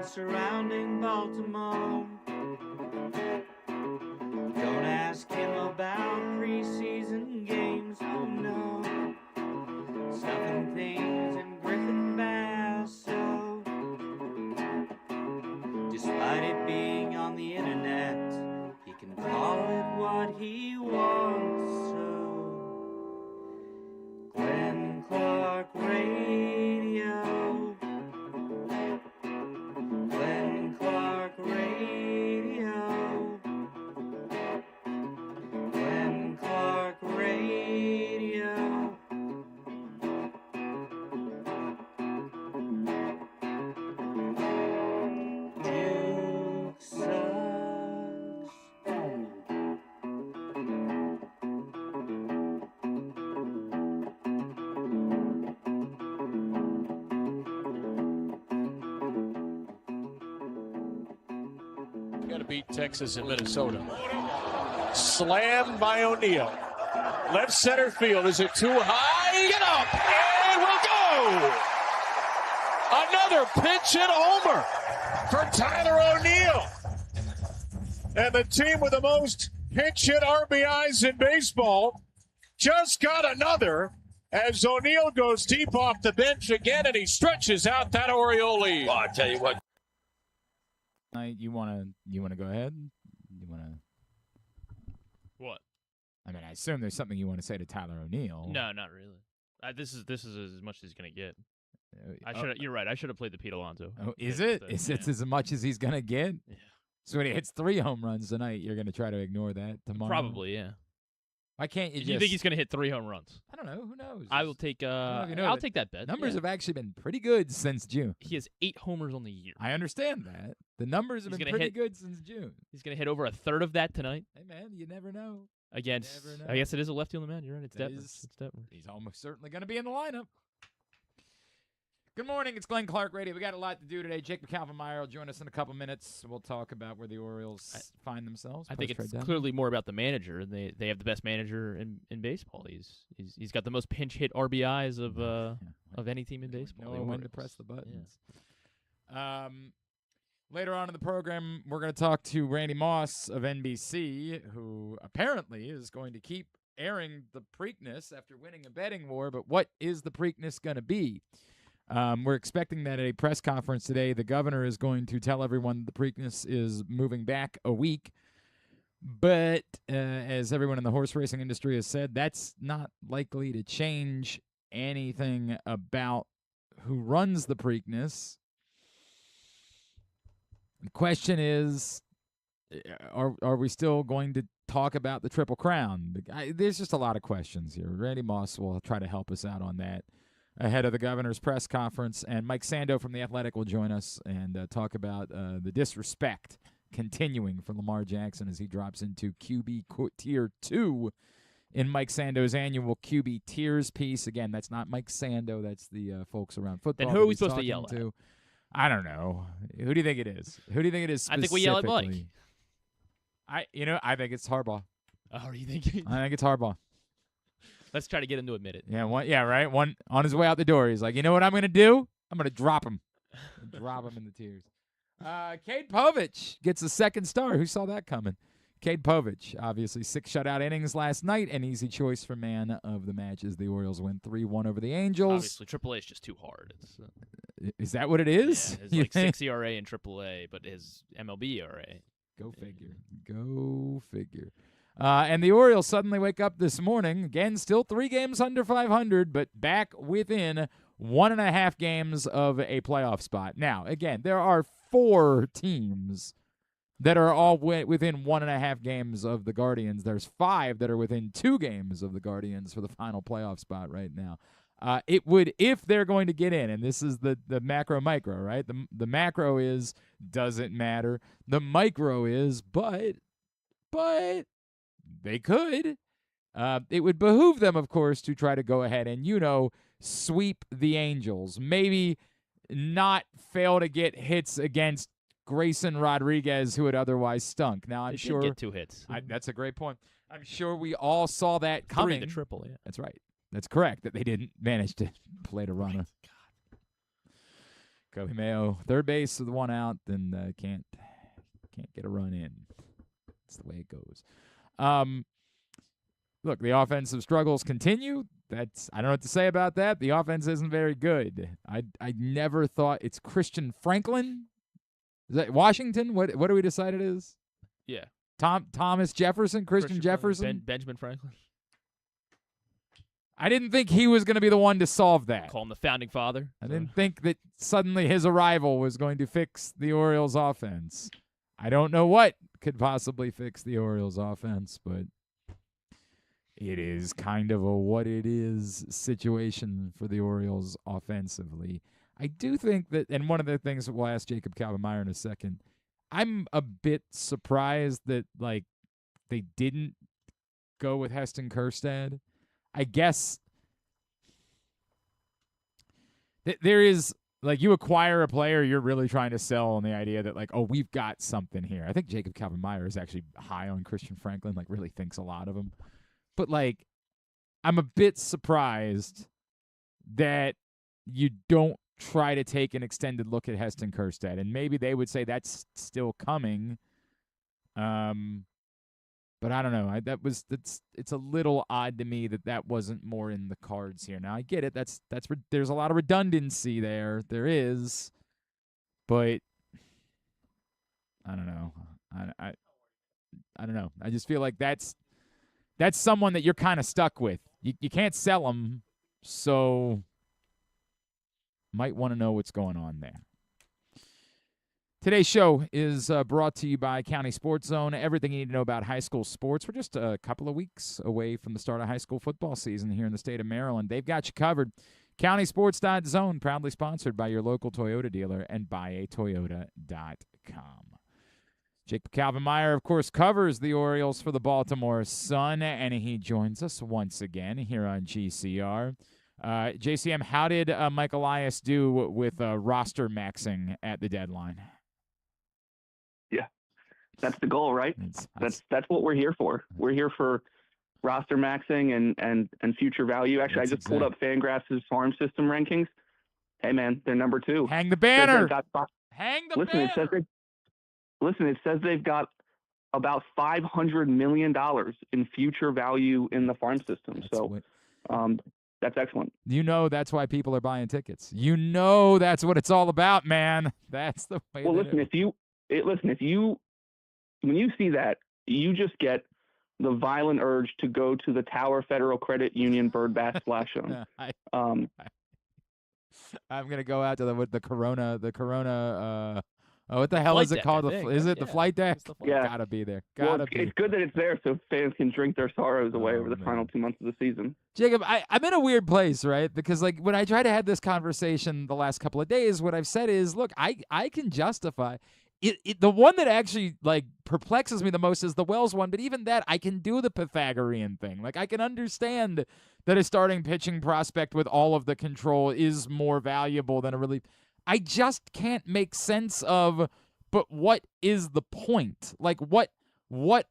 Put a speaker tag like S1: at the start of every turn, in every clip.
S1: surrounding Baltimore. Don't ask him about preseason games, oh no. Stuffing things in Griffin Basso. Despite it being on the internet, he can call it what he wants, so Glenn Clark Radio. Glenn Clark Radio. Glenn Clark Radio. Duke sucks.
S2: Got to beat Texas and Minnesota. Slammed by O'Neal. Left center field. Is it too high? Get up. And we'll go. Another pinch hit homer for Tyler O'Neal. And the team with the most pinch hit RBIs in baseball just got another as O'Neal goes deep off the bench again and he stretches out that Oriole lead.
S3: Well, I tell you what.
S4: You wanna go ahead? You wanna?
S5: What?
S4: I mean, I assume there's something you want to say to Tyler O'Neal.
S5: No, not really. This is as much as he's gonna get. You're right. I should have played the Pete Alonso.
S4: Oh, is it? Is it as much as he's gonna get?
S5: Yeah.
S4: So when he hits 3 home runs tonight, you're gonna try to ignore that tomorrow?
S5: Probably, yeah.
S4: Why can't you?
S5: You think he's gonna hit 3 home runs?
S4: I don't know. Who knows?
S5: I will take. I'll take that bet.
S4: Numbers have actually been pretty good since June.
S5: He has 8 homers on the year.
S4: I understand that. The numbers have been pretty good since June.
S5: He's gonna hit over a third of that tonight.
S4: Hey man, you never know.
S5: Against,
S4: never know.
S5: I guess it is a lefty on the mound. You're right. It's Detmer.
S4: He's almost certainly gonna be in the lineup. Good morning. It's Glenn Clark Radio. We got a lot to do today. Jacob Calvin Meyer will join us in a couple minutes. We'll talk about where the Orioles find themselves.
S5: I think it's clearly more about the manager. They have the best manager in baseball. He's got the most pinch hit RBIs of any team in baseball.
S4: Know when to press the buttons. Yeah. Later on in the program, we're going to talk to Randy Moss of NBC, who apparently is going to keep airing the Preakness after winning a betting war. But what is the Preakness going to be? We're expecting that at a press conference today, the governor is going to tell everyone the Preakness is moving back a week. But as everyone in the horse racing industry has said, that's not likely to change anything about who runs the Preakness. The question is, are we still going to talk about the Triple Crown? There's just a lot of questions here. Randy Moss will try to help us out on that ahead of the governor's press conference, and Mike Sando from The Athletic will join us and talk about the disrespect continuing for Lamar Jackson as he drops into QB Tier 2 in Mike Sando's annual QB Tiers piece. Again, that's not Mike Sando. That's the folks around football.
S5: Then who are we supposed to yell at?
S4: I don't know. Who do you think it is? Who do you think it is specifically?
S5: I think we yell at Mike.
S4: I think it's Harbaugh.
S5: Oh, are you thinking?
S4: I think it's Harbaugh.
S5: Let's try to get him to admit it.
S4: Yeah, right. One on his way out the door, he's like, you know what I'm going to do? I'm going to drop him. Drop him in the tiers. Cade Povich gets a second star. Who saw that coming? Cade Povich, obviously 6 shutout innings last night. An easy choice for man of the match as the Orioles win 3-1 over the Angels.
S5: Obviously, AAA is just too hard.
S4: Is that what it is?
S5: Yeah, it's like 6 ERA in AAA, but his MLB ERA.
S4: Go figure. Go figure. And the Orioles suddenly wake up this morning, again, still 3 games under 500, but back within 1.5 games of a playoff spot. Now, again, there are 4 teams that are all within 1.5 games of the Guardians. There's 5 that are within 2 games of the Guardians for the final playoff spot right now. It would, if they're going to get in, and this is the macro-micro, right? The macro is, doesn't matter. The micro is, but they could. It would behoove them, of course, to try to go ahead and, sweep the Angels. Maybe not fail to get hits against Grayson Rodriguez, who had otherwise stunk. Now, I'm sure.
S5: Did get 2 hits.
S4: That's a great point. I'm sure we all saw that coming.
S5: 3 the triple, yeah.
S4: That's right. That's correct, that they didn't manage to play to run. Kobe Mayo, third base with one out, then can't get a run in. That's the way it goes. Look, the offensive struggles continue. I don't know what to say about that. The offense isn't very good. I never thought it's Christian Franklin. Is that Washington? What do we decide it is?
S5: Yeah.
S4: Thomas Jefferson, Christian Jefferson,
S5: Benjamin Franklin.
S4: I didn't think he was going to be the one to solve that.
S5: Call him the founding father.
S4: I didn't think that suddenly his arrival was going to fix the Orioles offense. I don't know what could possibly fix the Orioles offense, but it is kind of a what it is situation for the Orioles offensively. I do think that, and one of the things that we'll ask Jacob Calvin Meyer in a second, I'm a bit surprised that, like, they didn't go with Heston Kjerstad. I guess there is, like, you acquire a player, you're really trying to sell on the idea that, like, oh, we've got something here. I think Jacob Calvin Meyer is actually high on Christian Franklin, like, really thinks a lot of him. But, like, I'm a bit surprised that you don't try to take an extended look at Heston Kjerstad. And maybe they would say that's still coming. But I don't know. It's a little odd to me that wasn't more in the cards here. Now I get it. There's a lot of redundancy there. There is, but I don't know. I don't know. I just feel like that's someone that you're kind of stuck with. You can't sell them, so might want to know what's going on there. Today's show is brought to you by County Sports Zone. Everything you need to know about high school sports. We're just a couple of weeks away from the start of high school football season here in the state of Maryland. They've got you covered. CountySports.zone, proudly sponsored by your local Toyota dealer and buyatoyota.com. Jacob Calvin Meyer, of course, covers the Orioles for the Baltimore Sun, and he joins us once again here on GCR. JCM, how did Mike Elias do with roster maxing at the deadline?
S3: Yeah, that's the goal, right? That's what we're here for. We're here for roster maxing and future value. Actually, I just pulled up Fangraphs' farm system rankings. Hey, man, they're number 2.
S4: Hang the banner.
S3: Hang the banner. It says they've got about $500 million in future value in the farm system. That's excellent.
S4: You know that's why people are buying tickets. You know that's what it's all about, man. That's the way.
S3: Well, listen, when you see that, you just get the violent urge to go to the Tower Federal Credit Union Bird Bath Splash Zone.
S4: I'm gonna go out to the Corona. What the hell is it called? The flight deck?
S3: Yeah.
S4: Gotta be there.
S3: It's good that it's there so fans can drink their sorrows away over the final 2 months of the season.
S4: Jacob, I'm in a weird place, right? Because, like, when I try to have this conversation the last couple of days, what I've said is, look, I can justify it. The one that actually, like, perplexes me the most is the Wells one, but even that, I can do the Pythagorean thing. Like, I can understand that a starting pitching prospect with all of the control is more valuable than a relief. I just can't make sense of, but what is the point? Like, what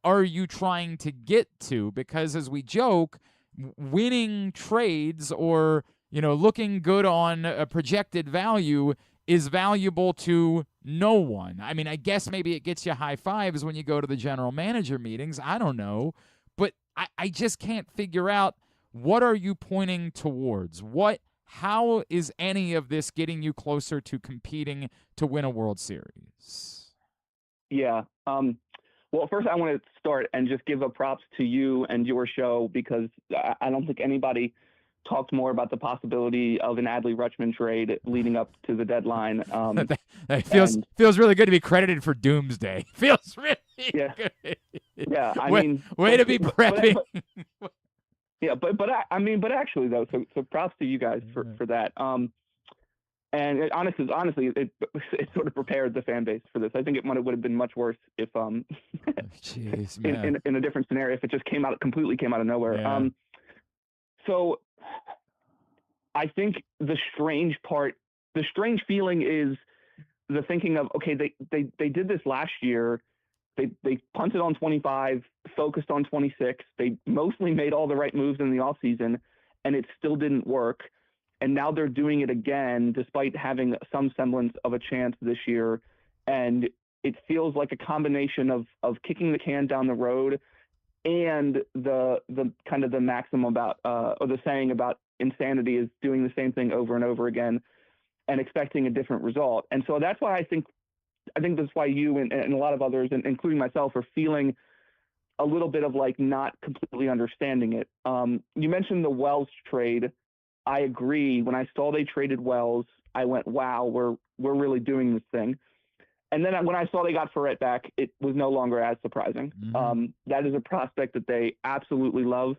S4: are you trying to get to? Because as we joke, winning trades or, looking good on a projected value is valuable to no one. I mean, I guess maybe it gets you high fives when you go to the general manager meetings. I don't know. But I just can't figure out, what are you pointing towards? How is any of this getting you closer to competing to win a World Series?
S3: Yeah. Well, first I want to start and just give a props to you and your show, because I don't think anybody talked more about the possibility of an Adley Rutschman trade leading up to the deadline.
S4: That feels really good to be credited for Doomsday. Feels really good.
S3: Yeah.
S4: Way to be prepping.
S3: Yeah, but actually though, so props to you guys for that. And honestly, it sort of prepared the fan base for this. I think it would have been much worse if
S4: Jeez, man.
S3: in a different scenario, if it just completely came out of nowhere.
S4: Yeah.
S3: So I think the strange feeling is the thinking of, okay, they did this last year. They punted on 25, focused on 26. They mostly made all the right moves in the offseason, and it still didn't work. And now they're doing it again, despite having some semblance of a chance this year. And it feels like a combination of kicking the can down the road and the kind of the maxim about, or the saying about insanity is doing the same thing over and over again and expecting a different result. And so that's why I think that's why you and a lot of others, including myself, are feeling a little bit of like not completely understanding it. You mentioned the Wells trade. I agree. When I saw they traded Wells, I went, wow, we're really doing this thing. And then when I saw they got Ferret back, it was no longer as surprising.
S4: Mm-hmm.
S3: That is a prospect that they absolutely love.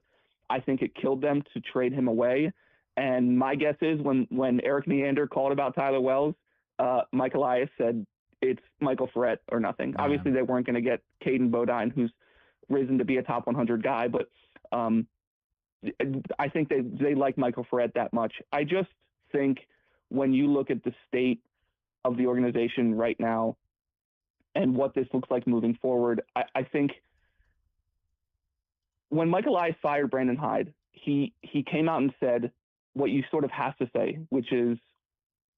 S3: I think it killed them to trade him away. And my guess is when Eric Neander called about Tyler Wells, Mike Elias said it's Michael Ferret or nothing.
S4: Yeah.
S3: Obviously, they weren't going to get Caden Bodine, who's risen to be a top 100 guy, but I think they like Michael Ferret that much. I just think when you look at the state of the organization right now and what this looks like moving forward, I think when Mike Elias fired Brandon Hyde, he came out and said what you sort of have to say, which is,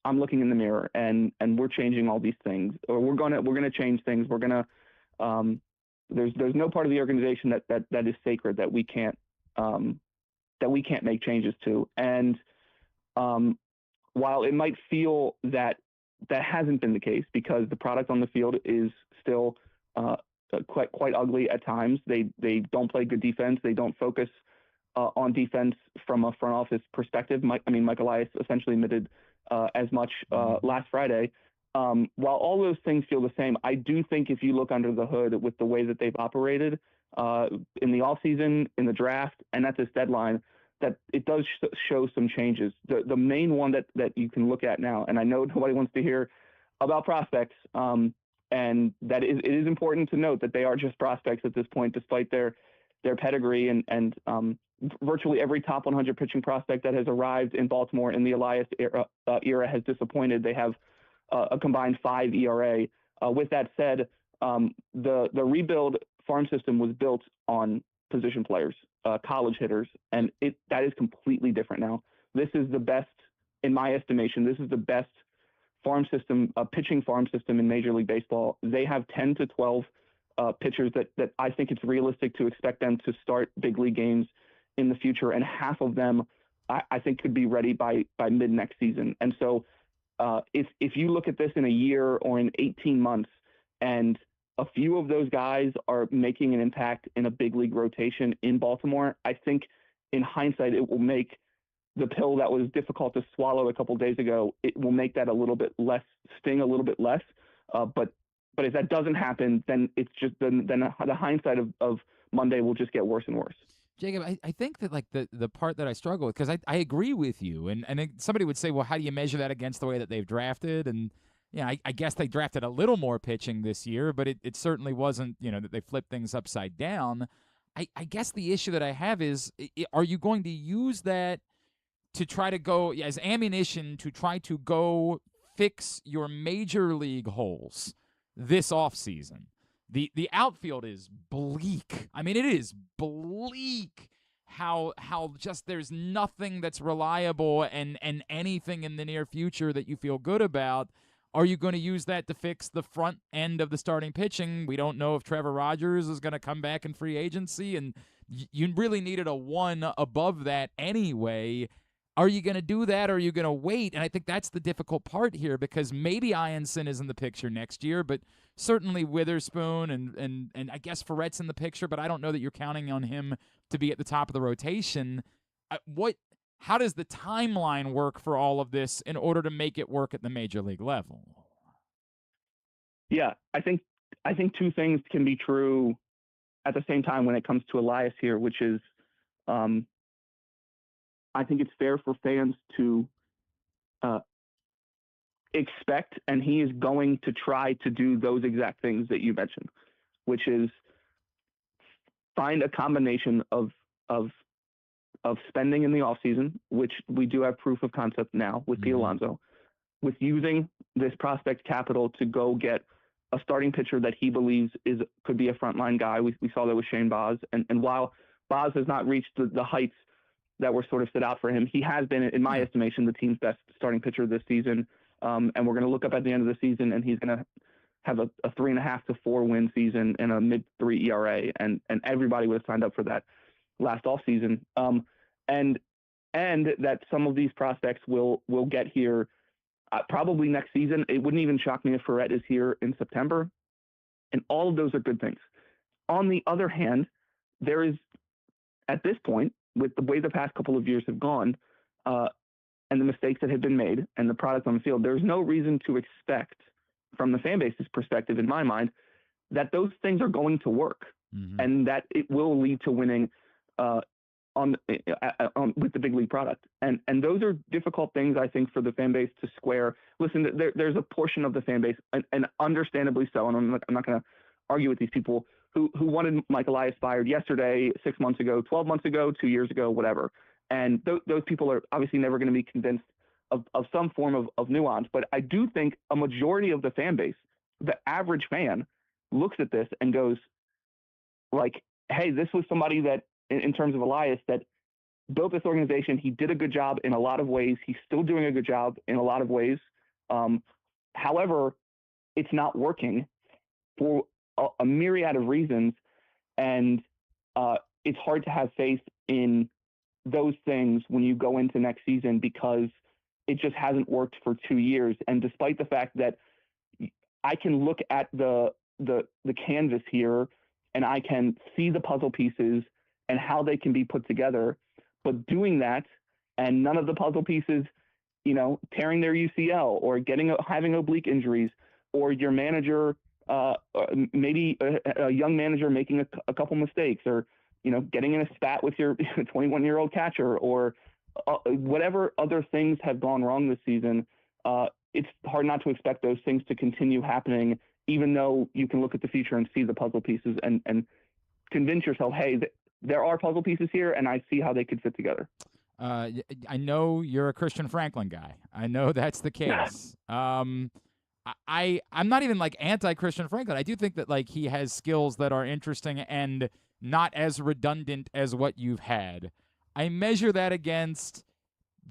S3: I'm looking in the mirror and we're changing all these things, or we're gonna change things. We're gonna there's no part of the organization that is sacred that we can't make changes to. And while it might feel that hasn't been the case because the product on the field is still quite ugly at times. They don't play good defense. They don't focus on defense from a front office perspective. Mike Elias essentially admitted as much last Friday. While all those things feel the same, I do think if you look under the hood with the way that they've operated in the offseason, in the draft, and at this deadline, that it does show some changes. The main one that you can look at now, and I know nobody wants to hear about prospects, and that it is important to note that they are just prospects at this point, despite their pedigree and virtually every top 100 pitching prospect that has arrived in Baltimore in the Elias era has disappointed. They have a combined 5 ERA. With that said, the rebuild farm system was built on position players, college hitters, and that is completely different now. This is the best, in my estimation, this is the best farm system, pitching farm system in Major League Baseball. They have 10 to 12 pitchers that I think it's realistic to expect them to start big league games in the future, and half of them I think could be ready by mid next season. And so if you look at this in a year or in 18 months, and a few of those guys are making an impact in a big league rotation in Baltimore, I think in hindsight it will make the pill that was difficult to swallow a couple days ago, it will make that a little bit less, sting a little bit less. But if that doesn't happen, then it's just then the hindsight of Monday will just get worse and worse.
S4: Jacob, I think that like the part that I struggle with, because I agree with you, and somebody would say, well, how do you measure that against the way that they've drafted? And yeah, I guess they drafted a little more pitching this year, but it certainly wasn't, that they flipped things upside down. I guess the issue that I have is, are you going to use that to try to go as ammunition to try to go fix your major league holes this offseason? The outfield is bleak. I mean, it is bleak how just there's nothing that's reliable and anything in the near future that you feel good about. Are you going to use that to fix the front end of the starting pitching? We don't know if Trevor Rogers is going to come back in free agency, and you really needed a one above that anyway. Are you going to do that, or are you going to wait? And I think that's the difficult part here, because maybe Ianson is in the picture next year, but certainly Witherspoon and I guess Ferret's in the picture, but I don't know that you're counting on him to be at the top of the rotation. How does the timeline work for all of this in order to make it work at the major league level?
S3: Yeah, I think two things can be true at the same time when it comes to Elias here, which is I think it's fair for fans to expect, and he is going to try to do those exact things that you mentioned, which is find a combination of spending in the offseason, which we do have proof of concept now with Pete Alonso, with using this prospect capital to go get a starting pitcher that he believes could be a frontline guy. We saw that with Shane Baz. And while Baz has not reached the heights that were sort of stood out for him. He has been, in my estimation, the team's best starting pitcher this season. And we're going to look up at the end of the season, and he's going to have a 3.5 to 4 win season and a mid-3 ERA. And everybody would have signed up for that last offseason. And that some of these prospects will get here probably next season. It wouldn't even shock me if Ferret is here in September. And all of those are good things. On the other hand, there is, at this point, with the way the past couple of years have gone, and the mistakes that have been made and the product on the field, there's no reason to expect, from the fan base's perspective, in my mind, that those things are going to work and that it will lead to winning with the big league product. And those are difficult things, I think, for the fan base to square. Listen, there's a portion of the fan base, and understandably so, and I'm not going to argue with these people, who wanted Mike Elias fired yesterday, 6 months ago, 12 months ago, 2 years ago, whatever. And those people are obviously never going to be convinced of some form of nuance. But I do think a majority of the fan base, the average fan, looks at this and goes, like, hey, this was somebody that, in terms of Elias, that built this organization. He did a good job in a lot of ways. He's still doing a good job in a lot of ways. However, it's not working for a myriad of reasons, and it's hard to have faith in those things when you go into next season because it just hasn't worked for 2 years. And despite the fact that I can look at the canvas here and I can see the puzzle pieces and how they can be put together, but doing that and none of the puzzle pieces, tearing their UCL or having oblique injuries, or your manager, maybe a young manager making a couple mistakes, or getting in a spat with your 21-year-old catcher, or whatever other things have gone wrong this season, it's hard not to expect those things to continue happening, even though you can look at the future and see the puzzle pieces and convince yourself, hey, there are puzzle pieces here, and I see how they could fit together.
S4: I know you're a Christian Franklin guy. I know that's the case. I'm not even like anti-Christian Franklin. I do think that like he has skills that are interesting and not as redundant as what you've had. I measure that against,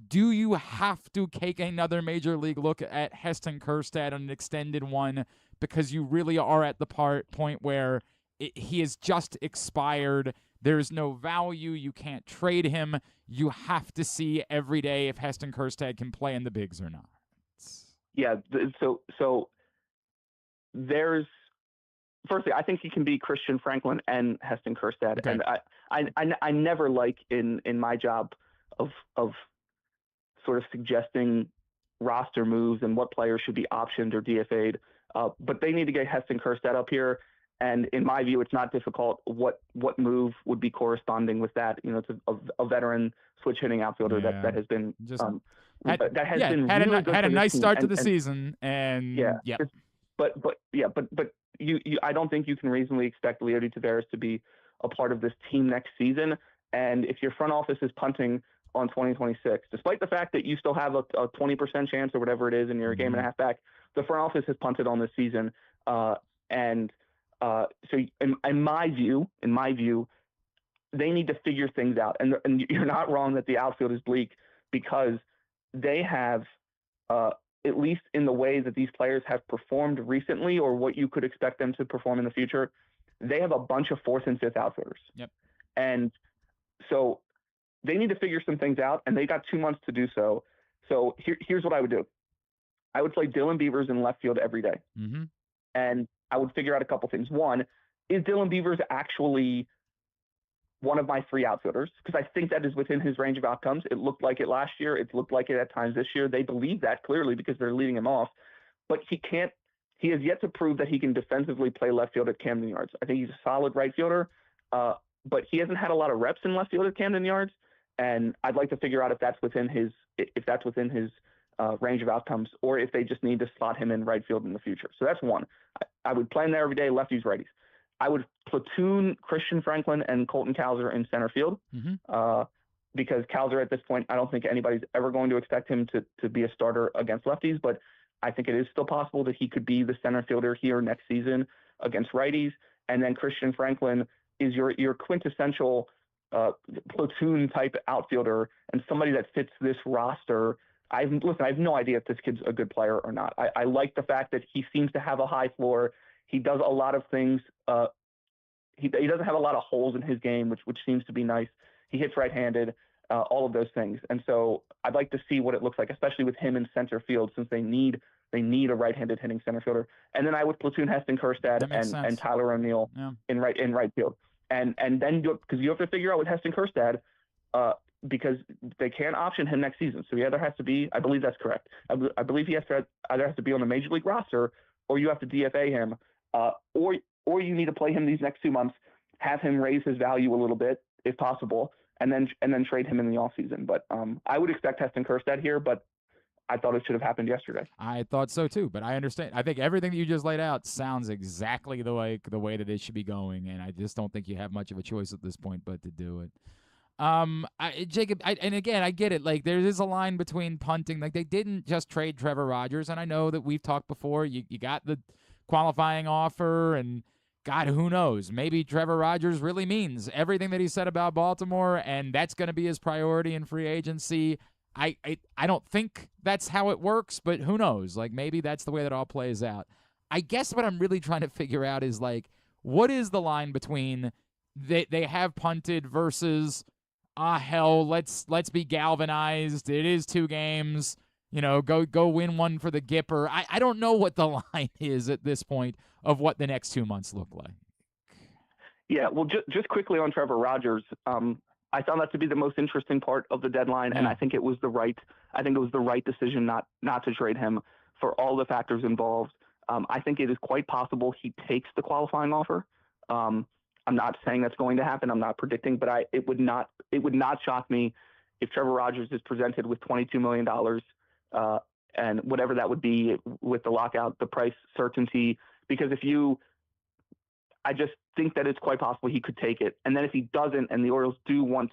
S4: do you have to take another major league look at Heston Kjerstad on an extended one because you really are at the point where he has just expired? There's no value. You can't trade him. You have to see every day if Heston Kjerstad can play in the bigs or not.
S3: Yeah. So there's, firstly, I think he can be Christian Franklin and Heston Kjerstad.
S4: Okay.
S3: And I never like in my job of sort of suggesting roster moves and what players should be optioned or DFA'd. But they need to get Heston Kjerstad up here. And in my view, it's not difficult. What move would be corresponding with that? It's a veteran switch hitting outfielder that has been
S4: had a nice start to the season, and
S3: But I don't think you can reasonably expect Leody Taveras to be a part of this team next season. And if your front office is punting on 2026, despite the fact that you still have a 20% chance or whatever it is, and you're a game and a half back, the front office has punted on this season. So in my view, they need to figure things out. And you're not wrong that the outfield is bleak, because they have, at least in the way that these players have performed recently, or what you could expect them to perform in the future, they have a bunch of 4th and 5th outfielders.
S4: Yep.
S3: And so they need to figure some things out, and they got 2 months to do so. So here's what I would do. I would play Dylan Beavers in left field every day.
S4: Mm-hmm.
S3: And I would figure out a couple things. One, is Dylan Beavers actually one of my 3 outfielders? Because I think that is within his range of outcomes. It looked like it last year. It's looked like it at times this year. They believe that clearly because they're leading him off. But he has yet to prove that he can defensively play left field at Camden Yards. I think he's a solid right fielder, but he hasn't had a lot of reps in left field at Camden Yards. And I'd like to figure out if that's within his range of outcomes, or if they just need to slot him in right field in the future. So that's one. I would play him there every day, lefties, righties. I would platoon Christian Franklin and Colton Cowser in center field, because Cowser at this point, I don't think anybody's ever going to expect him to be a starter against lefties, but I think it is still possible that he could be the center fielder here next season against righties. And then Christian Franklin is your quintessential platoon type outfielder and somebody that fits this roster. I have no idea if this kid's a good player or not. I like the fact that he seems to have a high floor. He does a lot of things. He doesn't have a lot of holes in his game, which seems to be nice. He hits right-handed, all of those things. And so I'd like to see what it looks like, especially with him in center field, since they need a right-handed hitting center fielder. And then I would platoon Heston Kjerstad and Tyler O'Neill in right field. And then because you have to figure out with Heston Kjerstad, because they can't option him next season. So he either has to be, I believe that's correct. I believe he either has to be on the major league roster, or you have to DFA him, or you need to play him these next 2 months, have him raise his value a little bit if possible, and then trade him in the offseason. But I would expect Heston Kjerstad here, but I thought it should have happened yesterday.
S4: I thought so too, but I understand. I think everything that you just laid out sounds exactly the way that it should be going, and I just don't think you have much of a choice at this point but to do it. Jacob, and again, I get it. Like, there is a line between punting. Like, they didn't just trade Trevor Rogers, and I know that we've talked before. You got the qualifying offer, and God, who knows? Maybe Trevor Rogers really means everything that he said about Baltimore, and that's going to be his priority in free agency. I don't think that's how it works, but who knows? Like, maybe that's the way that all plays out. I guess what I'm really trying to figure out is, like, what is the line between they have punted versus, hell, let's be galvanized. It is 2 games. Go win one for the Gipper. I don't know what the line is at this point of what the next 2 months look like.
S3: Yeah, well, just quickly on Trevor Rogers, I found that to be the most interesting part of the deadline, and I think it was the right decision not to trade him for all the factors involved. I think it is quite possible he takes the qualifying offer. I'm not saying that's going to happen. I'm not predicting, but it would not shock me if Trevor Rogers is presented with $22 million and whatever that would be with the lockout, the price certainty. Because I just think that it's quite possible he could take it. And then if he doesn't, and the Orioles do want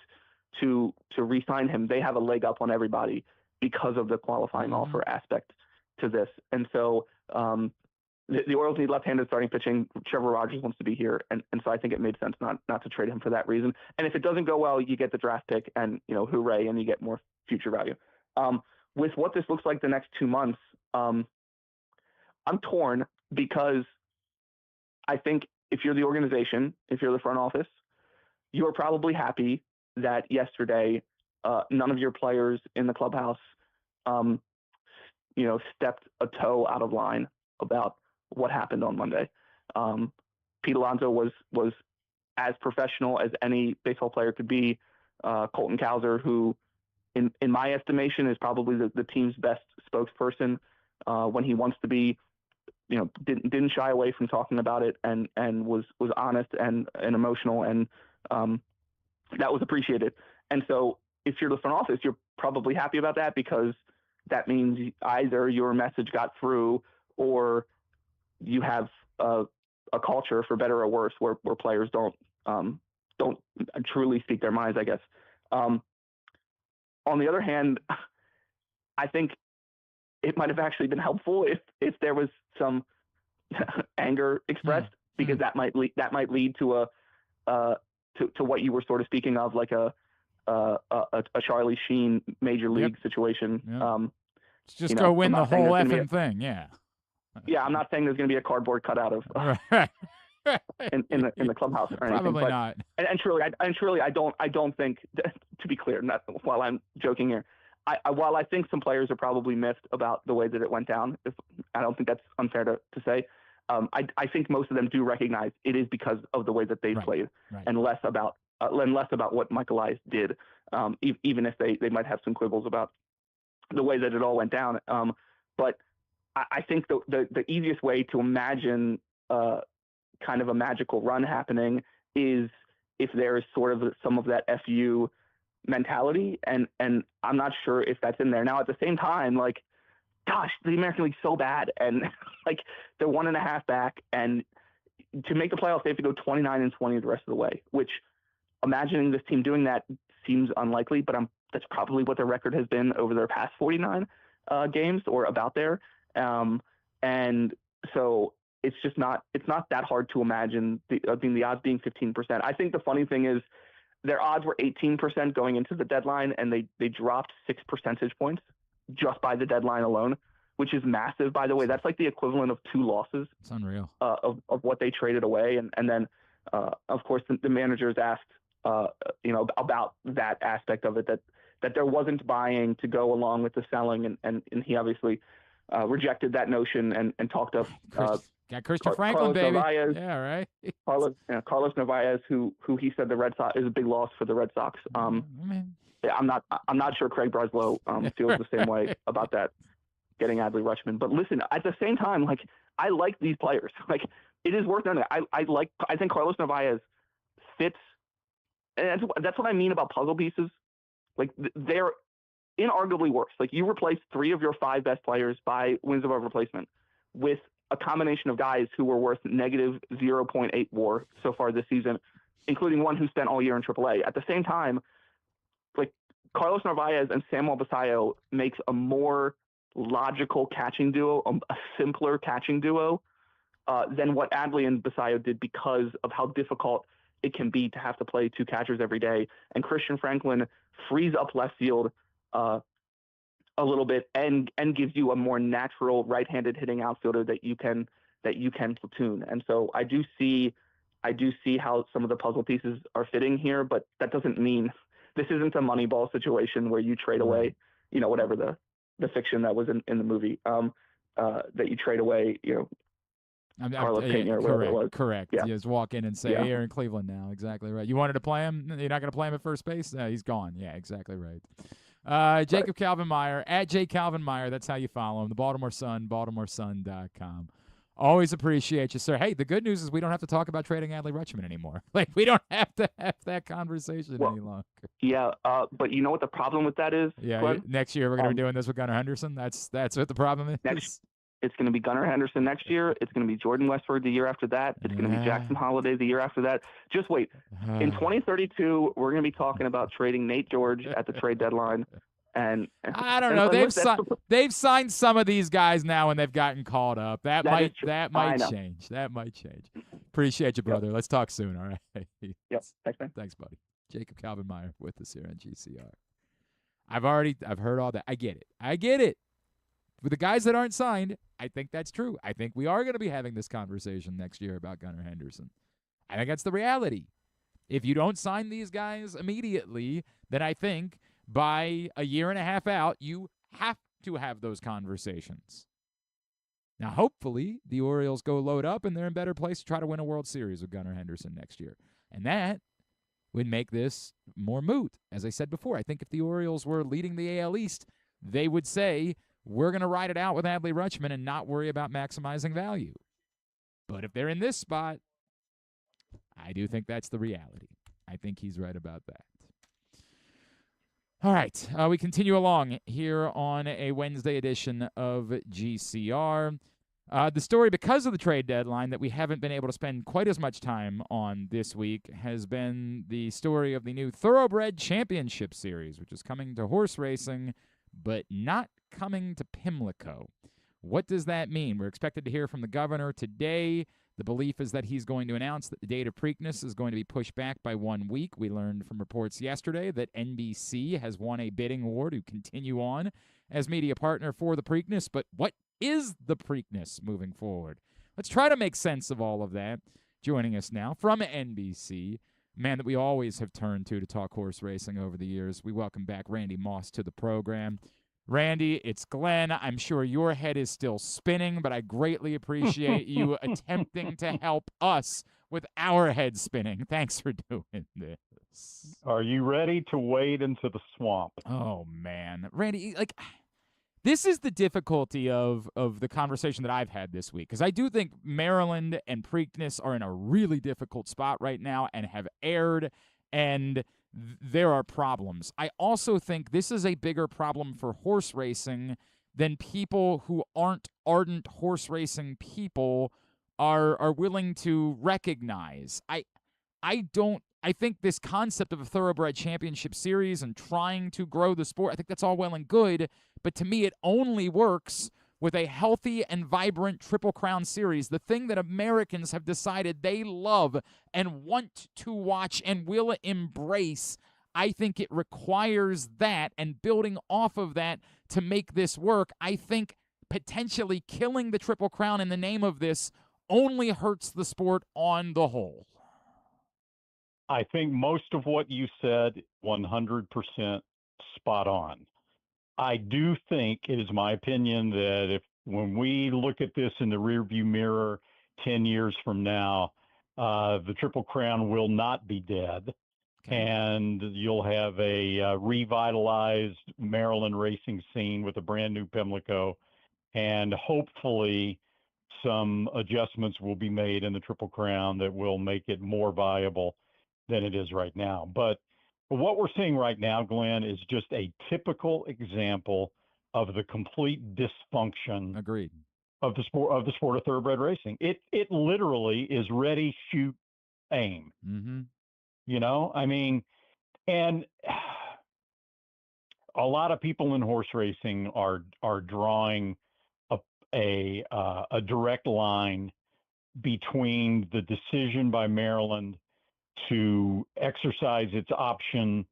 S3: to re-sign him, they have a leg up on everybody because of the qualifying offer aspect to this. And so the Orioles need left-handed starting pitching. Trevor Rogers wants to be here. And so I think it made sense not to trade him for that reason. And if it doesn't go well, you get the draft pick and, hooray, and you get more future value. With what this looks like the next 2 months, I'm torn because I think if you're the organization, if you're the front office, you're probably happy that yesterday none of your players in the clubhouse, stepped a toe out of line about what happened on Monday. Pete Alonso was as professional as any baseball player could be. Colton Cowser, who in my estimation is probably the team's best spokesperson when he wants to be, didn't shy away from talking about it and was honest and emotional, and that was appreciated. And so if you're the front office, you're probably happy about that because that means either your message got through or you have a culture, for better or worse, where players don't truly speak their minds, I guess. On the other hand, I think it might have actually been helpful if there was some anger expressed, because that might lead to to what you were sort of speaking of, like a Charlie Sheen major league situation.
S4: Yep. Just go win the whole effing thing. Yeah.
S3: Yeah, I'm not saying there's going to be a cardboard cutout of in the clubhouse or anything.
S4: Probably not.
S3: And truly, I don't think, to be clear, not while I'm joking here, while I think some players are probably miffed about the way that it went down, I don't think that's unfair to say. I think most of them do recognize it is because of the way that they played, and less about what Mike Elias did, even if they might have some quibbles about the way that it all went down. But I think the easiest way to imagine kind of a magical run happening is if there is sort of some of that FU mentality, and I'm not sure if that's in there. Now, at the same time, like, gosh, the American League's so bad, and like they're 1.5 back, and to make the playoffs, they have to go 29-20 the rest of the way, which imagining this team doing that seems unlikely, but that's probably what their record has been over their past 49 games, or about there. And so it's not that hard to imagine the odds being 15%. I think the funny thing is, their odds were 18% going into the deadline, and they dropped 6 percentage points just by the deadline alone, which is massive, by the way. That's like the equivalent of 2 losses.
S4: It's unreal.
S3: Of what they traded away. And then, of course, the managers asked, about that aspect of it, that there wasn't buying to go along with the selling. And he obviously rejected that notion and talked of
S4: got Christian Franklin,
S3: Carlos
S4: baby.
S3: Narvaez,
S4: Yeah, right.
S3: Carlos Narvaez, who he said the Red Sox is a big loss for the Red Sox. Yeah, I'm not sure Craig Breslow feels the same way about that, getting Adley Rutschman. But listen, at the same time, like, I like these players. Like, it is worth noting. I think Carlos Narvaez fits, and that's what I mean about puzzle pieces. Like, they're inarguably worse. Like, you replace 3 of your 5 best players by wins above replacement with a combination of guys who were worth negative 0.8 WAR so far this season, including one who spent all year in AAA. At the same time, like, Carlos Narvaez and Samuel Basayo makes a more logical catching duo, a simpler catching duo than what Adley and Basayo did, because of how difficult it can be to have to play 2 catchers every day. And Christian Franklin frees up left field a little bit and gives you a more natural right-handed hitting outfielder that you can platoon. And so I do see how some of the puzzle pieces are fitting here, but that doesn't mean this isn't a Moneyball situation where you trade away, whatever the fiction that was in the movie, that you trade away, Carlos Pena or whatever it was.
S4: Correct.
S3: Yeah.
S4: You just walk in and say, hey, you're in Cleveland now. Exactly right. You wanted to play him? You're not going to play him at first base? No, he's gone. Yeah, exactly right. Jacob Calvin Meyer, at J. Calvin Meyer. That's how you follow him. The Baltimore Sun, BaltimoreSun.com. Always appreciate you, sir. Hey, the good news is we don't have to talk about trading Adley Rutschman anymore. Like, we don't have to have that conversation any longer.
S3: Yeah, but you know what the problem with that is?
S4: Yeah,
S3: Glenn?
S4: next year we're going to be doing this with Gunnar Henderson. That's what the problem is.
S3: It's going to be Gunnar Henderson next year. It's going to be Jordan Westford the year after that. It's going to be Jackson Holiday the year after that. Just wait. In 2032, we're going to be talking about trading Nate George at the trade deadline. And
S4: I don't know. They've signed some of these guys now, and they've gotten caught up. That might change. That might change. Appreciate you, brother. Let's talk soon. All right.
S3: Yep. Thanks, man.
S4: Thanks, buddy. Jacob Calvin Meyer with us here on GCR. I've heard all that. I get it. With the guys that aren't signed, I think that's true. I think we are going to be having this conversation next year about Gunnar Henderson. I think that's the reality. If you don't sign these guys immediately, then I think by a year and a half out, you have to have those conversations. Now, hopefully, the Orioles go load up and they're in a better place to try to win a World Series with Gunnar Henderson next year. And that would make this more moot. As I said before, I think if the Orioles were leading the AL East, they would say, we're going to ride it out with Adley Rutschman and not worry about maximizing value. But if they're in this spot, I do think that's the reality. I think he's right about that. All right, we continue along here on a Wednesday edition of GCR. The story, because of the trade deadline, that we haven't been able to spend quite as much time on this week has been the story of the new Thoroughbred Championship Series, which is coming to horse racing, but not coming to Pimlico. What does that mean? We're expected to hear from the governor today. The belief is that he's going to announce that the date of Preakness is going to be pushed back by 1 week. We learned from reports yesterday that NBC has won a bidding war to continue on as media partner for the Preakness. But what is the Preakness moving forward? Let's try to make sense of all of that. Joining us now from NBC, man that we always have turned to talk horse racing over the years, we welcome back Randy Moss to the program. Randy, it's Glenn. I'm sure your head is still spinning, but I greatly appreciate you attempting to help us with our head spinning. Thanks for doing this.
S6: Are you ready to wade into the swamp?
S4: Oh, man. Randy, this is the difficulty of the conversation that I've had this week, because I do think Maryland and Preakness are in a really difficult spot right now and have aired, and there are problems. I also think this is a bigger problem for horse racing than people who aren't ardent horse racing people are willing to recognize. I think this concept of a Thoroughbred Championship Series and trying to grow the sport, I think that's all well and good, but to me it only works with a healthy and vibrant Triple Crown series, the thing that Americans have decided they love and want to watch and will embrace. I think it requires that, and building off of that to make this work. I think potentially killing the Triple Crown in the name of this only hurts the sport on the whole.
S6: I think most of what you said, 100% spot on. I do think, it is my opinion, that when we look at this in the rearview mirror 10 years from now, the Triple Crown will not be dead.
S4: Okay.
S6: And you'll have a revitalized Maryland racing scene with a brand new Pimlico, and hopefully some adjustments will be made in the Triple Crown that will make it more viable than it is right now. But what we're seeing right now, Glenn, is just a typical example of the complete dysfunction
S4: Agreed.
S6: of the sport of thoroughbred racing. It literally is ready, shoot, aim.
S4: Mm-hmm.
S6: You know, I mean, and a lot of people in horse racing are drawing a direct line between the decision by Maryland to exercise its option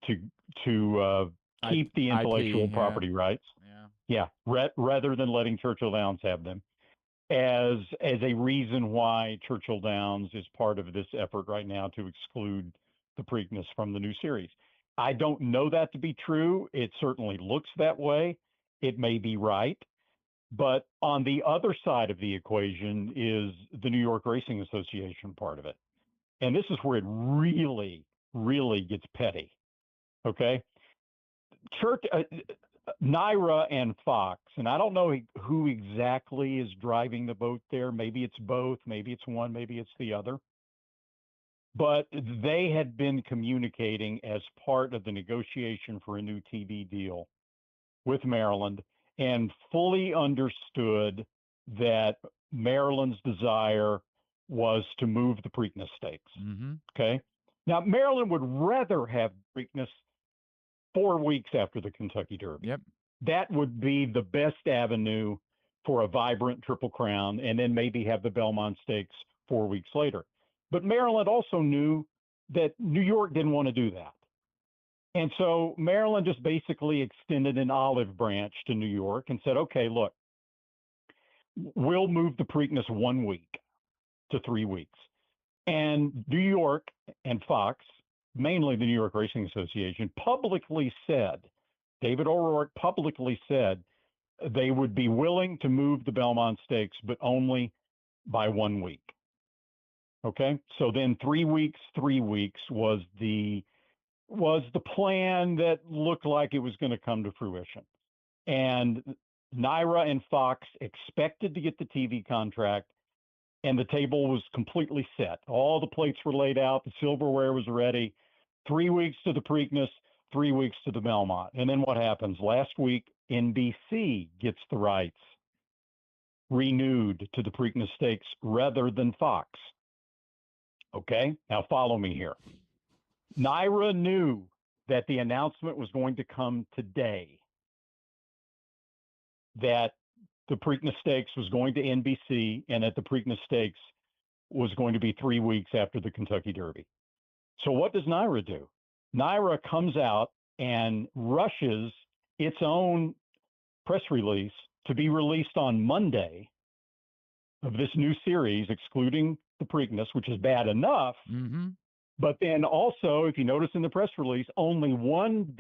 S6: to keep the intellectual property rights. Yeah, rather than letting Churchill Downs have them, as a reason why Churchill Downs is part of this effort right now to exclude the Preakness from the new series. I don't know that to be true. It certainly looks that way. It may be right. But on the other side of the equation is the New York Racing Association part of it. And this is where it really, really gets petty. Okay? Naira and Fox, and I don't know who exactly is driving the boat there. Maybe it's both, maybe it's one, maybe it's the other. But they had been communicating as part of the negotiation for a new TV deal with Maryland and fully understood that Maryland's desire was to move the Preakness stakes.
S4: Mm-hmm.
S6: Okay. Now, Maryland would rather have Preakness 4 weeks after the Kentucky Derby.
S4: Yep.
S6: That would be the best avenue for a vibrant Triple Crown, and then maybe have the Belmont Stakes 4 weeks later. But Maryland also knew that New York didn't want to do that. And so Maryland just basically extended an olive branch to New York and said, okay, look, we'll move the Preakness 1 week to 3 weeks. And New York and Fox, mainly the New York Racing Association, publicly said, David O'Rourke publicly said, they would be willing to move the Belmont Stakes, but only by 1 week. Okay, so then 3 weeks was the plan that looked like it was going to come to fruition. And Naira and Fox expected to get the TV contract, and the table was completely set. All the plates were laid out, the silverware was ready. 3 weeks to the Preakness, 3 weeks to the Belmont. And then what happens? Last week, NBC gets the rights renewed to the Preakness Stakes rather than Fox. Okay, now follow me here. Naira knew that the announcement was going to come today, that the Preakness Stakes was going to NBC and that the Preakness Stakes was going to be 3 weeks after the Kentucky Derby. So what does Naira do? Naira comes out and rushes its own press release to be released on Monday of this new series, excluding the Preakness, which is bad enough.
S4: Mm-hmm.
S6: But then also, if you notice in the press release, only one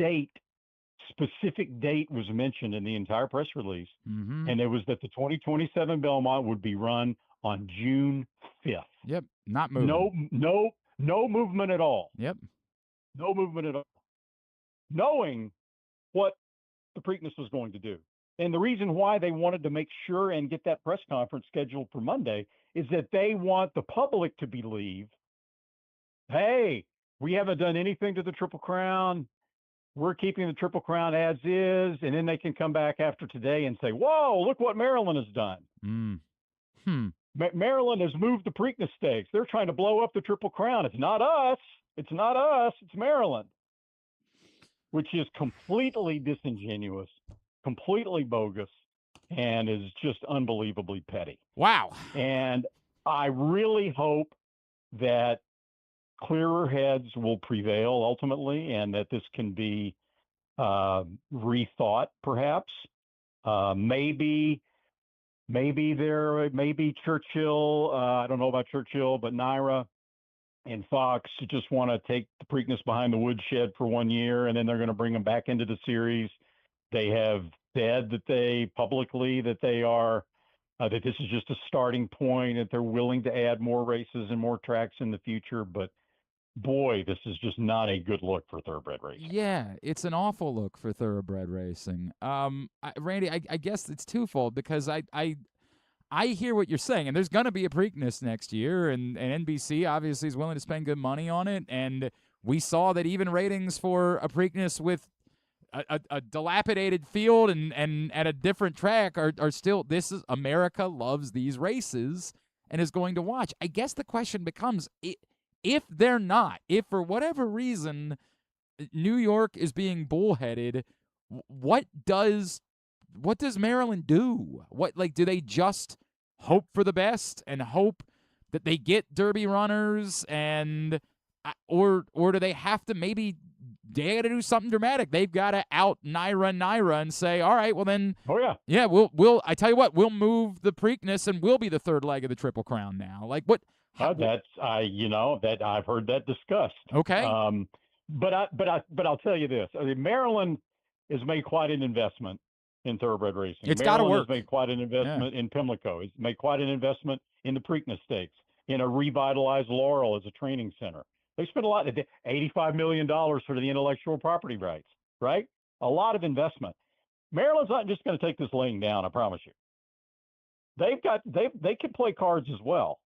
S6: specific date was mentioned in the entire press release.
S4: Mm-hmm.
S6: And it was that the 2027 Belmont would be run on June 5th.
S4: Yep. Not moving.
S6: No movement at all.
S4: Yep.
S6: No movement at all. Knowing what the Preakness was going to do. And the reason why they wanted to make sure and get that press conference scheduled for Monday is that they want the public to believe, hey, we haven't done anything to the Triple Crown. We're keeping the Triple Crown as is. And then they can come back after today and say, whoa, look what Maryland has done. Maryland has moved the Preakness Stakes. They're trying to blow up the Triple Crown. It's not us. It's not us. It's Maryland, which is completely disingenuous, completely bogus, and is just unbelievably petty.
S4: Wow.
S6: And I really hope that clearer heads will prevail ultimately, and that this can be rethought, perhaps. Maybe Churchill. I don't know about Churchill, but Naira and Fox just want to take the Preakness behind the woodshed for 1 year, and then they're going to bring them back into the series. They have said that that this is just a starting point, that they're willing to add more races and more tracks in the future. But boy, this is just not a good look for thoroughbred racing.
S4: Yeah, it's an awful look for thoroughbred racing. Randy, I guess it's twofold, because I hear what you're saying, and there's going to be a Preakness next year, and NBC obviously is willing to spend good money on it, and we saw that even ratings for a Preakness with a dilapidated field and at a different track are still, this is, America loves these races and is going to watch. I guess the question becomes, if they're not, if for whatever reason New York is being bullheaded, what does Maryland do? Do they just hope for the best and hope that they get Derby runners, and or do they have to, maybe they got to do something dramatic? They've got to out Naira and say, all right, well then, we'll I tell you what, we'll move the Preakness and we'll be the third leg of the Triple Crown now. Like what?
S6: That's that I've heard that discussed.
S4: Okay.
S6: But I'll tell you this: Maryland has made quite an investment in thoroughbred racing.
S4: It's got to work.
S6: Has made quite an investment in Pimlico. It's made quite an investment in the Preakness Stakes, in a revitalized Laurel as a training center. They spent a lot, $85 million for the intellectual property rights, right? A lot of investment. Maryland's not just going to take this laying down, I promise you. They can play cards as well.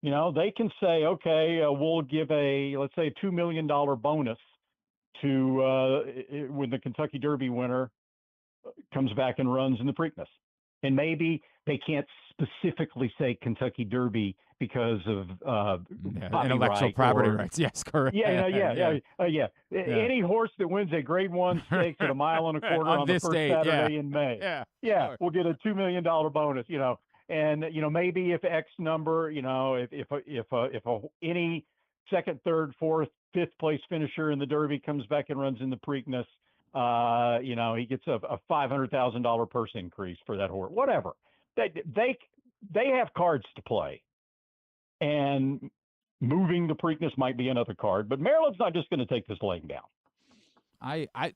S6: You know, they can say, okay, we'll give let's say a $2 million bonus to when the Kentucky Derby winner comes back and runs in the Preakness. And maybe they can't specifically say Kentucky Derby because of
S4: intellectual property rights. Yes, correct.
S6: Yeah. Any horse that wins a Grade 1 stakes at 1.25 miles on the first
S4: date,
S6: Saturday in May,
S4: sure.
S6: We'll get a $2 million bonus. You know, and maybe if X number, if any second, third, fourth, fifth place finisher in the Derby comes back and runs in the Preakness, he gets a $500,000 purse increase for that horse. Whatever. They have cards to play, and moving the Preakness might be another card. But Maryland's not just going to take this laying down.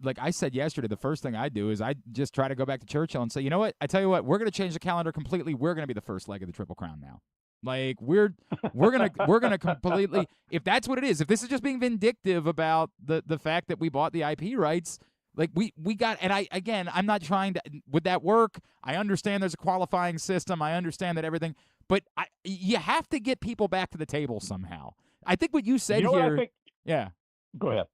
S4: Like I said yesterday, the first thing I do is I just try to go back to Churchill and say, you know what? I tell you what, we're going to change the calendar completely. We're going to be the first leg of the Triple Crown now. Like we're gonna completely, if that's what it is, if this is just being vindictive about the fact that we bought the IP rights. Like we got, and I'm not trying to, would that work? I understand there's a qualifying system. I understand that everything, but you have to get people back to the table somehow. I think what you said here.
S6: Go ahead.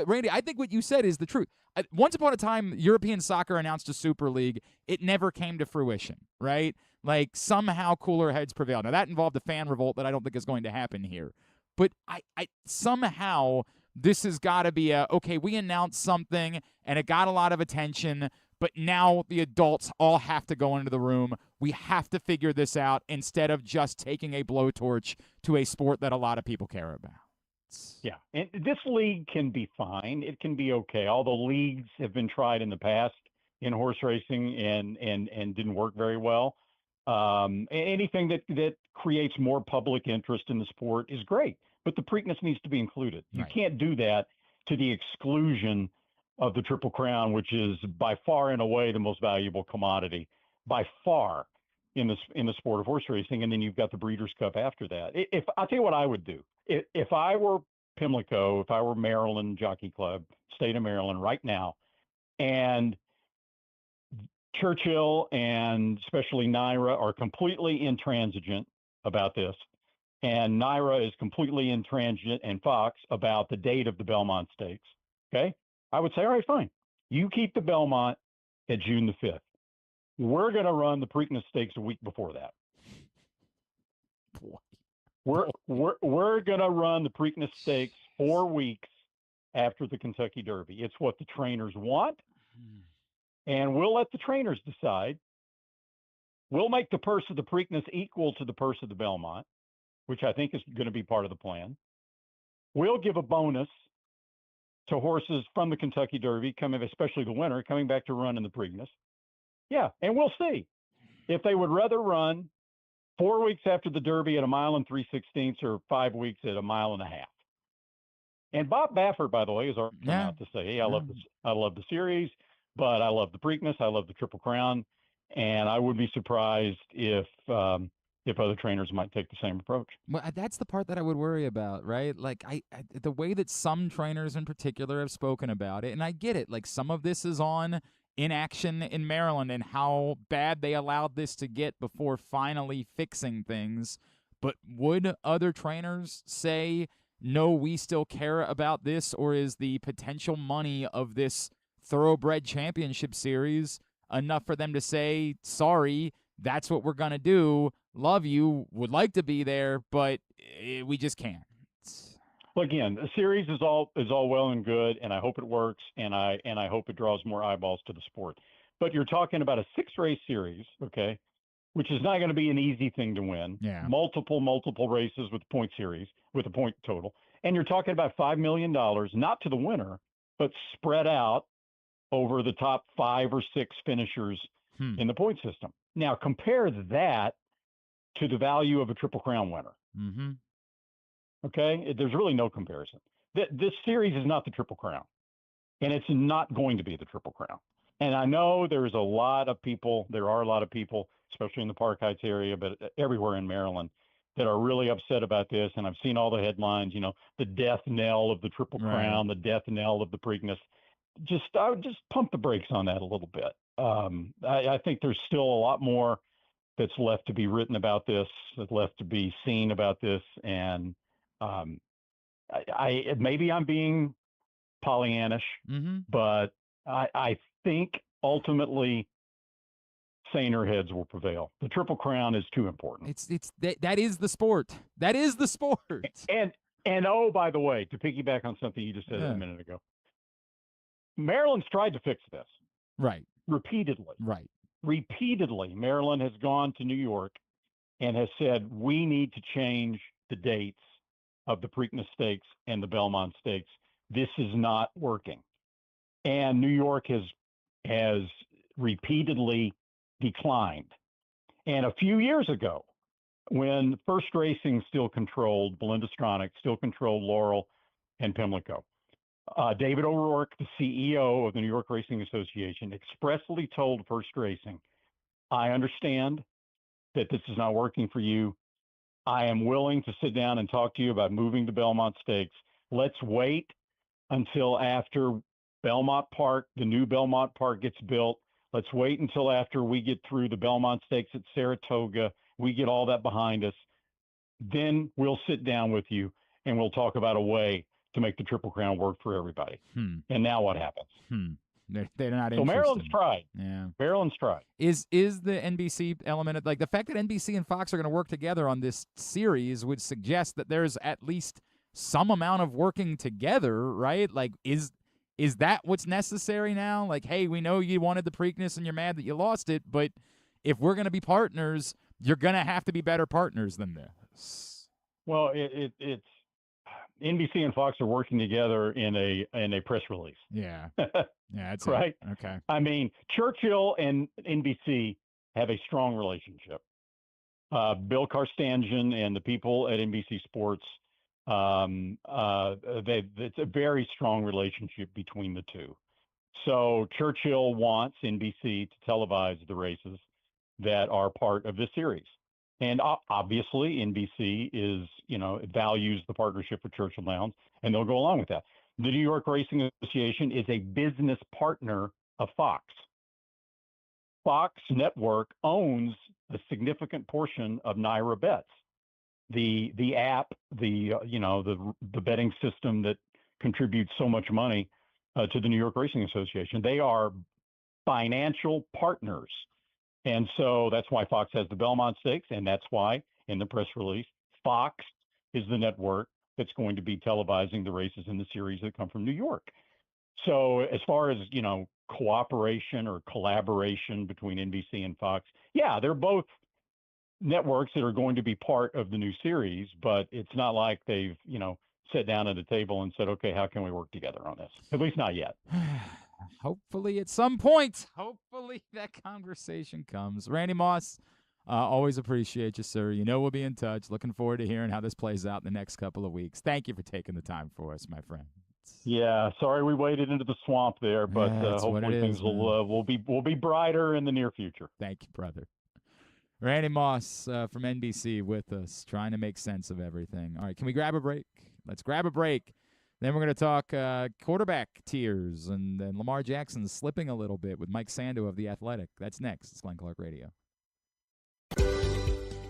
S4: Randy, I think what you said is the truth. Once upon a time, European soccer announced a Super League. It never came to fruition, right? Like somehow cooler heads prevailed. Now that involved a fan revolt that I don't think is going to happen here. But I somehow this has got to be okay, we announced something and it got a lot of attention, but now the adults all have to go into the room. We have to figure this out instead of just taking a blowtorch to a sport that a lot of people care about.
S6: Yeah, and this league can be fine. It can be okay. All the leagues have been tried in the past in horse racing and didn't work very well. Anything that creates more public interest in the sport is great, but the Preakness needs to be included. You can't do that to the exclusion of the Triple Crown, which is by far and away the most valuable commodity, by far in the sport of horse racing. And then you've got the Breeders' Cup after that. I'll tell you what I would do. If I were Pimlico, if I were Maryland Jockey Club, state of Maryland right now, and Churchill and especially Naira are completely intransigent about this, and Naira is completely intransigent, and Fox about the date of the Belmont Stakes, okay? I would say, all right, fine. You keep the Belmont at June the 5th. We're going to run the Preakness Stakes a week before that.
S4: Boy.
S6: We're going to run the Preakness Stakes 4 weeks after the Kentucky Derby. It's what the trainers want, and we'll let the trainers decide We'll make the purse of the Preakness equal to the purse of the Belmont, which I think is going to be part of the plan. We'll give a bonus to horses from the Kentucky Derby, especially the winner, coming back to run in the Preakness. Yeah, and we'll see if they would rather run 4 weeks after the Derby at 1 3/16 or 5 weeks at 1.5 miles. And Bob Baffert, by the way, has already come out to say, "Hey, I love the series, but I love the Preakness, I love the Triple Crown, and I would be surprised if other trainers might take the same approach."
S4: Well, that's the part that I would worry about, right? Like, I the way that some trainers in particular have spoken about it, and I get it. Like, some of this is on inaction in Maryland and how bad they allowed this to get before finally fixing things. But would other trainers say, no, we still care about this, or is the potential money of this Thoroughbred Championship Series enough for them to say, sorry, that's what we're going to do, love you, would like to be there, but we just can't?
S6: Well, again, the series is all well and good, and I hope it works, and I hope it draws more eyeballs to the sport. But you're talking about a 6-race series, okay, which is not going to be an easy thing to win.
S4: Yeah.
S6: Multiple races with point series, with a point total. And you're talking about $5 million, not to the winner, but spread out over the top 5 or 6 finishers in the point system. Now, compare that to the value of a Triple Crown winner.
S4: Mm-hmm.
S6: Okay? There's really no comparison. This series is not the Triple Crown, and it's not going to be the Triple Crown. And I know there are a lot of people, especially in the Park Heights area, but everywhere in Maryland, that are really upset about this. And I've seen all the headlines, the death knell of the Triple Crown, the death knell of the Preakness. I would just pump the brakes on that a little bit. I think there's still a lot more that's left to be written about this, that's left to be seen about this. And maybe I'm being Pollyannish, but I think ultimately saner heads will prevail. The Triple Crown is too important.
S4: That is the sport. That is the sport.
S6: And oh, by the way, to piggyback on something you just said a minute ago, Maryland's tried to fix this.
S4: Right.
S6: Repeatedly.
S4: Right.
S6: Repeatedly, Maryland has gone to New York and has said, we need to change the dates of the Preakness Stakes and the Belmont Stakes. This is not working. And New York has repeatedly declined. And a few years ago, when First Racing still controlled, Belinda Stronach still controlled Laurel and Pimlico, David O'Rourke, the CEO of the New York Racing Association, expressly told First Racing, I understand that this is not working for you. I am willing to sit down and talk to you about moving the Belmont Stakes. Let's wait until after Belmont Park, the new Belmont Park gets built. Let's wait until after we get through the Belmont Stakes at Saratoga. We get all that behind us. Then we'll sit down with you and we'll talk about a way to make the Triple Crown work for everybody. And now what happens?
S4: They're not
S6: so
S4: interested.
S6: Maryland's tried.
S4: Yeah.
S6: Maryland's tried.
S4: Is the NBC element, like the fact that NBC and Fox are going to work together on this series would suggest that there's at least some amount of working together, right? Like, is that what's necessary now? Like, hey, we know you wanted the Preakness and you're mad that you lost it, but if we're going to be partners, you're going to have to be better partners than this.
S6: Well, it's NBC and Fox are working together in a press release.
S4: Yeah. Yeah, that's
S6: right.
S4: Okay.
S6: I mean, Churchill and NBC have a strong relationship. Bill Karstanjian and the people at NBC Sports, it's a very strong relationship between the two. So Churchill wants NBC to televise the races that are part of this series. And obviously NBC values the partnership with Churchill Downs, and they'll go along with that. The New York Racing Association is a business partner of Fox. Fox Network owns a significant portion of Naira Bets, the app, the betting system that contributes so much money to the New York Racing Association. They are financial partners. And so that's why Fox has the Belmont Stakes, and that's why, in the press release, Fox is the network that's going to be televising the races in the series that come from New York. So as far as, cooperation or collaboration between NBC and Fox. Yeah, they're both networks that are going to be part of the new series, but it's not like they've, sat down at a table and said, okay, how can we work together on this? At least not yet.
S4: Hopefully at some point. Hopefully that conversation comes. Randy Moss, always appreciate you, sir. We'll be in touch. Looking forward to hearing how this plays out in the next couple of weeks. Thank you for taking the time for us, my friend.
S6: Yeah, sorry we waded into the swamp there, but hopefully things will be brighter in the near future.
S4: Thank you, brother. Randy Moss from NBC with us, trying to make sense of everything. All right, can we grab a break? Let's grab a break. Then we're going to talk quarterback tiers and then Lamar Jackson slipping a little bit with Mike Sando of The Athletic. That's next. It's Glenn Clark Radio.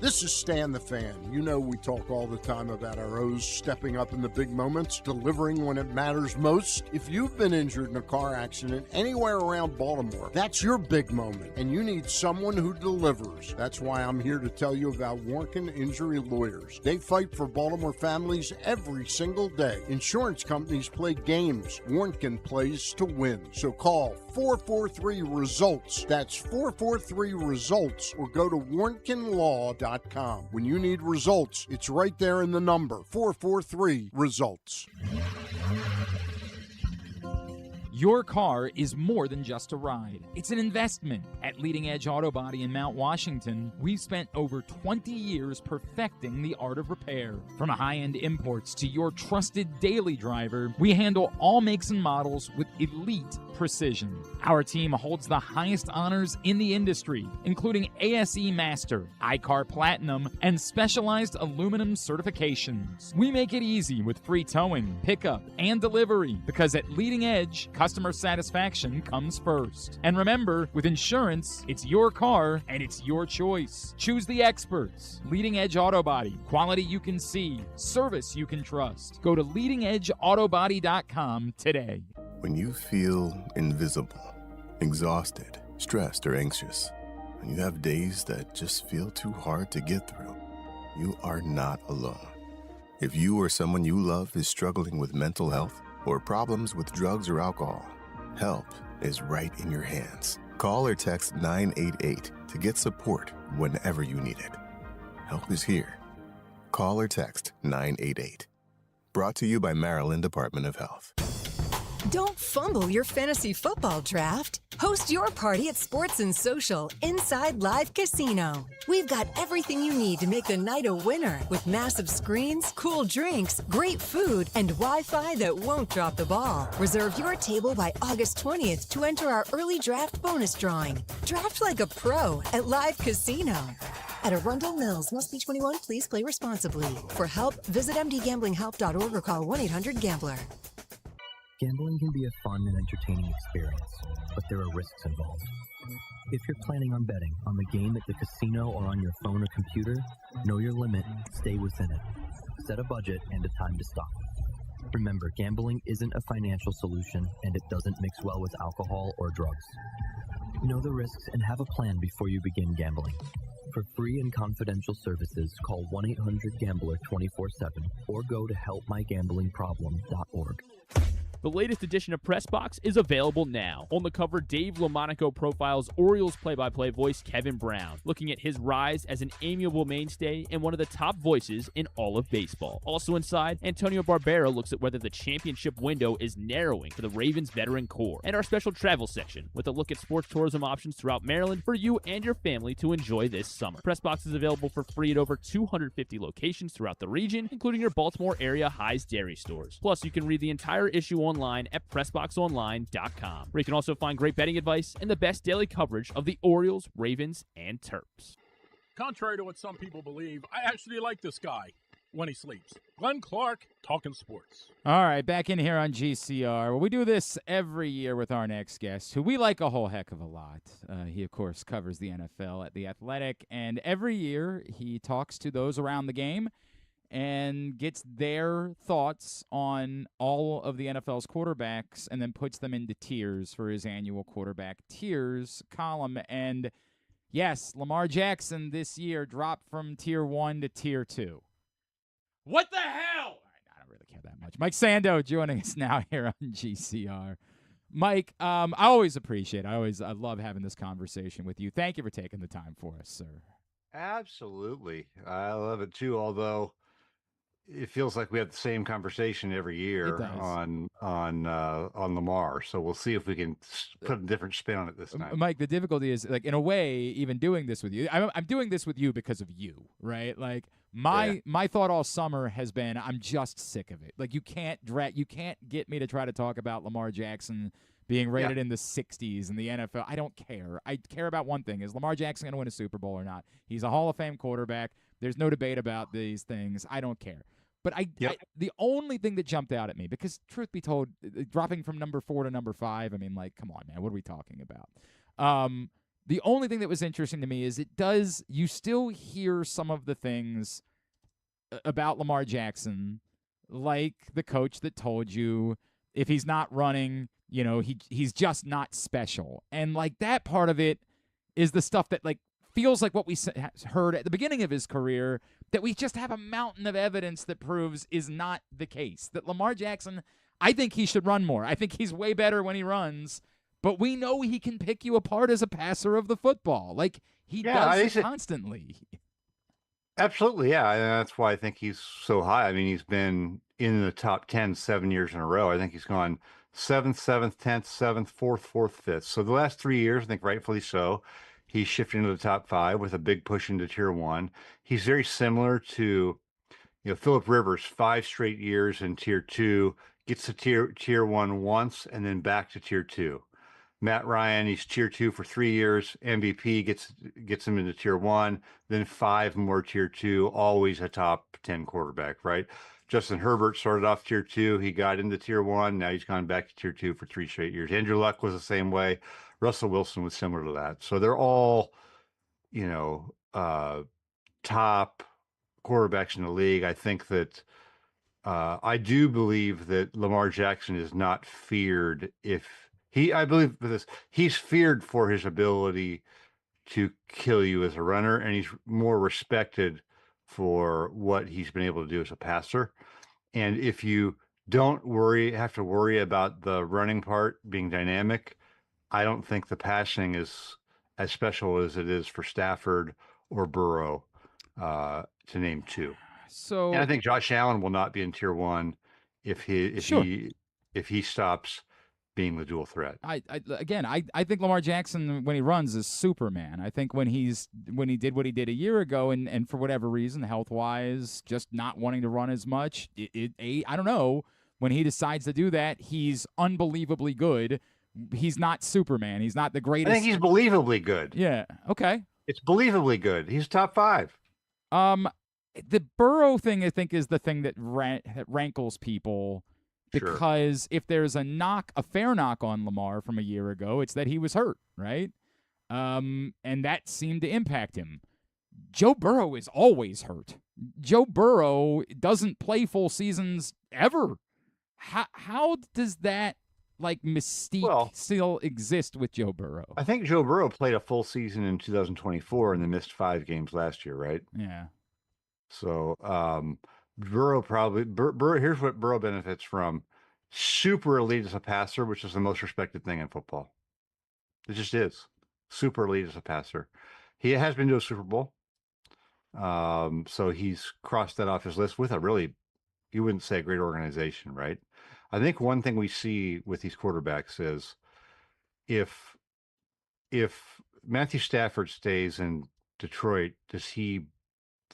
S7: This is Stan the Fan. We talk all the time about our O's stepping up in the big moments, delivering when it matters most. If you've been injured in a car accident anywhere around Baltimore, that's your big moment, and you need someone who delivers. That's why I'm here to tell you about Warnken Injury Lawyers. They fight for Baltimore families every single day. Insurance companies play games. Warnken plays to win. So call 443-RESULTS. That's 443-RESULTS, or go to warnkenlaw.com. When you need results, it's right there in the number, 443-RESULTS.
S4: Your car is more than just a ride. It's an investment. At Leading Edge Auto Body in Mount Washington, we've spent over 20 years perfecting the art of repair. From high-end imports to your trusted daily driver, we handle all makes and models with elite precision. Our team holds the highest honors in the industry, including ASE Master, iCar Platinum, and specialized aluminum certifications. We make it easy with free towing, pickup, and delivery, because at Leading Edge, customer satisfaction comes first. And remember, with insurance, it's your car and it's your choice. Choose the experts. Leading Edge Auto Body. Quality you can see. Service you can trust. Go to leadingedgeautobody.com today.
S8: When you feel invisible, exhausted, stressed, or anxious, when you have days that just feel too hard to get through, you are not alone. If you or someone you love is struggling with mental health or problems with drugs or alcohol, help is right in your hands. Call or text 988 to get support whenever you need it. Help is here. Call or text 988. Brought to you by Maryland Department of Health.
S9: Don't fumble your fantasy football draft. Host your party at Sports and Social Inside Live Casino. We've got everything you need to make the night a winner with massive screens, cool drinks, great food, and Wi-Fi that won't drop the ball. Reserve your table by August 20th to enter our early draft bonus drawing. Draft like a pro at Live Casino. At Arundel Mills, must be 21. Please play responsibly. For help, visit mdgamblinghelp.org or call 1-800-GAMBLER.
S10: Gambling can be a fun and entertaining experience, but there are risks involved. If you're planning on betting on the game at the casino or on your phone or computer, know your limit, stay within it. Set a budget and a time to stop. Remember, gambling isn't a financial solution, and it doesn't mix well with alcohol or drugs. Know the risks and have a plan before you begin gambling. For free and confidential services, call 1-800-GAMBLER 24/7 or go to helpmygamblingproblem.org.
S5: The latest edition of Press Box is available now. On the cover, Dave LaMonaco profiles Orioles play-by-play voice Kevin Brown, looking at his rise as an amiable mainstay and one of the top voices in all of baseball. Also inside, Antonio Barbera looks at whether the championship window is narrowing for the Ravens veteran core, and our special travel section with a look at sports tourism options throughout Maryland for you and your family to enjoy this summer. Press Box is available for free at over 250 locations throughout the region, including your Baltimore area High's Dairy stores. Plus, you can read the entire issue online at PressBoxOnline.com, where you can also find great betting advice and the best daily coverage of the Orioles, Ravens, and Terps.
S11: Contrary to what some people believe, I actually like this guy when he sleeps. Glenn Clark, talking sports.
S4: All right, back in here on GCR. Well, we do this every year with our next guest, who we like a whole heck of a lot. He, of course, covers the NFL at The Athletic, and every year he talks to those around the game and gets their thoughts on all of the NFL's quarterbacks and then puts them into tiers for his annual quarterback tiers column. And yes, Lamar Jackson this year dropped from tier 1 to tier 2. What the hell? All right, I don't really care that much. Mike Sando joining us now here on GCR. Mike, I always appreciate it. I love having this conversation with you. Thank you for taking the time for us, sir.
S12: Absolutely. I love it too, although it feels like we have the same conversation every year on Lamar. So we'll see if we can put a different spin on it this time.
S4: Mike, the difficulty is, like, in a way, even doing this with you, I'm doing this with you because of you, right? Like, my thought all summer has been, I'm just sick of it. Like, you can't get me to try to talk about Lamar Jackson being rated in the 60s in the NFL. I don't care. I care about one thing: is Lamar Jackson going to win a Super Bowl or not? He's a Hall of Fame quarterback. There's no debate about these things. I don't care. But the only thing that jumped out at me, because truth be told, dropping from number 4 to number 5, I mean, like, come on, man, what are we talking about? The only thing that was interesting to me is you still hear some of the things about Lamar Jackson, like the coach that told you if he's not running, he's just not special. And, like, that part of it is the stuff that, like, feels like what we heard at the beginning of his career, that we just have a mountain of evidence that proves is not the case. That Lamar Jackson, I think he should run more. I think he's way better when he runs, but we know he can pick you apart as a passer of the football. Like, he does it constantly.
S12: Absolutely, yeah. And that's why I think he's so high. I mean, he's been in the top 10 7 years in a row. I think he's gone 7th, 7th, 10th, 7th, 4th, 4th, 5th. So the last 3 years, I think rightfully so, he's shifted into the top 5 with a big push into Tier 1. He's very similar to, Phillip Rivers, 5 straight years in Tier 2, gets to Tier 1 once, and then back to Tier 2. Matt Ryan, he's Tier 2 for 3 years. MVP gets him into Tier 1, then 5 more Tier 2, always a top 10 quarterback, right? Justin Herbert started off Tier 2. He got into Tier 1. Now he's gone back to Tier 2 for 3 straight years. Andrew Luck was the same way. Russell Wilson was similar to that. So they're all, top quarterbacks in the league. I think that I do believe that Lamar Jackson is not feared I believe this, he's feared for his ability to kill you as a runner, and he's more respected for what he's been able to do as a passer. And if you don't have to worry about the running part being dynamic, I don't think the passing is as special as it is for Stafford or Burrow, to name 2.
S4: So,
S12: and I think Josh Allen will not be in Tier 1 if he stops being the dual threat.
S4: I think Lamar Jackson, when he runs, is Superman. I think when he did what he did a year ago, and for whatever reason, health-wise, just not wanting to run as much, I don't know. When he decides to do that, he's unbelievably good. He's not Superman. He's not the greatest.
S12: I think he's believably good.
S4: Yeah. Okay.
S12: It's believably good. He's top 5.
S4: The Burrow thing, I think, is the thing that rankles people. Because if there's a fair knock on Lamar from a year ago, it's that he was hurt, right? And that seemed to impact him. Joe Burrow is always hurt. Joe Burrow doesn't play full seasons ever. How does that, like, mystique still exist with Joe Burrow?
S12: I think Joe Burrow played a full season in 2024 and then missed 5 games last year, right?
S4: Yeah.
S12: So, Burrow here's what Burrow benefits from: super elite as a passer, which is the most respected thing in football. It just is. Super elite as a passer. He has been to a Super Bowl. So he's crossed that off his list with a really, you wouldn't say a great organization, right? I think one thing we see with these quarterbacks is if Matthew Stafford stays in Detroit, does he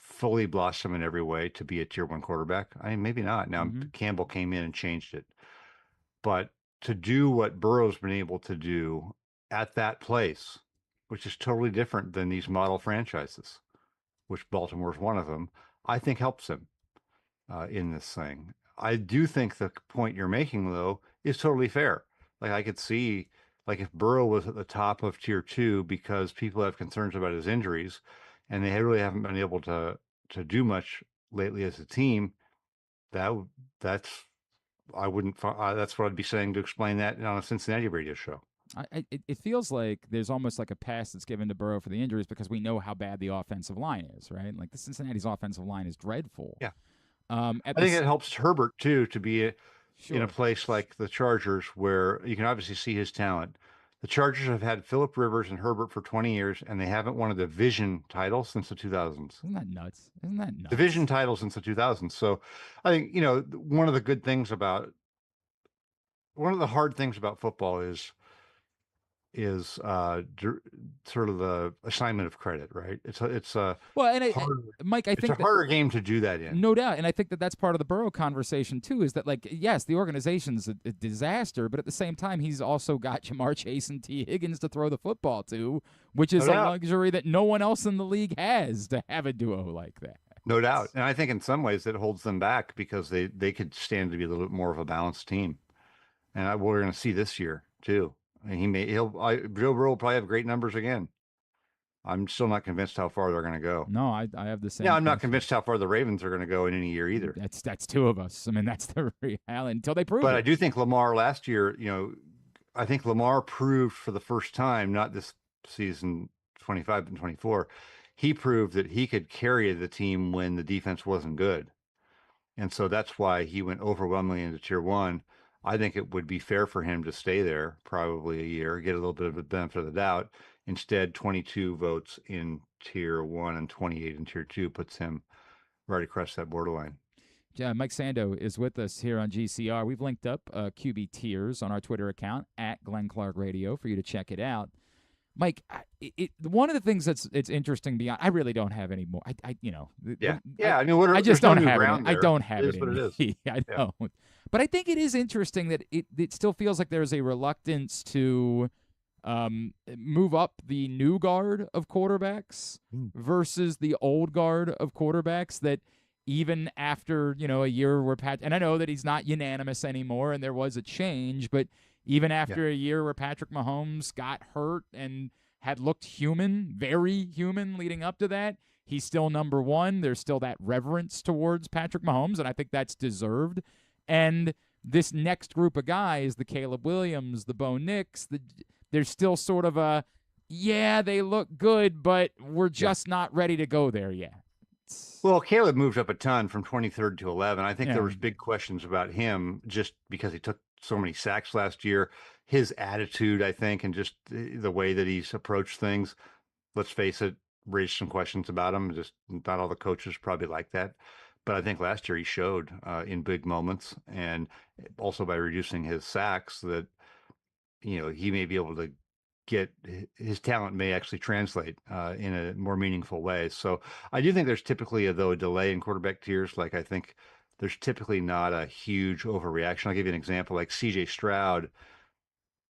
S12: fully blossom in every way to be a Tier 1 quarterback? I mean, maybe not. Now, Campbell came in and changed it. But to do what Burrow's been able to do at that place, which is totally different than these model franchises, which Baltimore's one of them, I think helps him in this thing. I do think the point you're making, though, is totally fair. Like, I could see, like, if Burrow was at the top of Tier 2 because people have concerns about his injuries, and they really haven't been able to do much lately as a team, that's what I'd be saying to explain that on a Cincinnati radio show.
S4: It feels like there's almost like a pass that's given to Burrow for the injuries because we know how bad the offensive line is, right? Like, the Cincinnati's offensive line is dreadful.
S12: Yeah. I think it helps Herbert too to be in a place like the Chargers, where you can obviously see his talent. The Chargers have had Phillip Rivers and Herbert for 20 years, and they haven't won a division title since the 2000s.
S4: Isn't that nuts?
S12: Division title since the 2000s. So I think, one of the hard things about football is sort of the assignment of credit, right?
S4: Mike, I think
S12: it's a harder game to do that in.
S4: No doubt, and I think that's part of the Burrow conversation too. Is that yes, the organization's a disaster, but at the same time, he's also got Jamar Chase and T. Higgins to throw the football to, which is a luxury that no one else in the league has, to have a duo like that.
S12: No doubt, and I think in some ways it holds them back because they could stand to be a little bit more of a balanced team, and we're going to see this year too. And Joe Burrow will probably have great numbers again. I'm still not convinced how far they're going to go.
S4: No, I have the same.
S12: Yeah, I'm not convinced how far the Ravens are going to go in any year either.
S4: That's two of us. I mean, that's the reality until they prove it.
S12: But I do think Lamar last year, I think Lamar proved for the first time, not this season 25 and 24, he proved that he could carry the team when the defense wasn't good. And so that's why he went overwhelmingly into tier one. I think it would be fair for him to stay there probably a year, get a little bit of a benefit of the doubt. Instead, 22 votes in tier one and 28 in tier two puts him right across that borderline.
S4: Yeah, Mike Sando is with us here on GCR. We've linked up QB tiers on our Twitter account at Glenn Clark Radio for you to check it out. Mike, one of the things it's interesting beyond, I really don't have any more. I
S12: just
S4: don't have it. I don't have
S12: it.
S4: It
S12: what it is.
S4: I don't. But I think it is interesting that it still feels like there's a reluctance to move up the new guard of quarterbacks versus the old guard of quarterbacks. That even after a year where and I know that he's not unanimous anymore, and there was a change, but even after a year where Patrick Mahomes got hurt and had looked human, very human leading up to that, he's still number one. There's still that reverence towards Patrick Mahomes, and I think that's deserved. And this next group of guys, the Caleb Williams, the Bo Nix, there's still sort of they look good, but we're just not ready to go there yet.
S12: Well, Caleb moved up a ton from 23rd to 11. I think there was big questions about him just because he took so many sacks last year. His attitude, I think, and just the way that he's approached things, let's face it, raised some questions about him. Just not all the coaches probably like that. But I think last year he showed in big moments, and also by reducing his sacks that, he may be able to get his talent may actually translate in a more meaningful way. So I do think there's typically a delay in quarterback tiers. Like I think there's typically not a huge overreaction. I'll give you an example. Like CJ Stroud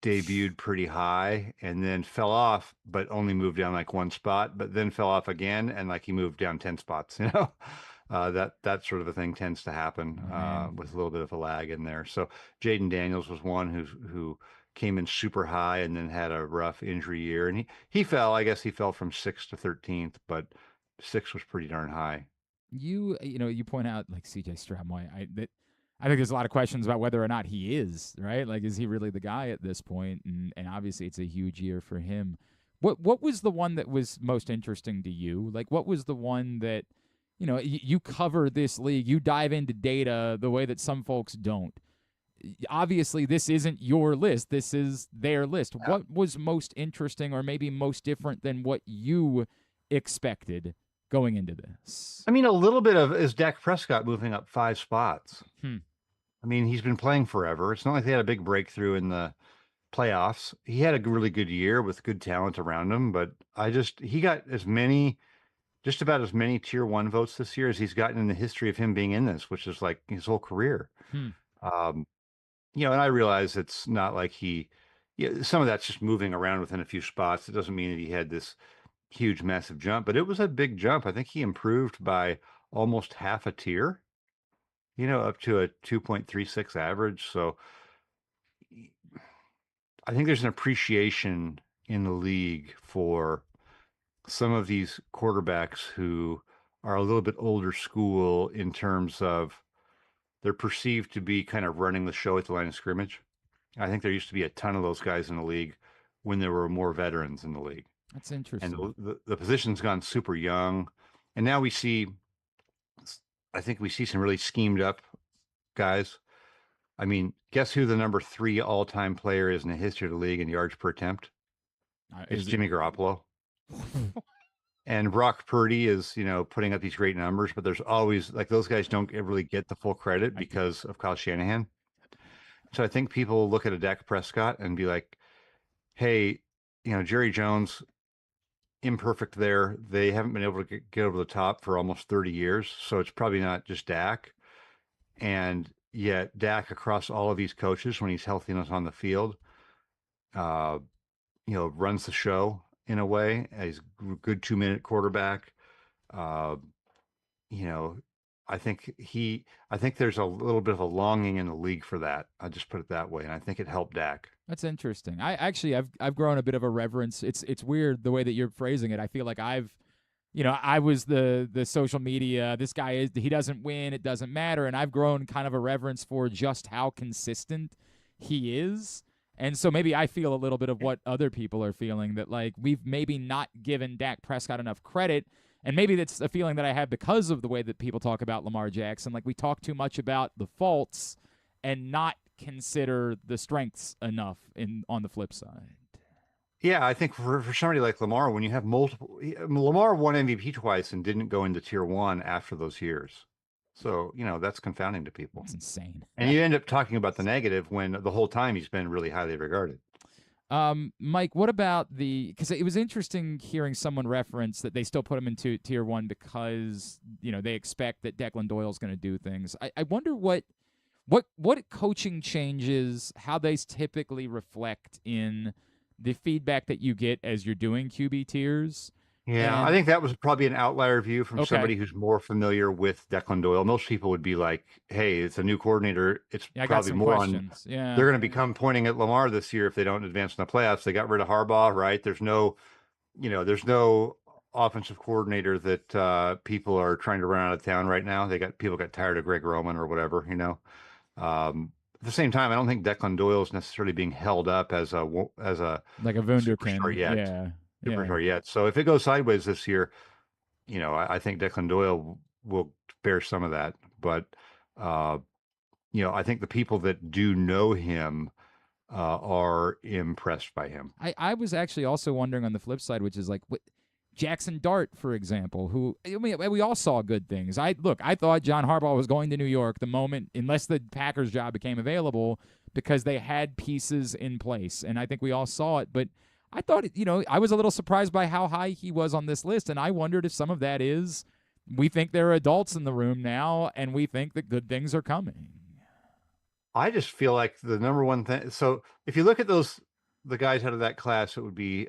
S12: debuted pretty high and then fell off, but only moved down like one spot, but then fell off again. And like he moved down 10 spots, that sort of a thing tends to happen with a little bit of a lag in there. So Jaden Daniels was one who came in super high and then had a rough injury year. And he fell, I guess he fell from 6th to 13th, but 6 was pretty darn high.
S4: You point out like CJ Stroud, I think there's a lot of questions about whether or not he is, right? Like, is he really the guy at this point? And obviously it's a huge year for him. What was the one that was most interesting to you? Like, what was the one that, you cover this league, you dive into data the way that some folks don't. Obviously, this isn't your list. This is their list. Yeah. What was most interesting or maybe most different than what you expected going into this?
S12: I mean, a little bit of is Dak Prescott moving up 5 spots. I mean, he's been playing forever. It's not like they had a big breakthrough in the playoffs. He had a really good year with good talent around him, but he got just about as many tier 1 votes this year as he's gotten in the history of him being in this, which is like his whole career. And I realize it's not like some of that's just moving around within a few spots. It doesn't mean that he had this huge, massive jump, but it was a big jump. I think he improved by almost half a tier, up to a 2.36 average. So I think there's an appreciation in the league for some of these quarterbacks who are a little bit older school in terms of they're perceived to be kind of running the show at the line of scrimmage. I think there used to be a ton of those guys in the league when there were more veterans in the league.
S4: That's interesting.
S12: And the position's gone super young. And now I think we see some really schemed up guys I mean, guess who the number 3 all-time player is in the history of the league in yards per attempt? It's Jimmy Garoppolo. And Brock Purdy is, putting up these great numbers, but there's always like those guys don't really get the full credit because of Kyle Shanahan. So I think people look at a Dak Prescott and be like, hey, Jerry Jones, imperfect there. They haven't been able to get over the top for almost 30 years. So it's probably not just Dak. And yet Dak across all of these coaches, when he's healthy and on the field, runs the show in a way. He's a good 2-minute quarterback. I think there's a little bit of a longing in the league for that. I'll just put it that way. And I think it helped Dak.
S4: That's interesting. I've grown a bit of a reverence. It's weird the way that you're phrasing it. I feel like I was the social media, this guy he doesn't win, it doesn't matter. And I've grown kind of a reverence for just how consistent he is. And so maybe I feel a little bit of what other people are feeling, that like we've maybe not given Dak Prescott enough credit. And maybe that's a feeling that I have because of the way that people talk about Lamar Jackson. Like we talk too much about the faults and not consider the strengths enough on the flip side.
S12: Yeah, I think for somebody like Lamar, when you have Lamar won MVP twice and didn't go into tier 1 after those years. So, that's confounding to people.
S4: It's insane.
S12: And you end up talking about the negative when the whole time he's been really highly regarded.
S4: Mike, what about because it was interesting hearing someone reference that they still put him into tier 1 because, they expect that Declan Doyle's going to do things. I wonder what coaching changes, how they typically reflect in the feedback that you get as you're doing QB tiers.
S12: Yeah, I think that was probably an outlier view from somebody who's more familiar with Declan Doyle. Most people would be like, hey, it's a new coordinator. It's probably more
S4: questions.
S12: They're going to become pointing at Lamar this year if they don't advance in the playoffs. They got rid of Harbaugh, right? There's no offensive coordinator that people are trying to run out of town right now. People got tired of Greg Roman or whatever, At the same time, I don't think Declan Doyle is necessarily being held up as a
S4: like a Wunderkind
S12: yet.
S4: Yeah.
S12: Yet. So if it goes sideways this year, I think Declan Doyle will bear some of that. But, I think the people that do know him are impressed by him.
S4: I was actually also wondering on the flip side, which is like Jackson Dart, for example, who we all saw good things. I thought John Harbaugh was going to New York the moment, unless the Packers job became available, because they had pieces in place. And I think we all saw it. But I thought, I was a little surprised by how high he was on this list, and I wondered if some of that is we think there are adults in the room now, and we think that good things are coming.
S12: I just feel like the number one thing. So if you look at the guys out of that class, it would be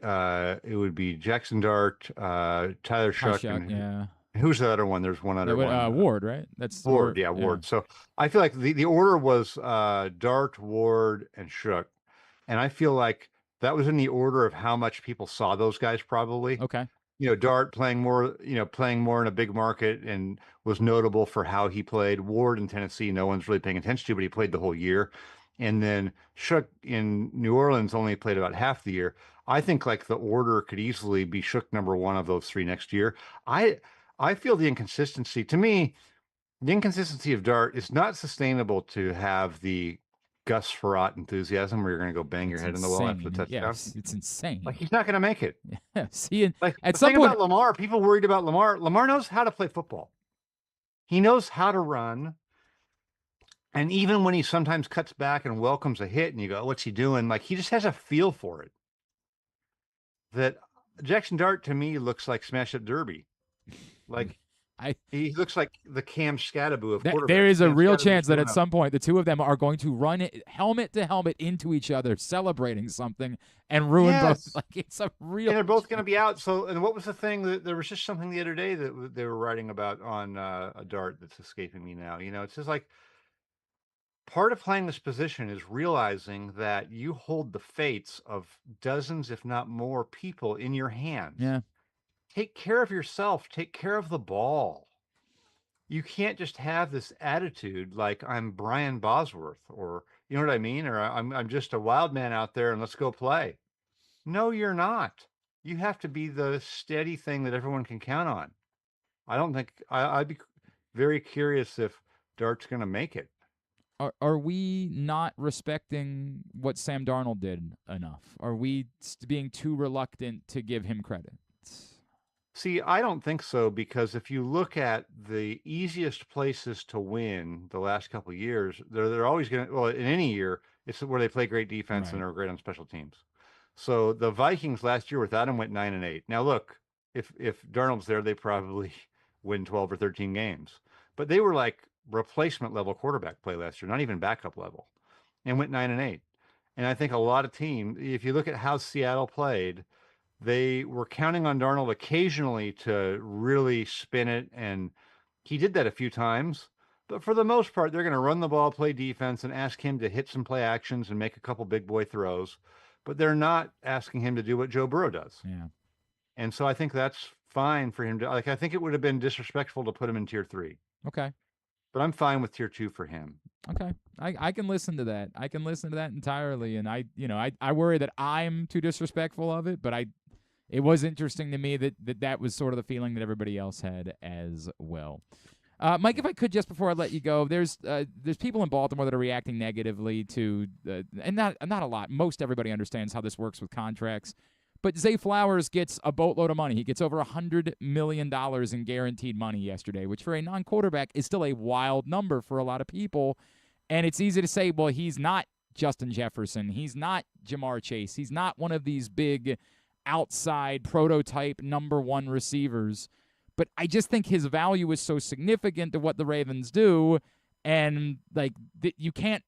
S12: Jackson Dart, Tyler Shuck, and who's the other one? There's one other one.
S4: Ward, right? That's
S12: Ward. Yeah, Ward. So I feel like the order was Dart, Ward, and Shuck, and I feel like that was in the order of how much people saw those guys probably.
S4: Okay.
S12: Dart playing more in a big market and was notable for how he played. Ward in Tennessee, no one's really paying attention to, but he played the whole year. And then Shuck in New Orleans only played about half the year. I think like the order could easily be Shuck number 1 of those 3 next year. I feel the inconsistency. To me, the inconsistency of Dart is not sustainable to have the Gus Frerotte enthusiasm where you're going to go bang your head in the wall after the touchdown.
S4: Yes, it's insane.
S12: Like he's not going to make it.
S4: Yeah. See,
S12: like
S4: at
S12: the
S4: some
S12: thing
S4: point
S12: about Lamar, people worried about Lamar. Lamar knows how to play football. He knows how to run. And even when he sometimes cuts back and welcomes a hit and you go, what's he doing? Like he just has a feel for it. That Jackson Dart to me looks like Smash Up Derby. Like he looks like the Cam Scattaboo of quarterbacks.
S4: There is a real chance that at some point the two of them are going to run helmet to helmet into each other, celebrating something, and ruin both. Like it's a real.
S12: And they're both going to be out. So, and what was the thing? There was just something the other day that they were writing about on a Dart that's escaping me now. It's just like part of playing this position is realizing that you hold the fates of dozens, if not more, people in your hands.
S4: Yeah.
S12: Take care of yourself. Take care of the ball. You can't just have this attitude like I'm Brian Bosworth or you know what I mean? Or I'm just a wild man out there and let's go play. No, you're not. You have to be the steady thing that everyone can count on. I don't think I'd be very curious if Dart's going to make it.
S4: are we not respecting what Sam Darnold did enough? Are we being too reluctant to give him credit?
S12: See, I don't think so, because if you look at the easiest places to win the last couple of years, they're always going to, well, in any year, it's where they play great defense and are great on special teams. So the Vikings last year without him went 9-8. Now look, if Darnold's there, they probably win 12 or 13 games. But they were like replacement level quarterback play last year, not even backup level, and went 9-8. And I think a lot of teams, if you look at how Seattle played, they were counting on Darnold occasionally to really spin it, and he did that a few times. But for the most part, they're going to run the ball, play defense, and ask him to hit some play actions and make a couple big boy throws. But they're not asking him to do what Joe Burrow does.
S4: Yeah.
S12: And so I think that's fine for him to, like, I think it would have been disrespectful to put him in tier 3.
S4: Okay.
S12: But I'm fine with tier 2 for him.
S4: Okay. I can listen to that. I can listen to that entirely. And I worry that I'm too disrespectful of it, but it was interesting to me that was sort of the feeling that everybody else had as well. Mike, if I could, just before I let you go, there's people in Baltimore that are reacting negatively to, and not a lot. Most everybody understands how this works with contracts. But Zay Flowers gets a boatload of money. He gets over $100 million in guaranteed money yesterday, which for a non-quarterback is still a wild number for a lot of people. And it's easy to say, well, he's not Justin Jefferson. He's not Jamar Chase. He's not one of these big outside prototype number 1 receivers. But I just think his value is so significant to what the Ravens do, and like you can't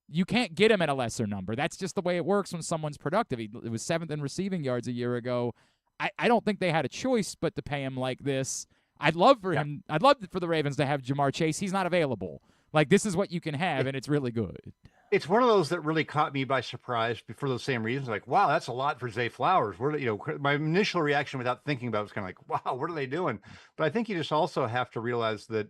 S4: get him at a lesser number. That's just the way it works when someone's productive. He was 7th in receiving yards a year ago. I don't think they had a choice but to pay him like this. I'd love for him. I'd love for the Ravens to have Jamar Chase. He's not available. Like, this is what you can have, and it's really good.
S12: It's one of those that really caught me by surprise for those same reasons. Like, wow, that's a lot for Zay Flowers. My initial reaction without thinking about it was kind of like, wow, what are they doing? But I think you just also have to realize that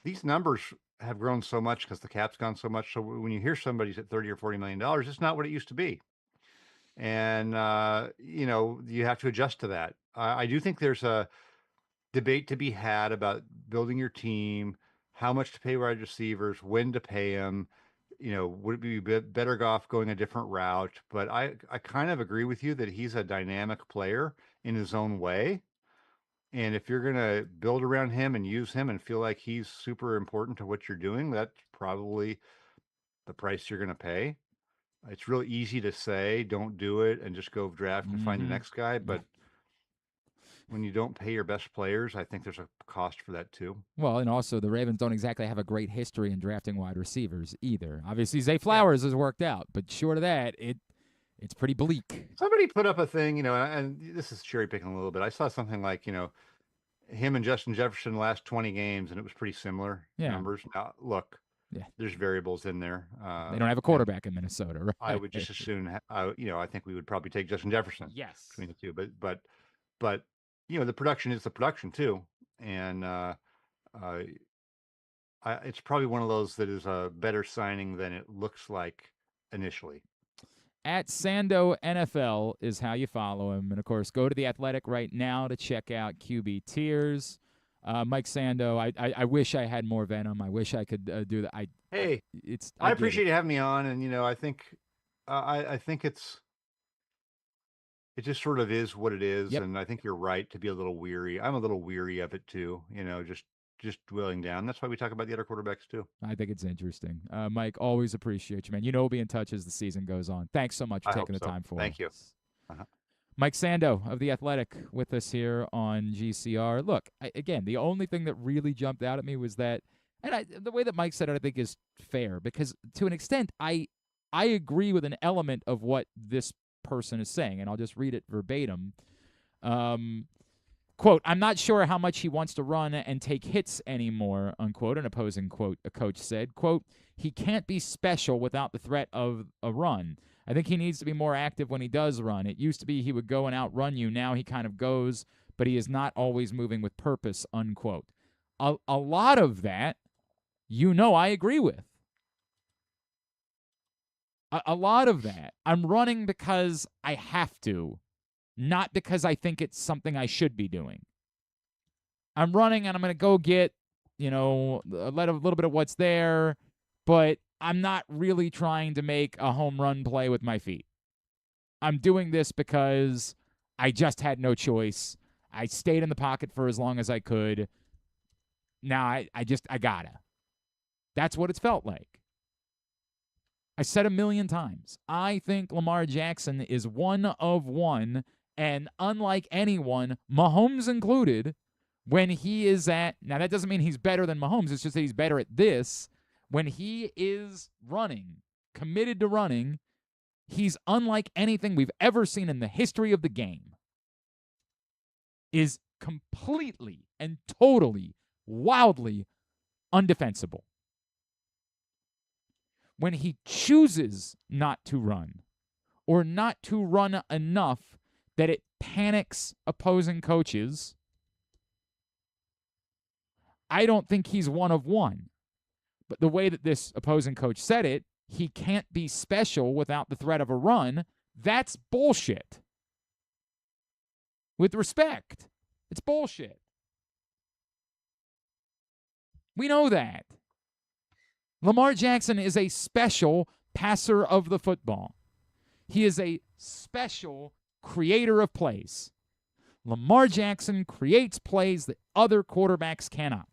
S12: these numbers have grown so much because the cap's gone so much. So when you hear somebody's at $30 or $40 million, it's not what it used to be. And, you have to adjust to that. I do think there's a debate to be had about building your team, how much to pay wide receivers, when to pay them. Would it be better off going a different route? But I kind of agree with you that he's a dynamic player in his own way. And if you're going to build around him and use him and feel like he's super important to what you're doing, that's probably the price you're going to pay. It's real easy to say, don't do it and just go draft and find the next guy. But when you don't pay your best players, I think there's a cost for that too.
S4: Well, and also the Ravens don't exactly have a great history in drafting wide receivers either. Obviously, Zay Flowers has worked out, but short of that, it's pretty bleak.
S12: Somebody put up a thing, and this is cherry picking a little bit. I saw something like, him and Justin Jefferson last 20 games, and it was pretty similar numbers. Now, look, there's variables in there.
S4: They don't have a quarterback in Minnesota, right?
S12: I would just assume, I think we would probably take Justin Jefferson.
S4: Yes.
S12: Between the two, but the production is the production too, and it's probably one of those that is a better signing than it looks like initially.
S4: At Sando NFL is how you follow him. And, of course, go to The Athletic right now to check out QB tiers. Mike Sando, I wish I had more venom. I wish I could do that.
S12: I appreciate you having me on, and, I think it just sort of is what it is. Yep. And I think you're right to be a little weary. I'm a little weary of it too, just dwelling down. That's why we talk about the other quarterbacks too.
S4: I think it's interesting. Mike, always appreciate you, man. We'll be in touch as the season goes on. Thanks so much for taking the time for us.
S12: Thank you.
S4: Mike Sando of The Athletic with us here on GCR. Look, again, the only thing that really jumped out at me was that, and the way that Mike said it, I think is fair, because to an extent, I agree with an element of what this person is saying, and I'll just read it verbatim. Quote, I'm not sure how much he wants to run and take hits anymore, unquote, an opposing quote, a coach said. Quote, he can't be special without the threat of a run. I think he needs to be more active when he does run. It used to be he would go and outrun you. Now he kind of goes, but he is not always moving with purpose, unquote. A lot of that, I agree with. A lot of that. I'm running because I have to, not because I think it's something I should be doing. I'm running and I'm going to go get, let a little bit of what's there, but I'm not really trying to make a home run play with my feet. I'm doing this because I just had no choice. I stayed in the pocket for as long as I could. Now I gotta. That's what it's felt like. I said 1,000,000 times, I think Lamar Jackson is one of one, and unlike anyone, Mahomes included, when he is at, now that doesn't mean he's better than Mahomes, it's just that he's better at this. When he is running, committed to running, he's unlike anything we've ever seen in the history of the game. Is completely and totally, wildly undefensible. When he chooses not to run, or not to run enough that it panics opposing coaches, I don't think he's one of one. But the way that this opposing coach said it, he can't be special without the threat of a run, that's bullshit. With respect, it's bullshit. We know that. Lamar Jackson is a special passer of the football. He is a special creator of plays. Lamar Jackson creates plays that other quarterbacks cannot.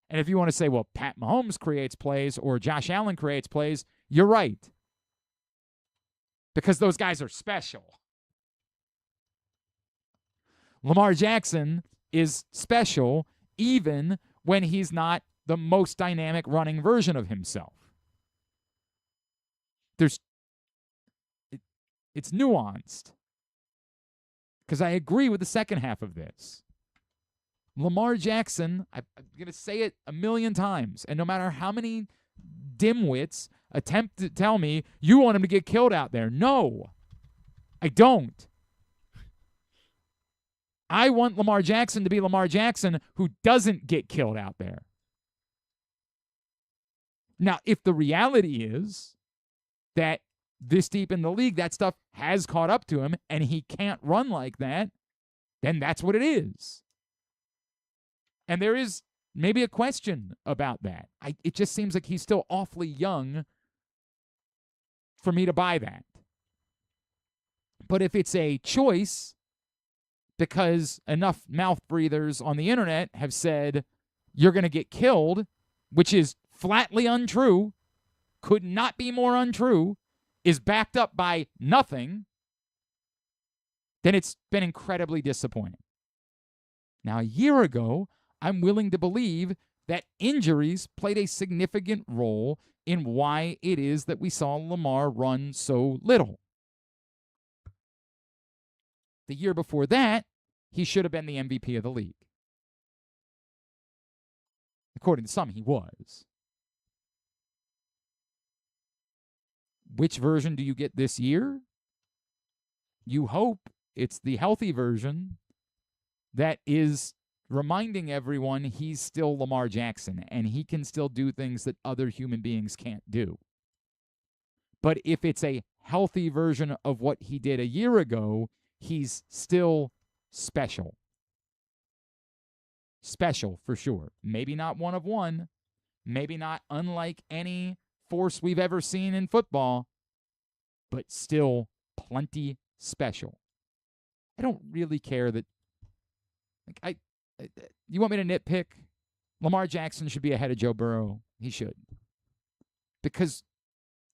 S4: And if you want to say, well, Pat Mahomes creates plays or Josh Allen creates plays, you're right. Because those guys are special. Lamar Jackson is special even when he's not the most dynamic running version of himself. It's nuanced. Because I agree with the second half of this. Lamar Jackson, I'm going to say it 1,000,000 times, and no matter how many dimwits attempt to tell me you want him to get killed out there, no, I don't. I want Lamar Jackson to be Lamar Jackson who doesn't get killed out there. Now, if the reality is that this deep in the league, that stuff has caught up to him and he can't run like that, then that's what it is. And there is maybe a question about that. It just seems like he's still awfully young for me to buy that. But if it's a choice, because enough mouth breathers on the internet have said you're going to get killed, which is flatly untrue, could not be more untrue, is backed up by nothing, then it's been incredibly disappointing. Now, a year ago, I'm willing to believe that injuries played a significant role in why it is that we saw Lamar run so little. The year before that, he should have been the MVP of the league. According to some, he was. Which version do you get this year? You hope it's the healthy version that is reminding everyone he's still Lamar Jackson and he can still do things that other human beings can't do. But if it's a healthy version of what he did a year ago, he's still special. Special for sure. Maybe not one of one. Maybe not unlike any force we've ever seen in football, but still plenty special. I don't really care that, you want me to nitpick? Lamar Jackson should be ahead of Joe Burrow. He should. Because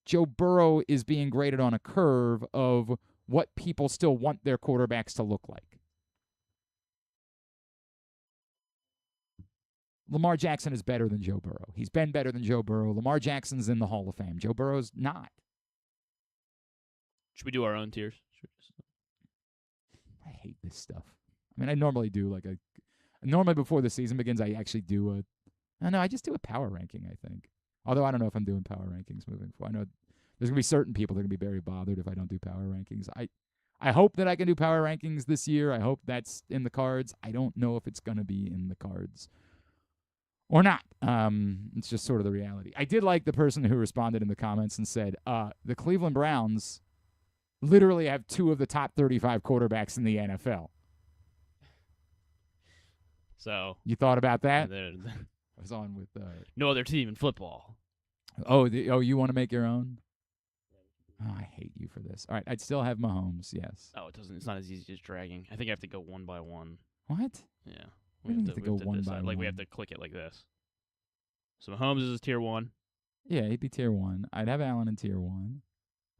S4: Joe Burrow is being graded on a curve of what people still want their quarterbacks to look like. Lamar Jackson is better than Joe Burrow. He's been better than Joe Burrow. Lamar Jackson's in the Hall of Fame. Joe Burrow's not.
S5: Should we do our own tiers?
S4: I hate this stuff. I mean, I normally do normally before the season begins, I actually do I just do a power ranking, I think. Although I don't know if I'm doing power rankings moving forward. I know there's going to be certain people that are going to be very bothered if I don't do power rankings. I hope that I can do power rankings this year. I hope that's in the cards. I don't know if it's going to be in the cards or not. It's just sort of the reality. I did like the person who responded in the comments and said, the Cleveland Browns literally have 2 of the top 35 quarterbacks in the NFL.
S5: So
S4: you thought about that? I was on with.
S5: No other team in football.
S4: You want to make your own? Oh, I hate you for this. All right, I'd still have Mahomes. Yes.
S5: Oh, it doesn't. It's not as easy as dragging. I think I have to go one by one.
S4: What?
S5: Yeah.
S4: We have to go one by
S5: like
S4: one.
S5: we have to click it like this. So Mahomes is tier 1.
S4: Yeah, he'd be tier 1. I'd have Allen in tier 1.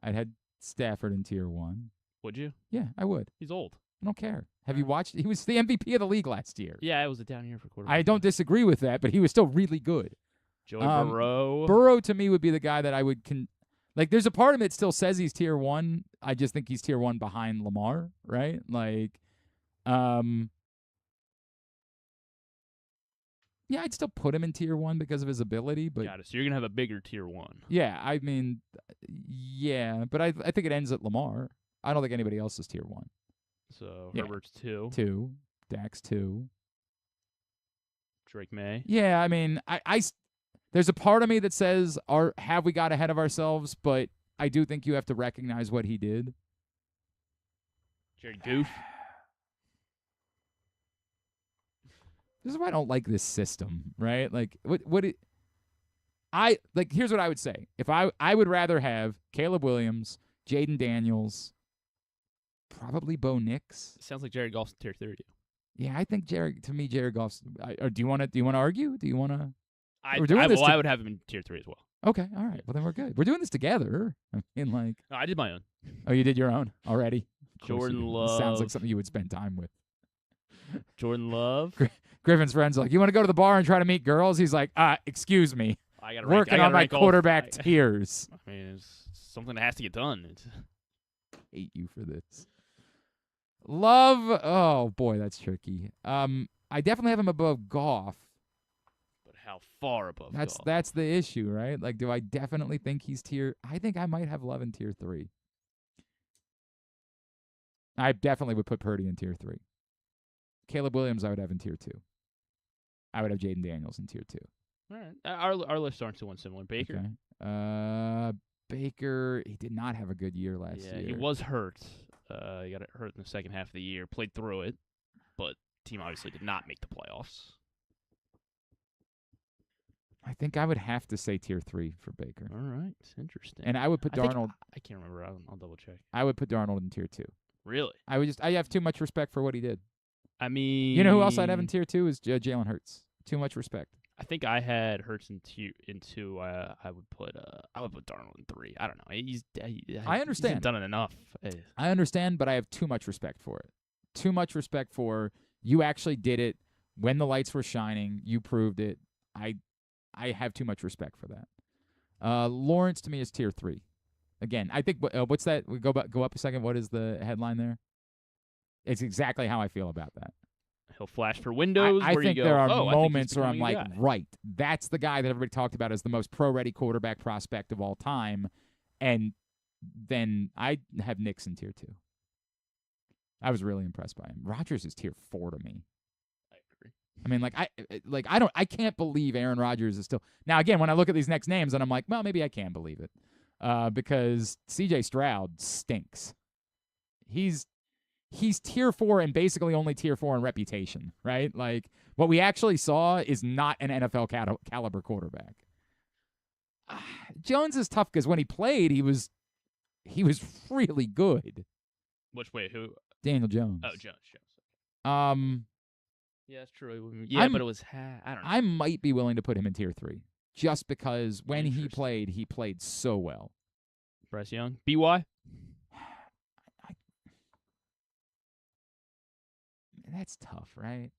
S4: I'd have Stafford in tier 1.
S5: Would you?
S4: Yeah, I would.
S5: He's old.
S4: I don't care. Have you watched? He was the MVP of the league last year.
S5: Yeah, it was a down year for quarterback.
S4: I don't disagree with that, but he was still really good.
S5: Joey Burrow.
S4: Burrow to me would be the guy that I would like. There's a part of me that still says he's tier 1. I just think he's tier 1 behind Lamar, right? Like, yeah, I'd still put him in tier 1 because of his ability, but
S5: Got it. So you're gonna have a bigger tier 1.
S4: yeah, I mean, yeah, but I think it ends at Lamar. I don't think anybody else is tier 1.
S5: So
S4: Yeah.
S5: Herbert's 2.
S4: 2, Dak's 2.
S5: Drake May.
S4: Yeah, I mean, there's a part of me that says, have we got ahead of ourselves? But I do think you have to recognize what he did.
S5: Jared Goff.
S4: This is why I don't like this system, right? Like, here's what I would say. If I would rather have Caleb Williams, Jaden Daniels, probably Bo Nix.
S5: Sounds like Jared Goff's tier 30.
S4: Yeah, I think Jared Goff's. Or do you want to argue? Do you want to?
S5: I would have him in tier 3 as well.
S4: Okay, all right. Well, then we're good. We're doing this together. I mean, like.
S5: No, I did my own.
S4: Oh, you did your own already?
S5: Jordan Love.
S4: This sounds like something you would spend time with.
S5: Jordan Love.
S4: Griffin's friends are like, you want to go to the bar and try to meet girls? He's like, excuse me.
S5: I gotta
S4: working on my quarterback tiers.
S5: I mean, it's something that has to get done.
S4: I hate you for this. Love. Oh boy, that's tricky. I definitely have him above Goff.
S5: But how far above Goff?
S4: That's the issue, right? Like, do I definitely think he's tier? I think I might have Love in tier 3. I definitely would put Purdy in tier 3. Caleb Williams, I would have in tier 2. I would have Jaden Daniels in tier 2.
S5: All right, our lists aren't too unsimilar. Baker.
S4: Okay. Baker, he did not have a good year last year.
S5: Yeah, he was hurt. He got hurt in the second half of the year. Played through it, but team obviously did not make the playoffs.
S4: I think I would have to say tier 3 for Baker.
S5: All right, interesting.
S4: And I would put Darnold.
S5: I can't remember. I'll double check.
S4: I would put Darnold in tier 2.
S5: Really?
S4: I have too much respect for what he did.
S5: I mean,
S4: you know who else I'd have in tier 2 is Jalen Hurts. Too much respect.
S5: I think I had Hurts in 2. I would put Darnold in 3. I don't know.
S4: I understand.
S5: He hasn't done it enough.
S4: I understand, but I have too much respect for it. Too much respect for you actually did it when the lights were shining. You proved it. I have too much respect for that. Lawrence to me is tier 3. Again, I think what's that? We go up a second. What is the headline there? It's exactly how I feel about that.
S5: He'll flash for windows.
S4: I think there are moments where I'm like,
S5: guy.
S4: right, that's the guy that everybody talked about as the most pro-ready quarterback prospect of all time. And then I have Nix in tier 2. I was really impressed by him. Rodgers is tier 4 to me.
S5: I agree.
S4: I mean, I can't believe Aaron Rodgers is still. Now, again, when I look at these next names, and I'm like, well, maybe I can believe it. Because C.J. Stroud stinks. He's tier 4 and basically only tier 4 in reputation, right? Like, what we actually saw is not an NFL caliber quarterback. Jones is tough because when he played, he was really good.
S5: Which way? Who?
S4: Daniel Jones.
S5: Oh, Jones. Yeah, that's true. Yeah, but it was. I don't know.
S4: I might be willing to put him in tier 3 just because when he played so well.
S5: Bryce Young, BY.
S4: That's tough, right?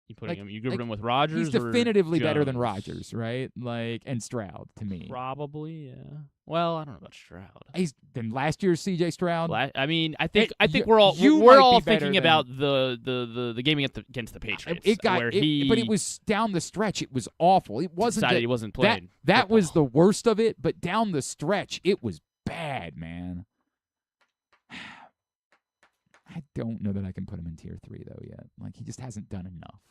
S5: You putting him? You grouping him with Rodgers?
S4: He's definitively
S5: or
S4: better than
S5: Jones?
S4: Rodgers, right? Like, and Stroud to me.
S5: Probably, yeah. Well, I don't know about Stroud.
S4: He's then last year's C.J. Stroud.
S5: I mean, I think we're all thinking about the game against the Patriots.
S4: But it was down the stretch. It was awful. It wasn't.
S5: He wasn't playing.
S4: That was the worst of it. But down the stretch, it was bad, man. I don't know that I can put him in tier 3 though yet. Like, he just hasn't done enough.